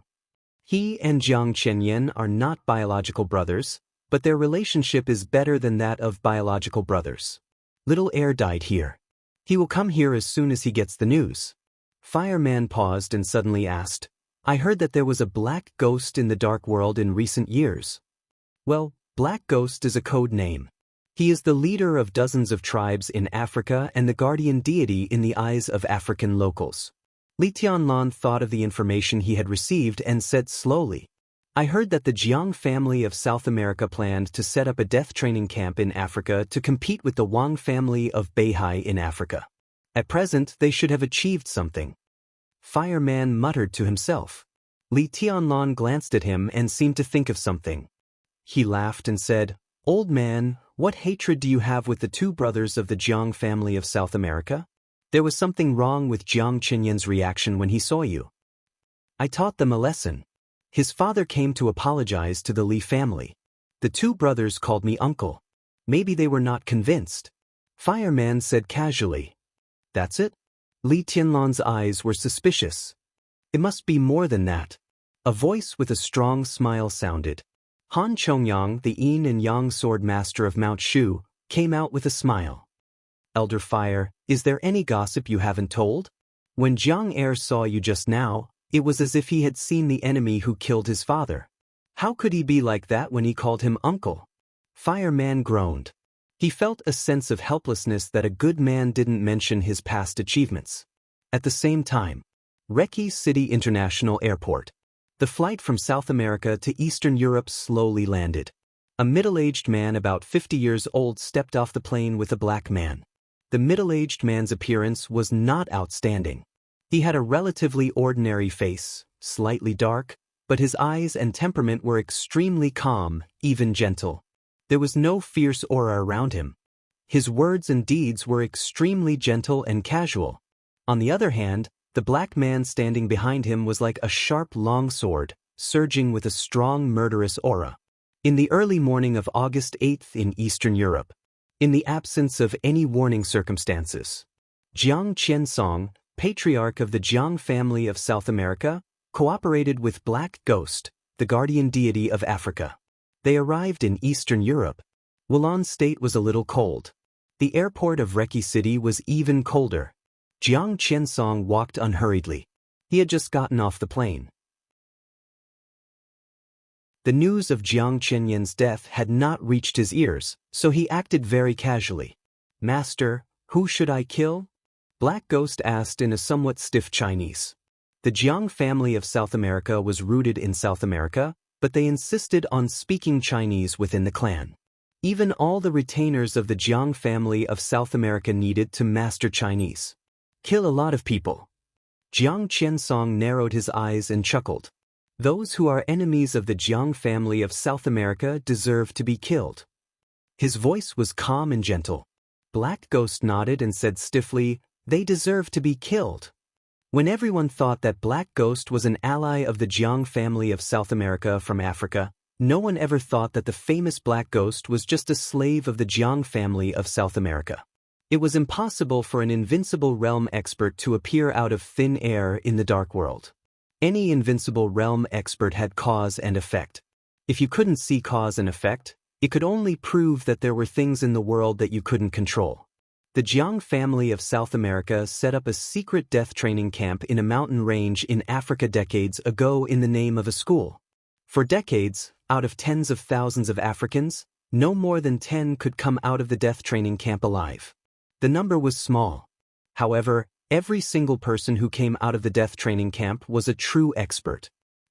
He and Jiang Qinyan are not biological brothers, but their relationship is better than that of biological brothers. Little Air died here. He will come here as soon as he gets the news. Fireman paused and suddenly asked, "I heard that there was a black ghost in the Dark World in recent years." Well, Black Ghost is a code name. He is the leader of dozens of tribes in Africa and the guardian deity in the eyes of African locals. Li Tianlan thought of the information he had received and said slowly, "I heard that the Jiang family of South America planned to set up a death training camp in Africa to compete with the Wang family of Beihai in Africa. At present, they should have achieved something." Fireman muttered to himself. Li Tianlan glanced at him and seemed to think of something. He laughed and said, "Old man, what hatred do you have with the 2 brothers of the Jiang family of South America? There was something wrong with Jiang Qinyan's reaction when he saw you. I taught them a lesson. His father came to apologize to the Li family. The two brothers called me uncle. Maybe they were not convinced. Fireman said casually. That's it? Li Tianlan's eyes were suspicious. It must be more than that. A voice with a strong smile sounded. Han Chongyang, the yin and yang sword master of Mount Shu, came out with a smile. Elder Fire, is there any gossip you haven't told? When Jiang Er saw you just now, it was as if he had seen the enemy who killed his father. How could he be like that when he called him uncle? Fireman groaned. He felt a sense of helplessness that a good man didn't mention his past achievements. At the same time, Reki City International Airport. The flight from South America to Eastern Europe slowly landed. A middle-aged man about 50 years old stepped off the plane with a black man. The middle-aged man's appearance was not outstanding. He had a relatively ordinary face, slightly dark, but his eyes and temperament were extremely calm, even gentle. There was no fierce aura around him. His words and deeds were extremely gentle and casual. On the other hand, the black man standing behind him was like a sharp longsword, surging with a strong murderous aura. In the early morning of August 8th in Eastern Europe, in the absence of any warning circumstances, Jiang Qiansong, patriarch of the Jiang family of South America, cooperated with Black Ghost, the guardian deity of Africa. They arrived in Eastern Europe. Wulan State was a little cold. The airport of Reki City was even colder. Jiang Qiansong walked unhurriedly. He had just gotten off the plane. The news of Jiang Qianyan's death had not reached his ears, so he acted very casually. Master, who should I kill? Black Ghost asked in a somewhat stiff Chinese. The Jiang family of South America was rooted in South America, but they insisted on speaking Chinese within the clan. Even all the retainers of the Jiang family of South America needed to master Chinese. Kill a lot of people. Jiang Qiansong narrowed his eyes and chuckled. Those who are enemies of the Jiang family of South America deserve to be killed. His voice was calm and gentle. Black Ghost nodded and said stiffly, they deserve to be killed. When everyone thought that Black Ghost was an ally of the Jiang family of South America from Africa, no one ever thought that the famous Black Ghost was just a slave of the Jiang family of South America. It was impossible for an invincible realm expert to appear out of thin air in the dark world. Any invincible realm expert had cause and effect. If you couldn't see cause and effect, it could only prove that there were things in the world that you couldn't control. The Jiang family of South America set up a secret death training camp in a mountain range in Africa decades ago in the name of a school. For decades, out of tens of thousands of Africans, no more than 10 could come out of the death training camp alive. The number was small. However, every single person who came out of the death training camp was a true expert.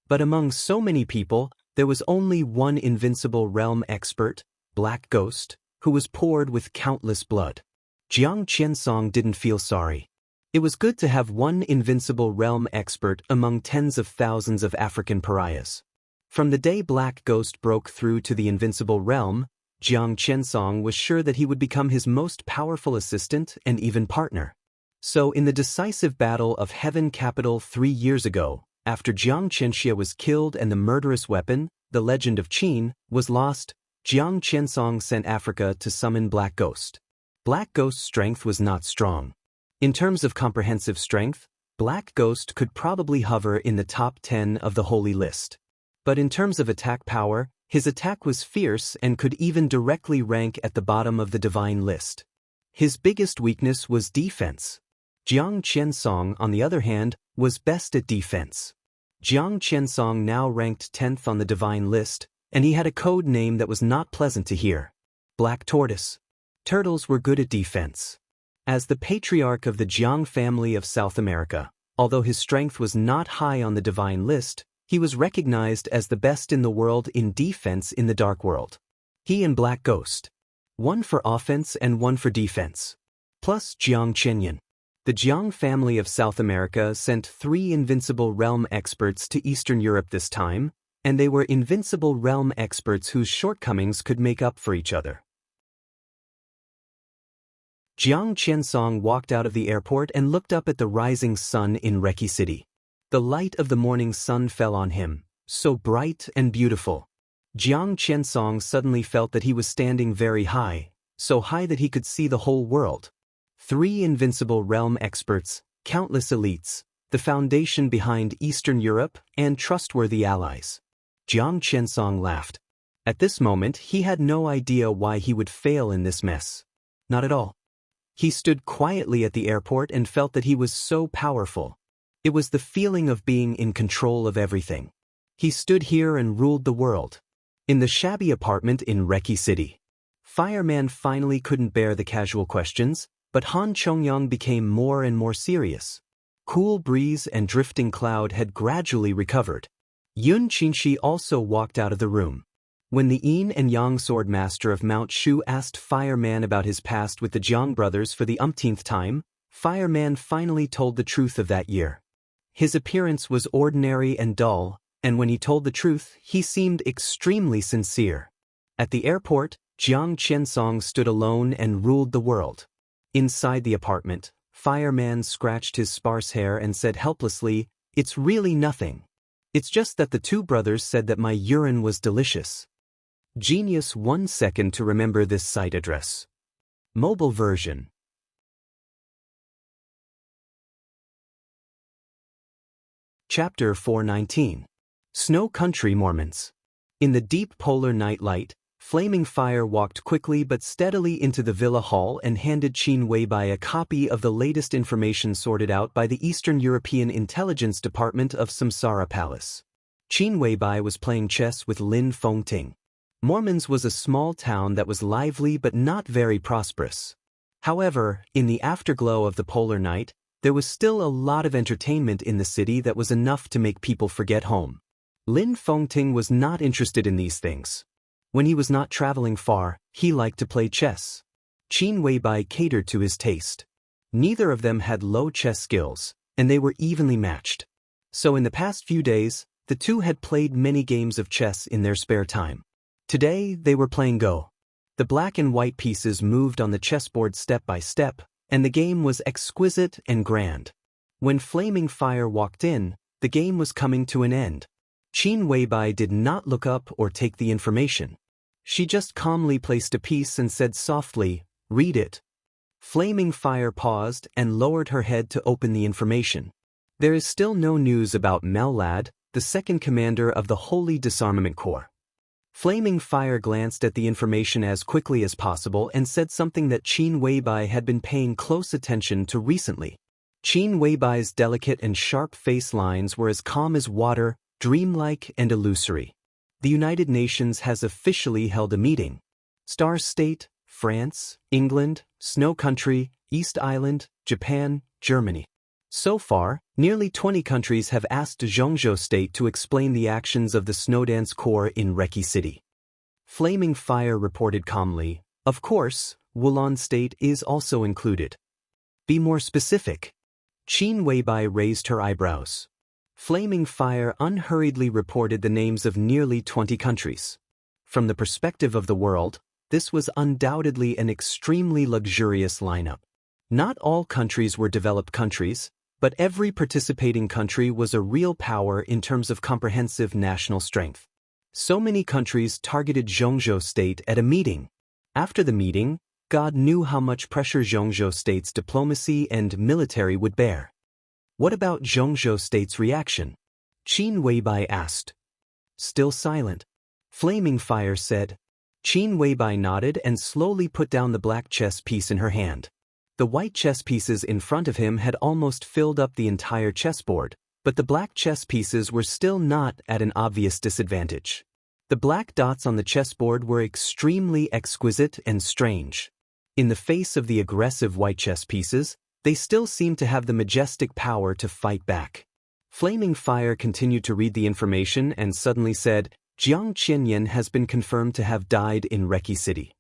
But among so many people, there was only one invincible realm expert, Black Ghost, who was poured with countless blood. Jiang Qiansong didn't feel sorry. It was good to have one invincible realm expert among tens of thousands of African pariahs. From the day Black Ghost broke through to the invincible realm, Jiang Qiansong was sure that he would become his most powerful assistant and even partner. So in the decisive battle of Heaven Capital 3 years ago, after Jiang Xianxia was killed and the murderous weapon, the legend of Qin, was lost, Jiang Qiansong sent Africa to summon Black Ghost. Black Ghost's strength was not strong. In terms of comprehensive strength, Black Ghost could probably hover in the top 10 of the holy list. But in terms of attack power, his attack was fierce and could even directly rank at the bottom of the divine list. His biggest weakness was defense. Jiang Qiansong, on the other hand, was best at defense. Jiang Qiansong now ranked 10th on the divine list, and he had a code name that was not pleasant to hear. Black Tortoise. Turtles were good at defense. As the patriarch of the Jiang family of South America, although his strength was not high on the divine list, he was recognized as the best in the world in defense in the dark world. He and Black Ghost. One for offense and one for defense. Plus Jiang Qianyan. The Jiang family of South America sent 3 invincible realm experts to Eastern Europe this time, and they were invincible realm experts whose shortcomings could make up for each other. Jiang Qiansong walked out of the airport and looked up at the rising sun in Reki City. The light of the morning sun fell on him, so bright and beautiful. Jiang Qiansong suddenly felt that he was standing very high, so high that he could see the whole world. 3 invincible realm experts, countless elites, the foundation behind Eastern Europe, and trustworthy allies. Jiang Qiansong laughed. At this moment he had no idea why he would fail in this mess. Not at all. He stood quietly at the airport and felt that he was so powerful. It was the feeling of being in control of everything. He stood here and ruled the world. In the shabby apartment in Reki City. Fireman finally couldn't bear the casual questions, but Han Chongyang became more and more serious. Cool breeze and drifting cloud had gradually recovered. Yun Qinshi also walked out of the room. When the Yin and Yang sword master of Mount Shu asked Fireman about his past with the Jiang brothers for the umpteenth time, Fireman finally told the truth of that year. His appearance was ordinary and dull, and when he told the truth, he seemed extremely sincere. At the airport, Jiang Qiansong stood alone and ruled the world. Inside the apartment, Fireman scratched his sparse hair and said helplessly, "It's really nothing. It's just that the 2 brothers said that my urine was delicious." Genius 1 second to remember this site address. Mobile version. Chapter 419. Snow Country Mormons. In the deep polar night light, Flaming Fire walked quickly but steadily into the villa hall and handed Qin Weibai a copy of the latest information sorted out by the Eastern European Intelligence Department of Samsara Palace. Qin Weibai was playing chess with Lin Fengting. Mormons was a small town that was lively but not very prosperous. However, in the afterglow of the polar night, there was still a lot of entertainment in the city that was enough to make people forget home. Lin Fengting was not interested in these things. When he was not traveling far, he liked to play chess. Qin Weibai catered to his taste. Neither of them had low chess skills, and they were evenly matched. So in the past few days, the 2 had played many games of chess in their spare time. Today, they were playing Go. The black and white pieces moved on the chessboard step by step, and the game was exquisite and grand. When Flaming Fire walked in, the game was coming to an end. Qin Weibai did not look up or take the information. She just calmly placed a piece and said softly, "Read it." Flaming Fire paused and lowered her head to open the information. There is still no news about Mellad, the second commander of the Holy Disarmament Corps. Flaming Fire glanced at the information as quickly as possible and said something that Qin Weibai had been paying close attention to recently. Qin Weibai's delicate and sharp face lines were as calm as water, dreamlike and illusory. The United Nations has officially held a meeting. Star State, France, England, Snow Country, East Island, Japan, Germany. So far, nearly 20 countries have asked Zhongzhou State to explain the actions of the Snowdance Corps in Reki City. Flaming Fire reported calmly, "Of course, Wulan State is also included." "Be more specific." Qin Weibai raised her eyebrows. Flaming Fire unhurriedly reported the names of nearly 20 countries. From the perspective of the world, this was undoubtedly an extremely luxurious lineup. Not all countries were developed countries, but every participating country was a real power in terms of comprehensive national strength. So many countries targeted Zhongzhou State at a meeting. After the meeting, God knew how much pressure Zhongzhou State's diplomacy and military would bear. What about Zhongzhou State's reaction? Qin Weibai asked. Still silent. Flaming Fire said. Qin Weibai nodded and slowly put down the black chess piece in her hand. The white chess pieces in front of him had almost filled up the entire chessboard, but the black chess pieces were still not at an obvious disadvantage. The black dots on the chessboard were extremely exquisite and strange. In the face of the aggressive white chess pieces, they still seemed to have the majestic power to fight back. Flaming Fire continued to read the information and suddenly said, Jiang Qianyan has been confirmed to have died in Reki City.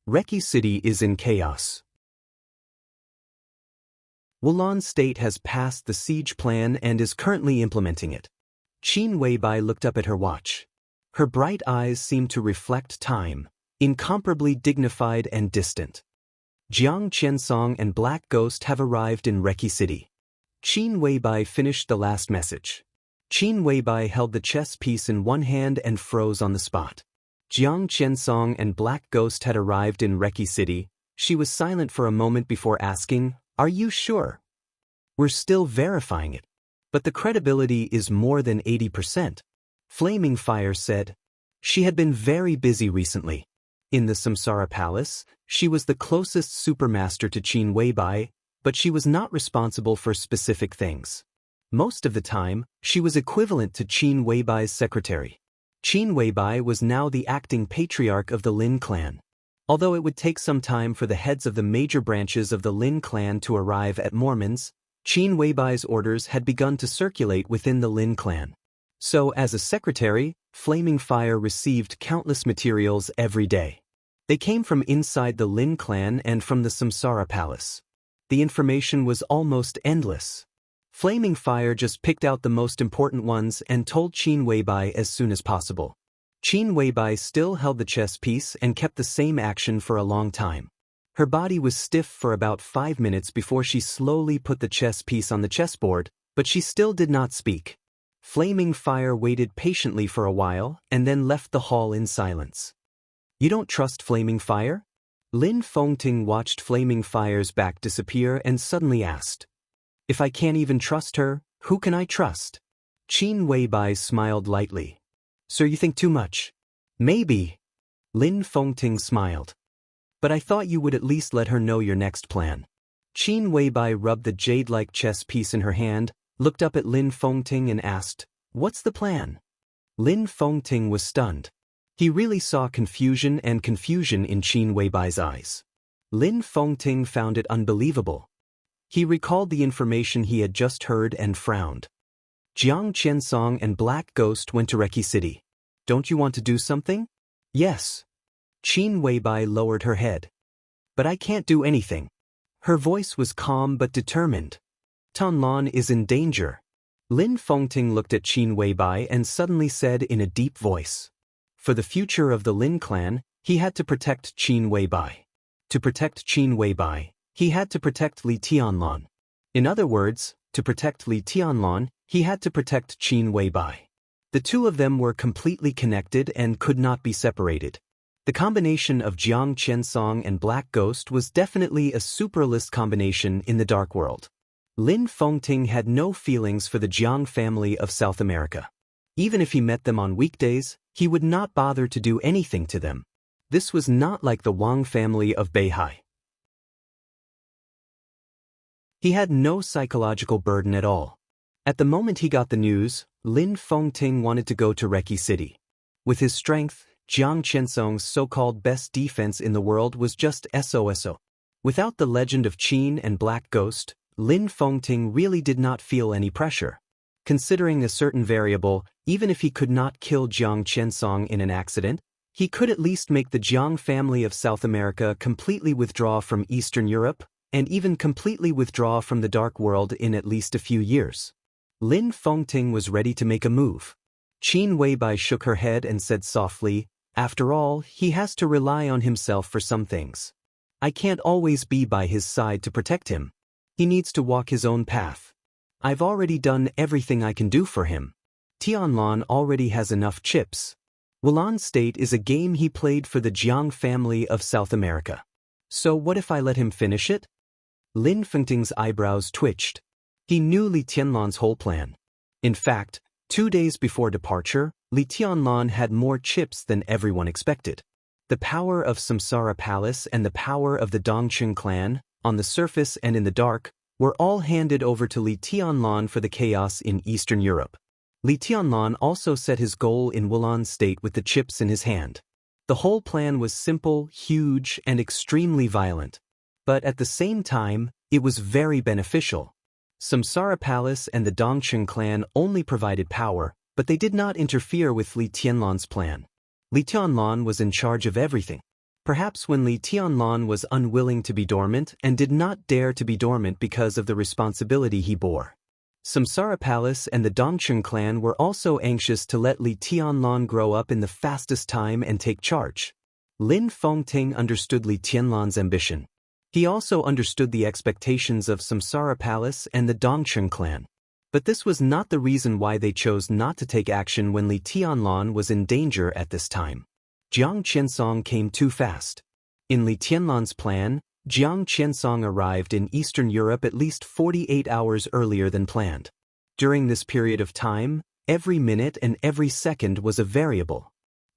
Reki City is in chaos. Wulan State has passed the siege plan and is currently implementing it. Qin Weibai looked up at her watch. Her bright eyes seemed to reflect time, incomparably dignified and distant. Jiang Qiansong and Black Ghost have arrived in Reki City. Qin Weibai finished the last message. Qin Weibai held the chess piece in one hand and froze on the spot. Jiang Qiansong and Black Ghost had arrived in Reki City. She was silent for a moment before asking, "Are you sure?" "We're still verifying it. But the credibility is more than 80%. Flaming Fire said. She had been very busy recently. In the Samsara Palace, she was the closest supermaster to Qin Weibai, but she was not responsible for specific things. Most of the time, she was equivalent to Qin Weibai's secretary. Qin Weibai was now the acting patriarch of the Lin clan. Although it would take some time for the heads of the major branches of the Lin clan to arrive at Mormons, Qin Weibai's orders had begun to circulate within the Lin clan. So, as a secretary, Flaming Fire received countless materials every day. They came from inside the Lin clan and from the Samsara Palace. The information was almost endless. Flaming Fire just picked out the most important ones and told Qin Weibai as soon as possible. Qin Weibai still held the chess piece and kept the same action for a long time. Her body was stiff for about 5 minutes before she slowly put the chess piece on the chessboard, but she still did not speak. Flaming Fire waited patiently for a while and then left the hall in silence. "You don't trust Flaming Fire?" Lin Fengting watched Flaming Fire's back disappear and suddenly asked. "If I can't even trust her, who can I trust?" Qin Weibai smiled lightly. "So you think too much?" "Maybe." Lin Fengting smiled. "But I thought you would at least let her know your next plan." Qin Weibai rubbed the jade-like chess piece in her hand, looked up at Lin Fengting and asked, "What's the plan?" Lin Fengting was stunned. He really saw confusion in Qin Weibai's eyes. Lin Fengting found it unbelievable. He recalled the information he had just heard and frowned. "Jiang Qiansong and Black Ghost went to Reki City. Don't you want to do something?" "Yes." Qin Weibai lowered her head. "But I can't do anything." Her voice was calm but determined. "Tanlan is in danger." Lin Fengting looked at Qin Weibai and suddenly said in a deep voice. For the future of the Lin clan, he had to protect Qin Weibai. To protect Qin Weibai, he had to protect Li Tianlan. In other words, to protect Li Tianlan, he had to protect Qin Weibai. The two of them were completely connected and could not be separated. The combination of Jiang Qiansong and Black Ghost was definitely a superlist combination in the Dark World. Lin Fengting had no feelings for the Jiang family of South America. Even if he met them on weekdays, he would not bother to do anything to them. This was not like the Wang family of Beihai. He had no psychological burden at all. At the moment he got the news, Lin Fengting wanted to go to Reki City. With his strength, Jiang Qiansong's so-called best defense in the world was just SOSO. Without the legend of Qin and Black Ghost, Lin Fengting really did not feel any pressure. Considering a certain variable, even if he could not kill Jiang Qiansong in an accident, he could at least make the Jiang family of South America completely withdraw from Eastern Europe, and even completely withdraw from the Dark World in at least a few years. Lin Fengting was ready to make a move. Qin Weibai shook her head and said softly, "After all, he has to rely on himself for some things. I can't always be by his side to protect him. He needs to walk his own path. I've already done everything I can do for him. Tianlan already has enough chips. Wulan State is a game he played for the Jiang family of South America. So what if I let him finish it?" Lin Fengting's eyebrows twitched. He knew Li Tianlan's whole plan. In fact, 2 days before departure, Li Tianlan had more chips than everyone expected. The power of Samsara Palace and the power of the Dongqing clan, on the surface and in the dark, were all handed over to Li Tianlan for the chaos in Eastern Europe. Li Tianlan also set his goal in Wulan State with the chips in his hand. The whole plan was simple, huge, and extremely violent. But at the same time, it was very beneficial. Samsara Palace and the Dongqing clan only provided power, but they did not interfere with Li Tianlan's plan. Li Tianlan was in charge of everything. Perhaps when Li Tianlan was unwilling to be dormant and did not dare to be dormant because of the responsibility he bore. Samsara Palace and the Dongqing clan were also anxious to let Li Tianlan grow up in the fastest time and take charge. Lin Fengting understood Li Tianlan's ambition. He also understood the expectations of Samsara Palace and the Dongqing clan. But this was not the reason why they chose not to take action when Li Tianlan was in danger at this time. Jiang Qiansong came too fast. In Li Tianlan's plan, Jiang Qiansong arrived in Eastern Europe at least 48 hours earlier than planned. During this period of time, every minute and every second was a variable.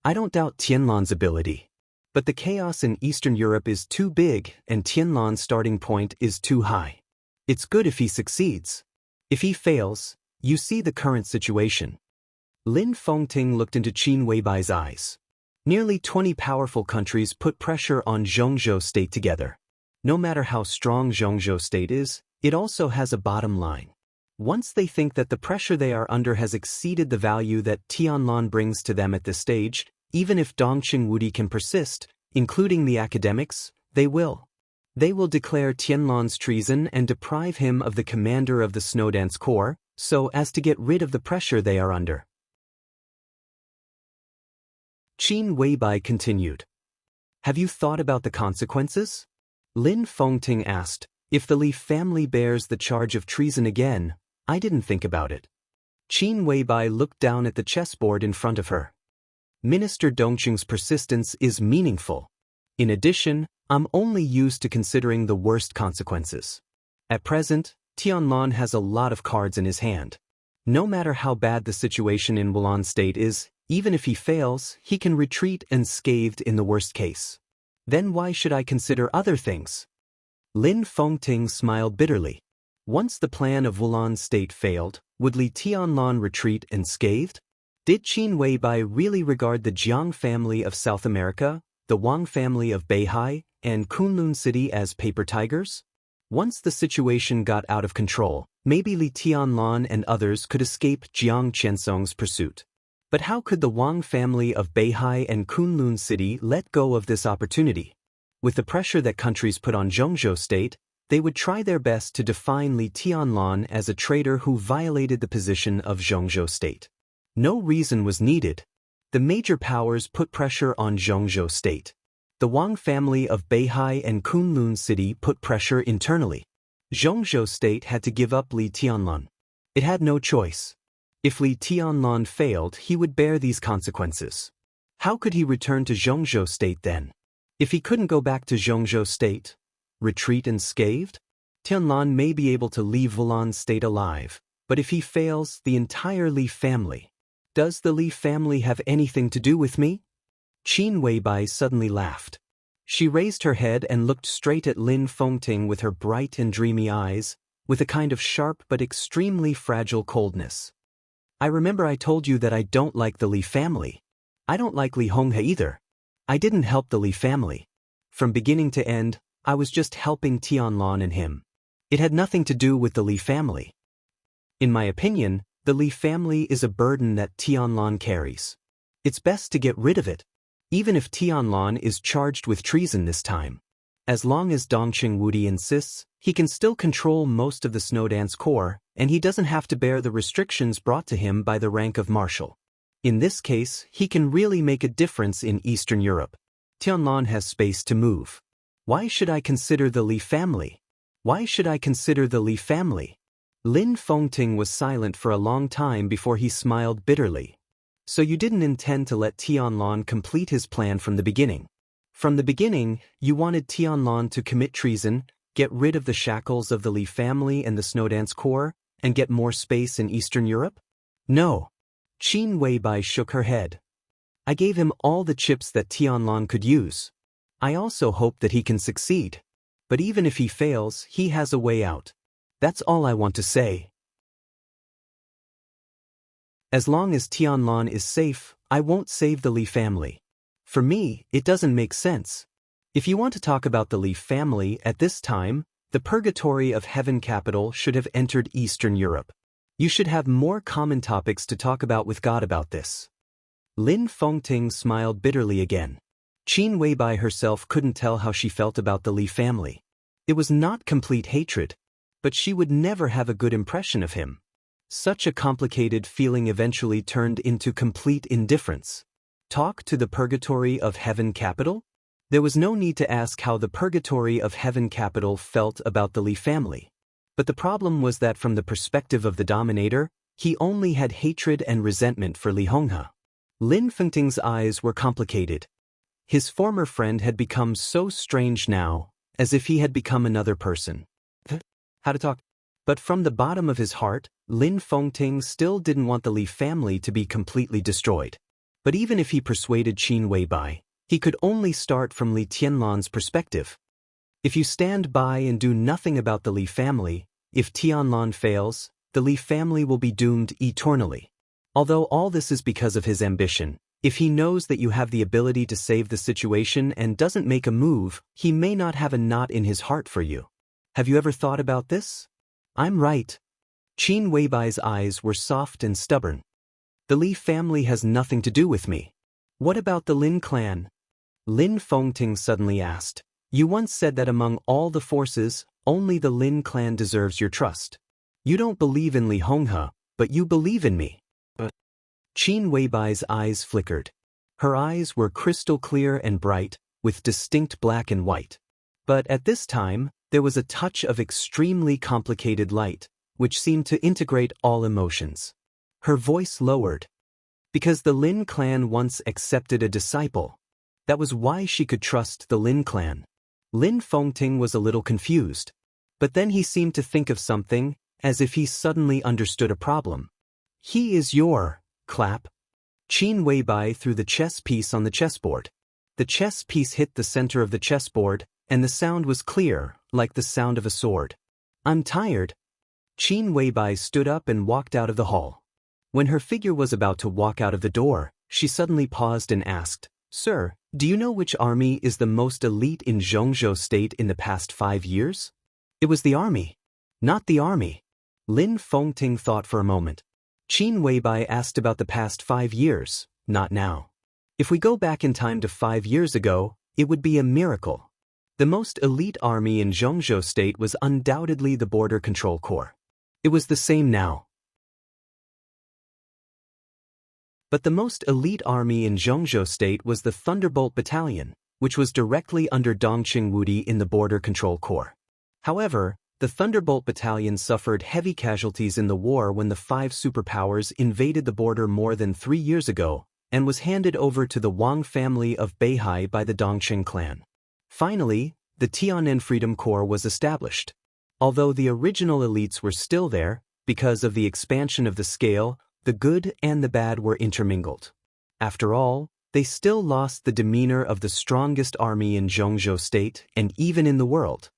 I don't doubt Tianlan's ability. But the chaos in Eastern Europe is too big and Tianlan's starting point is too high. It's good if he succeeds. If he fails, you see the current situation. Lin Fengting looked into Qin Weibai's eyes. Nearly 20 powerful countries put pressure on Zhongzhou state together. No matter how strong Zhongzhou state is, it also has a bottom line. Once they think that the pressure they are under has exceeded the value that Tianlan brings to them at this stage, even if Dongqing Wudi can persist, including the academics, they will. They will declare Tianlan's treason and deprive him of the commander of the Snowdance Corps, so as to get rid of the pressure they are under. Qin Weibai continued. Have you thought about the consequences? Lin Fengting asked. If the Li family bears the charge of treason again, I didn't think about it. Qin Weibai looked down at the chessboard in front of her. Minister Dongqing's persistence is meaningful. In addition, I'm only used to considering the worst consequences. At present, Tianlan has a lot of cards in his hand. No matter how bad the situation in Wulan state is, even if he fails, he can retreat unscathed in the worst case. Then why should I consider other things? Lin Fengting smiled bitterly. Once the plan of Wulan state failed, would Li Tianlan retreat unscathed? Did Qin Weibai really regard the Jiang family of South America, the Wang family of Beihai, and Kunlun City as paper tigers? Once the situation got out of control, maybe Li Tianlan and others could escape Jiang Qiansong's pursuit. But how could the Wang family of Beihai and Kunlun City let go of this opportunity? With the pressure that countries put on Zhongzhou state, they would try their best to define Li Tianlan as a traitor who violated the position of Zhongzhou state. No reason was needed. The major powers put pressure on Zhongzhou state. The Wang family of Beihai and Kunlun City put pressure internally. Zhongzhou state had to give up Li Tianlan. It had no choice. If Li Tianlan failed, he would bear these consequences. How could he return to Zhongzhou state then? If he couldn't go back to Zhongzhou state, retreat unscathed? Tianlan may be able to leave Wulan state alive, but if he fails, the entire Li family. Does the Li family have anything to do with me? Qin Weibai suddenly laughed. She raised her head and looked straight at Lin Fengting with her bright and dreamy eyes, with a kind of sharp but extremely fragile coldness. I remember I told you that I don't like the Li family. I don't like Li Honghe either. I didn't help the Li family. From beginning to end, I was just helping Tianlan and him. It had nothing to do with the Li family. In my opinion, the Li family is a burden that Tianlan carries. It's best to get rid of it, even if Tianlan is charged with treason this time. As long as Dongqing Wudi insists, he can still control most of the Snowdance Corps, and he doesn't have to bear the restrictions brought to him by the rank of marshal. In this case, he can really make a difference in Eastern Europe. Tianlan has space to move. Why should I consider the Li family? Why should I consider the Li family? Lin Fengting was silent for a long time before he smiled bitterly. So you didn't intend to let Tianlan complete his plan from the beginning. From the beginning, you wanted Tianlan to commit treason, get rid of the shackles of the Li family and the Snowdance Corps, and get more space in Eastern Europe? No. Qin Weibai shook her head. I gave him all the chips that Tianlan could use. I also hope that he can succeed. But even if he fails, he has a way out. That's all I want to say. As long as Tianlan is safe, I won't save the Li family. For me, it doesn't make sense. If you want to talk about the Li family at this time, the purgatory of heaven capital should have entered Eastern Europe. You should have more common topics to talk about with God about this. Lin Fengting smiled bitterly again. Qin Weibai herself couldn't tell how she felt about the Li family. It was not complete hatred, but she would never have a good impression of him. Such a complicated feeling eventually turned into complete indifference. Talk to the purgatory of heaven capital? There was no need to ask how the purgatory of heaven capital felt about the Li family. But the problem was that from the perspective of the dominator, he only had hatred and resentment for Li Honghe. Lin Fengting's eyes were complicated. His former friend had become so strange now, as if he had become another person. How to talk? But from the bottom of his heart, Lin Fengting still didn't want the Li family to be completely destroyed. But even if he persuaded Qin Weibai, he could only start from Li Tianlan's perspective. If you stand by and do nothing about the Li family, if Tianlan fails, the Li family will be doomed eternally. Although all this is because of his ambition, if he knows that you have the ability to save the situation and doesn't make a move, he may not have a knot in his heart for you. Have you ever thought about this? I'm right. Qin Weibai's eyes were soft and stubborn. The Li family has nothing to do with me. What about the Lin clan? Lin Fengting suddenly asked. You once said that among all the forces, only the Lin clan deserves your trust. You don't believe in Li Honghe, but you believe in me. Qin Weibai's eyes flickered. Her eyes were crystal clear and bright, with distinct black and white. But at this time, there was a touch of extremely complicated light, which seemed to integrate all emotions. Her voice lowered. Because the Lin clan once accepted a disciple. That was why she could trust the Lin clan. Lin Fengting was a little confused. But then he seemed to think of something, as if he suddenly understood a problem. He is your... Clap. Qin Weibai threw the chess piece on the chessboard. The chess piece hit the center of the chessboard, and the sound was clear, like the sound of a sword. I'm tired. Qin Weibai stood up and walked out of the hall. When her figure was about to walk out of the door, she suddenly paused and asked, Sir, do you know which army is the most elite in Zhongzhou state in the past 5 years? It was the army. Not the army. Lin Fengting thought for a moment. Qin Weibai asked about the past 5 years, not now. If we go back in time to 5 years ago, it would be a miracle. The most elite army in Zhongzhou state was undoubtedly the Border Control Corps. It was the same now. But the most elite army in Zhongzhou state was the Thunderbolt Battalion, which was directly under Dongqing Wudi in the Border Control Corps. However, the Thunderbolt Battalion suffered heavy casualties in the war when the 5 superpowers invaded the border more than 3 years ago, and was handed over to the Wang family of Beihai by the Dongqing clan. Finally, the Tian'an Freedom Corps was established. Although the original elites were still there, because of the expansion of the scale, the good and the bad were intermingled. After all, they still lost the demeanor of the strongest army in Zhongzhou state and even in the world.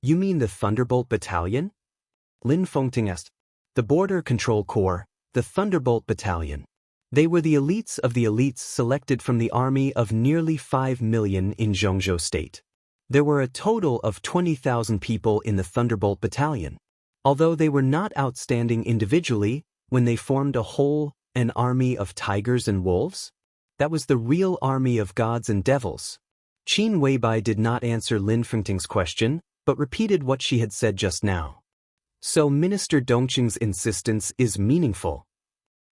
You mean the Thunderbolt Battalion? Lin Fengting asked. The Border Control Corps, the Thunderbolt Battalion. They were the elites of the elites selected from the army of nearly 5 million in Zhongzhou state. There were a total of 20,000 people in the Thunderbolt Battalion. Although they were not outstanding individually, when they formed a whole, an army of tigers and wolves? That was the real army of gods and devils. Qin Weibai did not answer Lin Fengting's question, but repeated what she had said just now. So Minister Dongqing's insistence is meaningful.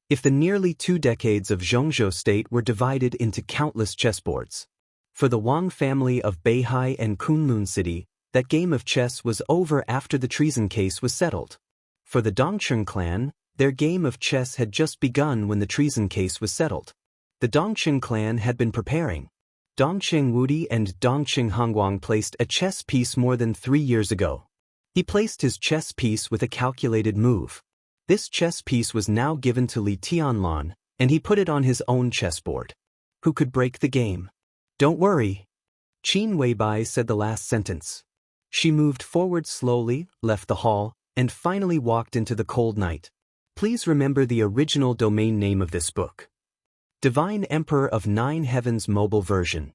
If the nearly 2 decades of Zhongzhou state were divided into countless chessboards. For the Wang family of Beihai and Kunlun city, that game of chess was over after the treason case was settled. For the Dongqing clan, their game of chess had just begun when the treason case was settled. The Dongqing clan had been preparing. Dongqing Wudi and Dongqing Hongguang placed a chess piece more than 3 years ago. He placed his chess piece with a calculated move. This chess piece was now given to Li Tianlan, and he put it on his own chessboard. Who could break the game? Don't worry. Qin Weibai said the last sentence. She moved forward slowly, left the hall, and finally walked into the cold night. Please remember the original domain name of this book. Divine Emperor of 9 Heavens mobile version.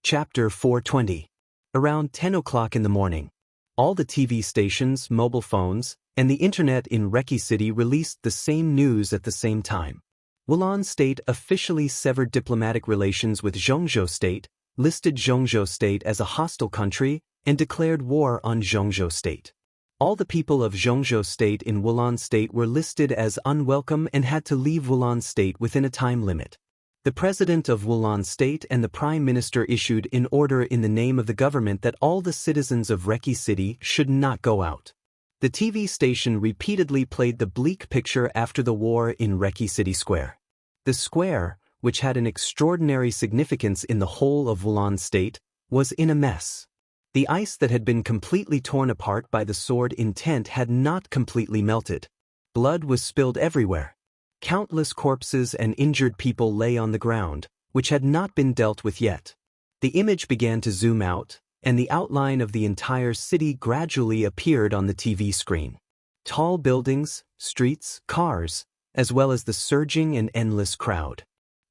Chapter 420. Around 10 o'clock in the morning, all the TV stations, mobile phones, and the internet in Reki City released the same news at the same time. Wulan State officially severed diplomatic relations with Zhongzhou State, listed Zhongzhou State as a hostile country, and declared war on Zhongzhou State. All the people of Zhongzhou State in Wulan State were listed as unwelcome and had to leave Wulan State within a time limit. The president of Wulan State and the prime minister issued an order in the name of the government that all the citizens of Reki City should not go out. The TV station repeatedly played the bleak picture after the war in Reki City Square. The square, which had an extraordinary significance in the whole of Wulan State, was in a mess. The ice that had been completely torn apart by the sword intent had not completely melted. Blood was spilled everywhere. Countless corpses and injured people lay on the ground, which had not been dealt with yet. The image began to zoom out, and the outline of the entire city gradually appeared on the TV screen. Tall buildings, streets, cars, as well as the surging and endless crowd.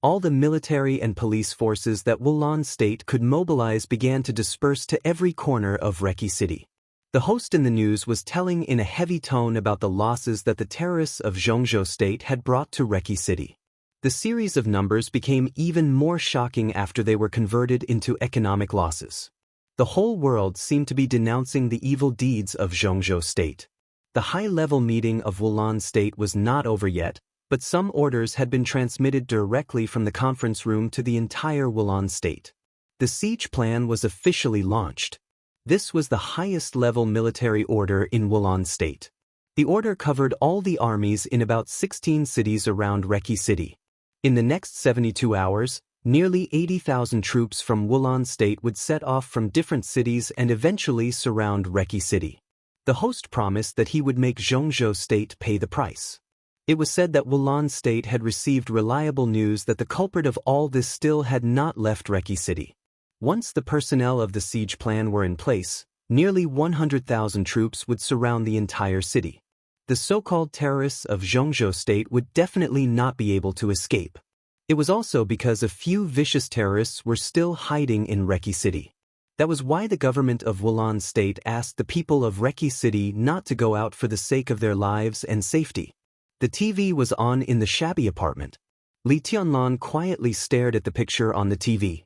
All the military and police forces that Wulan State could mobilize began to disperse to every corner of Reki City. The host in the news was telling in a heavy tone about the losses that the terrorists of Xianxia State had brought to Reki City. The series of numbers became even more shocking after they were converted into economic losses. The whole world seemed to be denouncing the evil deeds of Xianxia State. The high-level meeting of Wulan State was not over yet, but some orders had been transmitted directly from the conference room to the entire Wulan State. The siege plan was officially launched. This was the highest-level military order in Wulan State. The order covered all the armies in about 16 cities around Reki City. In the next 72 hours, nearly 80,000 troops from Wulan State would set off from different cities and eventually surround Reki City. The host promised that he would make Xianxia State pay the price. It was said that Wulan State had received reliable news that the culprit of all this still had not left Reki City. Once the personnel of the siege plan were in place, nearly 100,000 troops would surround the entire city. The so-called terrorists of Xianxia State would definitely not be able to escape. It was also because a few vicious terrorists were still hiding in Reki City. That was why the government of Wulan State asked the people of Reki City not to go out for the sake of their lives and safety. The TV was on in the shabby apartment. Li Tianlan quietly stared at the picture on the TV.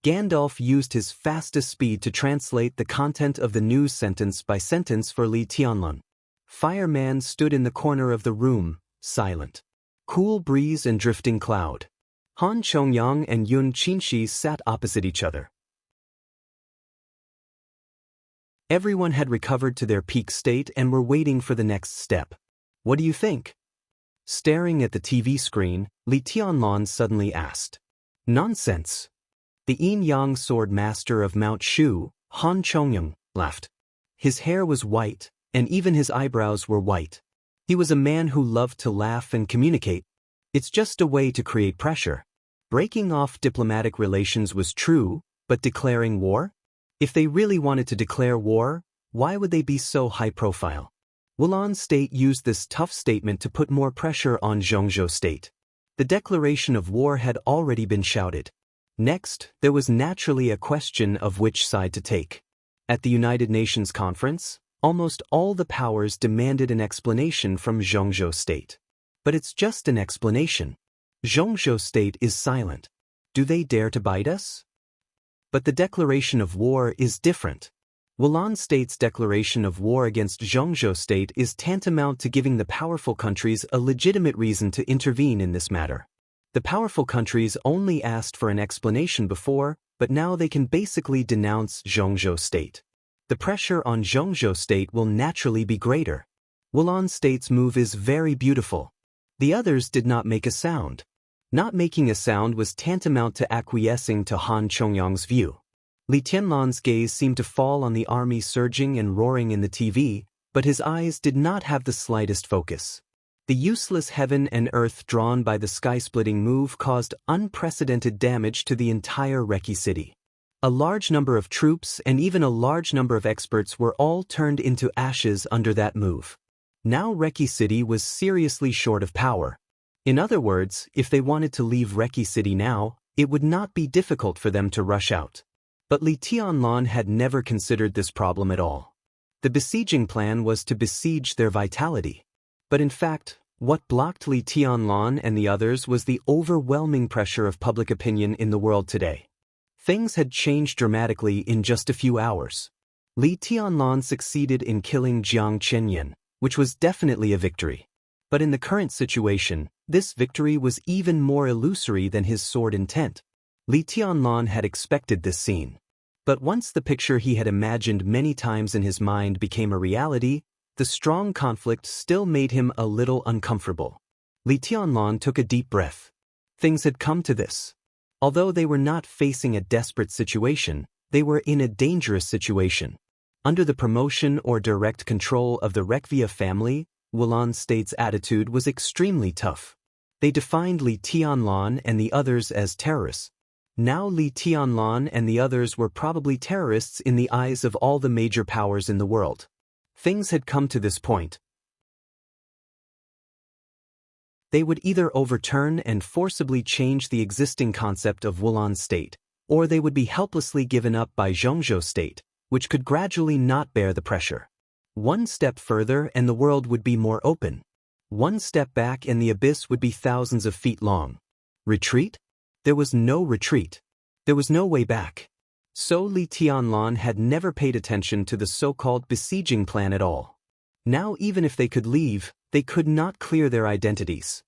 Gandalf used his fastest speed to translate the content of the news sentence by sentence for Li Tianlan. Fireman stood in the corner of the room, silent. Cool breeze and drifting cloud. Han Chongyang and Yun Qinshi sat opposite each other. Everyone had recovered to their peak state and were waiting for the next step. What do you think? Staring at the TV screen, Li Tianlan suddenly asked. Nonsense. The yin-yang sword master of Mount Shu, Han Chongyang, laughed. His hair was white, and even his eyebrows were white. He was a man who loved to laugh and communicate. It's just a way to create pressure. Breaking off diplomatic relations was true, but declaring war? If they really wanted to declare war, why would they be so high-profile? Wulan State used this tough statement to put more pressure on Xianxia State. The declaration of war had already been shouted. Next, there was naturally a question of which side to take. At the United Nations conference, almost all the powers demanded an explanation from Xianxia State. But it's just an explanation. Xianxia State is silent. Do they dare to bite us? But the declaration of war is different. Wulan State's declaration of war against Xianxia State is tantamount to giving the powerful countries a legitimate reason to intervene in this matter. The powerful countries only asked for an explanation before, but now they can basically denounce Xianxia State. The pressure on Xianxia State will naturally be greater. Wulan State's move is very beautiful. The others did not make a sound. Not making a sound was tantamount to acquiescing to Han Chongyang's view. Li Tianlan's gaze seemed to fall on the army surging and roaring in the TV, but his eyes did not have the slightest focus. The useless heaven and earth drawn by the sky-splitting move caused unprecedented damage to the entire Reki City. A large number of troops and even a large number of experts were all turned into ashes under that move. Now Reki City was seriously short of power. In other words, if they wanted to leave Reki City now, it would not be difficult for them to rush out. But Li Tianlan had never considered this problem at all. The besieging plan was to besiege their vitality. But in fact, what blocked Li Tianlan and the others was the overwhelming pressure of public opinion in the world today. Things had changed dramatically in just a few hours. Li Tianlan succeeded in killing Jiang Chenyan, which was definitely a victory. But in the current situation, this victory was even more illusory than his sword intent. Li Tianlan had expected this scene. But once the picture he had imagined many times in his mind became a reality, the strong conflict still made him a little uncomfortable. Li Tianlan took a deep breath. Things had come to this. Although they were not facing a desperate situation, they were in a dangerous situation. Under the promotion or direct control of the Rekvia family, Wulan State's attitude was extremely tough. They defined Li Tianlan and the others as terrorists. Now Li Tianlan and the others were probably terrorists in the eyes of all the major powers in the world. Things had come to this point. They would either overturn and forcibly change the existing concept of Wulan State, or they would be helplessly given up by Zhongzhou State, which could gradually not bear the pressure. One step further and the world would be more open. One step back and the abyss would be thousands of feet long. Retreat? There was no retreat. There was no way back. So Li Tianlan had never paid attention to the so-called besieging plan at all. Now even if they could leave, they could not clear their identities.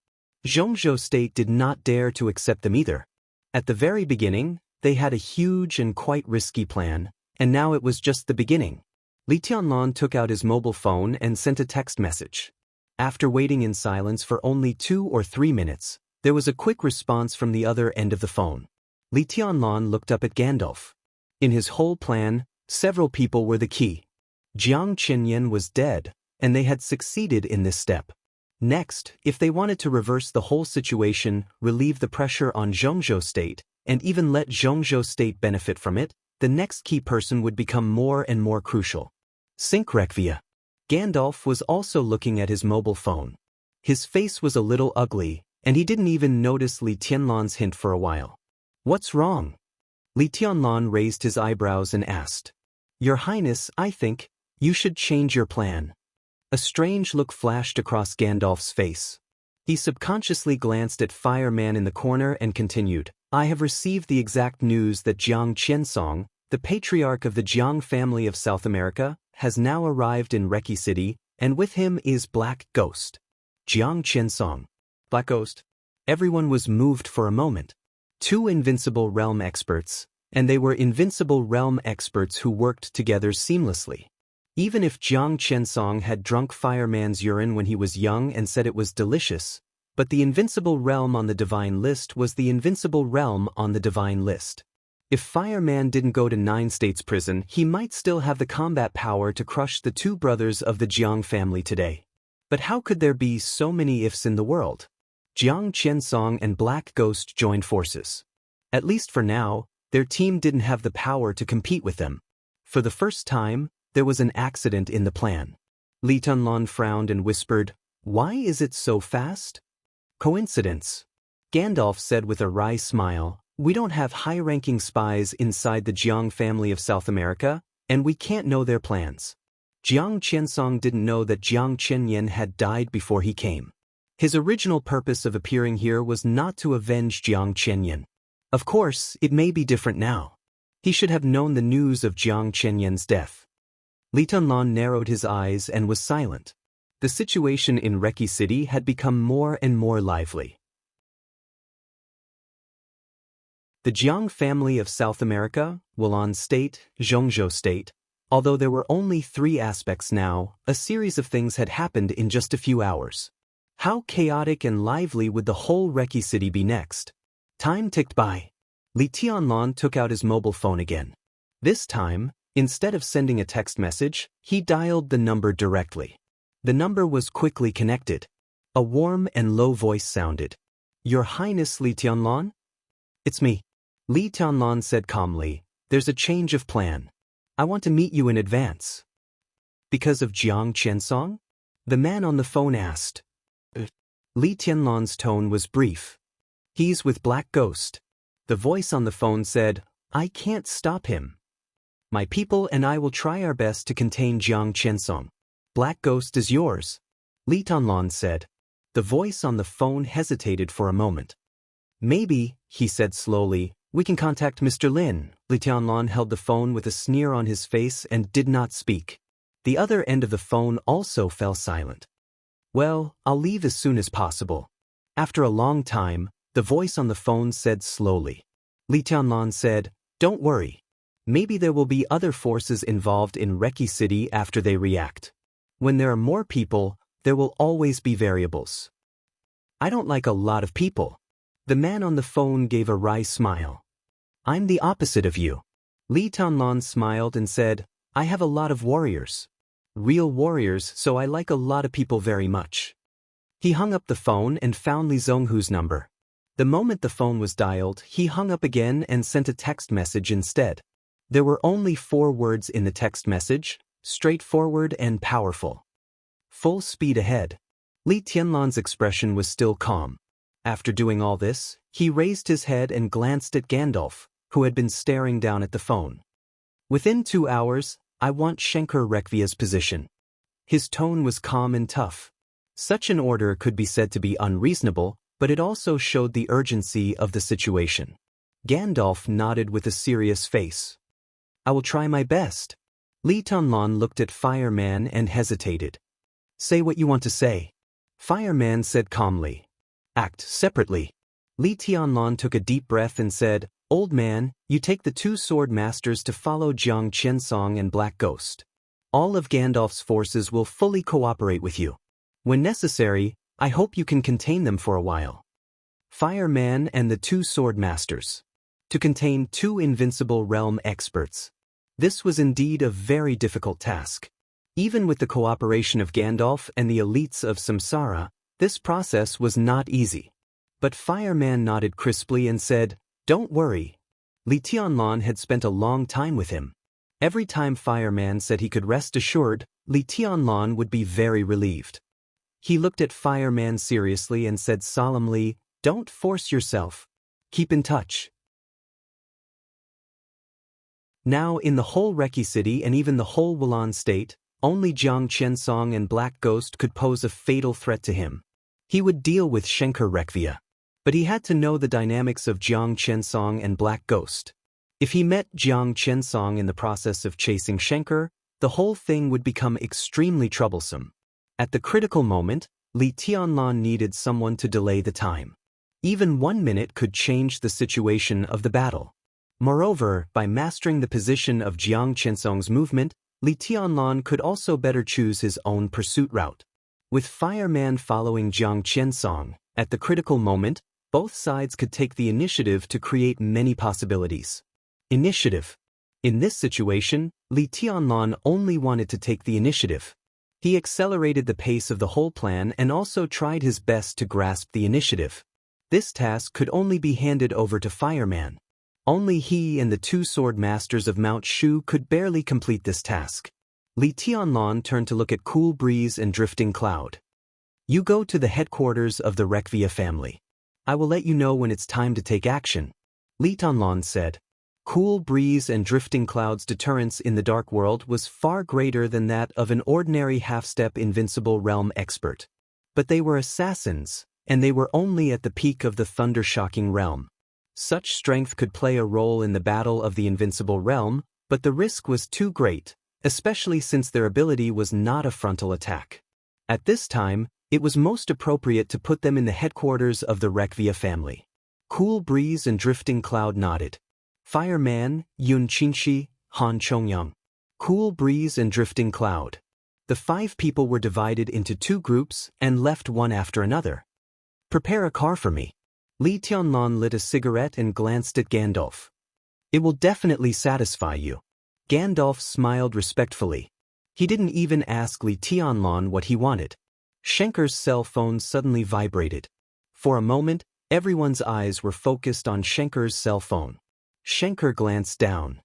Zhongzhou State did not dare to accept them either. At the very beginning, they had a huge and quite risky plan, and now it was just the beginning. Li Tianlan took out his mobile phone and sent a text message. After waiting in silence for only 2 or 3 minutes, there was a quick response from the other end of the phone. Li Tianlan looked up at Gandalf. In his whole plan, several people were the key. Jiang Qinyan was dead, and they had succeeded in this step. Next, if they wanted to reverse the whole situation, relieve the pressure on Zhongzhou State, and even let Zhongzhou State benefit from it, the next key person would become more and more crucial. Sync Rekvia. Gandalf was also looking at his mobile phone. His face was a little ugly, and he didn't even notice Li Tianlan's hint for a while. What's wrong? Li Tianlan raised his eyebrows and asked. Your Highness, I think you should change your plan. A strange look flashed across Gandalf's face. He subconsciously glanced at Fireman in the corner and continued, I have received the exact news that Jiang Qiansong, the patriarch of the Jiang family of South America, has now arrived in Reki City, and with him is Black Ghost. Jiang Qiansong. Black Ghost. Everyone was moved for a moment. 2 invincible realm experts, and they were invincible realm experts who worked together seamlessly. Even if Jiang Qiansong had drunk Fireman's urine when he was young and said it was delicious, but the invincible realm on the divine list was the invincible realm on the divine list. If Fireman didn't go to 9 States prison, he might still have the combat power to crush the 2 brothers of the Jiang family today. But how could there be so many ifs in the world? Jiang Qiansong and Black Ghost joined forces. At least for now, their team didn't have the power to compete with them. For the first time, there was an accident in the plan. Li Tianlan frowned and whispered, Why is it so fast? Coincidence. Gandalf said with a wry smile, We don't have high-ranking spies inside the Jiang family of South America, and we can't know their plans. Jiang Qiansong didn't know that Jiang Qinyan had died before he came. His original purpose of appearing here was not to avenge Jiang Qinyan. Of course, it may be different now. He should have known the news of Jiang Qinyan's death. Li Tianlan narrowed his eyes and was silent. The situation in Reki City had become more and more lively. The Jiang family of South America, Wulan State, Zhongzhou State, although there were only 3 aspects now, a series of things had happened in just a few hours. How chaotic and lively would the whole Reki City be next? Time ticked by. Li Tianlan took out his mobile phone again. This time, instead of sending a text message, he dialed the number directly. The number was quickly connected. A warm and low voice sounded. Your Highness Li Tianlan? It's me. Li Tianlan said calmly, There's a change of plan. I want to meet you in advance. Because of Jiang Qiansong? The man on the phone asked. Li Tianlan's tone was brief. He's with Black Ghost. The voice on the phone said, I can't stop him. My people and I will try our best to contain Jiang Qiansong. Black Ghost is yours. Li Tianlan said. The voice on the phone hesitated for a moment. Maybe, he said slowly, we can contact Mr. Lin. Li Tianlan held the phone with a sneer on his face and did not speak. The other end of the phone also fell silent. Well, I'll leave as soon as possible. After a long time, the voice on the phone said slowly. Li Tianlan said, "Don't worry. Maybe there will be other forces involved in Reki City after they react. When there are more people, there will always be variables." "I don't like a lot of people." The man on the phone gave a wry smile. "I'm the opposite of you." Li Tianlan smiled and said, "I have a lot of warriors. Real warriors, so I like a lot of people very much." He hung up the phone and found Li Zhonghu's number. The moment the phone was dialed, he hung up again and sent a text message instead. There were only 4 words in the text message, straightforward and powerful. Full speed ahead. Li Tianlan's expression was still calm. After doing all this, he raised his head and glanced at Gandalf, who had been staring down at the phone. "Within 2 hours, I want Schenker Rekvia's position." His tone was calm and tough. Such an order could be said to be unreasonable, but it also showed the urgency of the situation. Gandalf nodded with a serious face. "I will try my best." Li Tianlan looked at Fireman and hesitated. "Say what you want to say." Fireman said calmly. "Act separately." Li Tianlan took a deep breath and said, "Old man, you take the 2 sword masters to follow Jiang Qiansong and Black Ghost. All of Gandalf's forces will fully cooperate with you. When necessary, I hope you can contain them for a while." Fireman and the 2 sword masters. To contain 2 invincible realm experts. This was indeed a very difficult task. Even with the cooperation of Gandalf and the elites of Samsara, this process was not easy. But Fireman nodded crisply and said, "Don't worry." Li Tianlan had spent a long time with him. Every time Fireman said he could rest assured, Li Tianlan would be very relieved. He looked at Fireman seriously and said solemnly, "Don't force yourself. Keep in touch." Now in the whole Reki City and even the whole Wulan state, only Jiang Qiansong and Black Ghost could pose a fatal threat to him. He would deal with Schenker Rekvia. But he had to know the dynamics of Jiang Qiansong and Black Ghost. If he met Jiang Qiansong in the process of chasing Schenker, the whole thing would become extremely troublesome. At the critical moment, Li Tianlan needed someone to delay the time. Even 1 minute could change the situation of the battle. Moreover, by mastering the position of Jiang Qiansong's movement, Li Tianlan could also better choose his own pursuit route. With Fireman following Jiang Qiansong, at the critical moment, both sides could take the initiative to create many possibilities. Initiative. In this situation, Li Tianlan only wanted to take the initiative. He accelerated the pace of the whole plan and also tried his best to grasp the initiative. This task could only be handed over to Fireman. Only he and the 2 sword masters of Mount Shu could barely complete this task. Li Tianlan turned to look at Cool Breeze and Drifting Cloud. "You go to the headquarters of the Rekvia family. I will let you know when it's time to take action," Li Tianlan said. Cool Breeze and Drifting Cloud's deterrence in the Dark World was far greater than that of an ordinary half-step invincible realm expert. But they were assassins, and they were only at the peak of the thunder-shocking realm. Such strength could play a role in the battle of the invincible realm, but the risk was too great, especially since their ability was not a frontal attack. At this time, it was most appropriate to put them in the headquarters of the Rekvia family. Cool Breeze and Drifting Cloud nodded. Fireman, Yun Qinshi, Han Chongyang. Cool Breeze and Drifting Cloud. The 5 people were divided into 2 groups and left one after another. "Prepare a car for me." Li Tianlan lit a cigarette and glanced at Gandalf. "It will definitely satisfy you." Gandalf smiled respectfully. He didn't even ask Li Tianlan what he wanted. Schenker's cell phone suddenly vibrated. For a moment, everyone's eyes were focused on Schenker's cell phone. Schenker glanced down.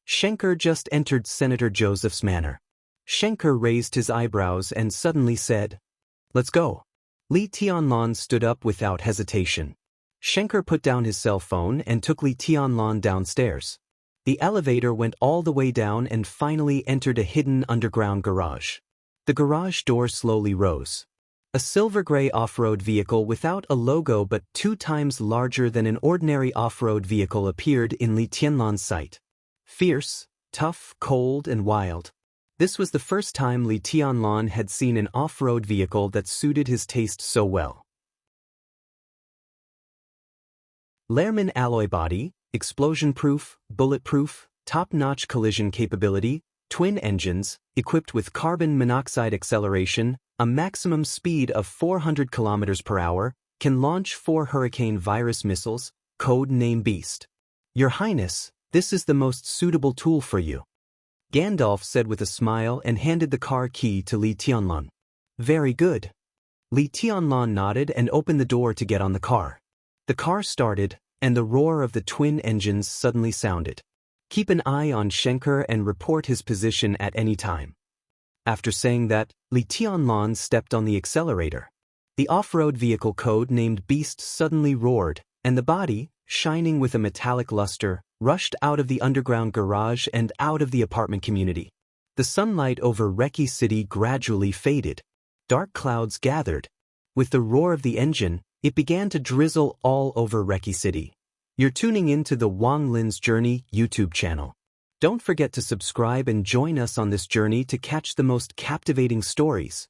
Schenker just entered Senator Joseph's manor. Schenker raised his eyebrows and suddenly said, "Let's go." Li Tianlan stood up without hesitation. Schenker put down his cell phone and took Li Tianlan downstairs. The elevator went all the way down and finally entered a hidden underground garage. The garage door slowly rose. A silver-gray off-road vehicle without a logo but 2 times larger than an ordinary off-road vehicle appeared in Li Tianlan's sight. Fierce, tough, cold, and wild. This was the first time Li Tianlan had seen an off-road vehicle that suited his taste so well. Lehrman alloy body, explosion-proof, bulletproof, top-notch collision capability, twin engines, equipped with carbon monoxide acceleration, a maximum speed of 400 km per hour, can launch 4 Hurricane virus missiles, code name Beast. Your Highness, this is the most suitable tool for you, Gandalf said with a smile and handed the car key to Li Tianlan. Very good. Li Tianlan nodded and opened the door to get on the car. The car started, and the roar of the twin engines suddenly sounded. Keep an eye on Schenker and report his position at any time. After saying that, Li Tianlan stepped on the accelerator. The off-road vehicle code named Beast suddenly roared, and the body, shining with a metallic luster, rushed out of the underground garage and out of the apartment community. The sunlight over Reki City gradually faded. Dark clouds gathered. With the roar of the engine, it began to drizzle all over Reki City. You're tuning into the Wang Lin's Journey YouTube channel. Don't forget to subscribe and join us on this journey to catch the most captivating stories.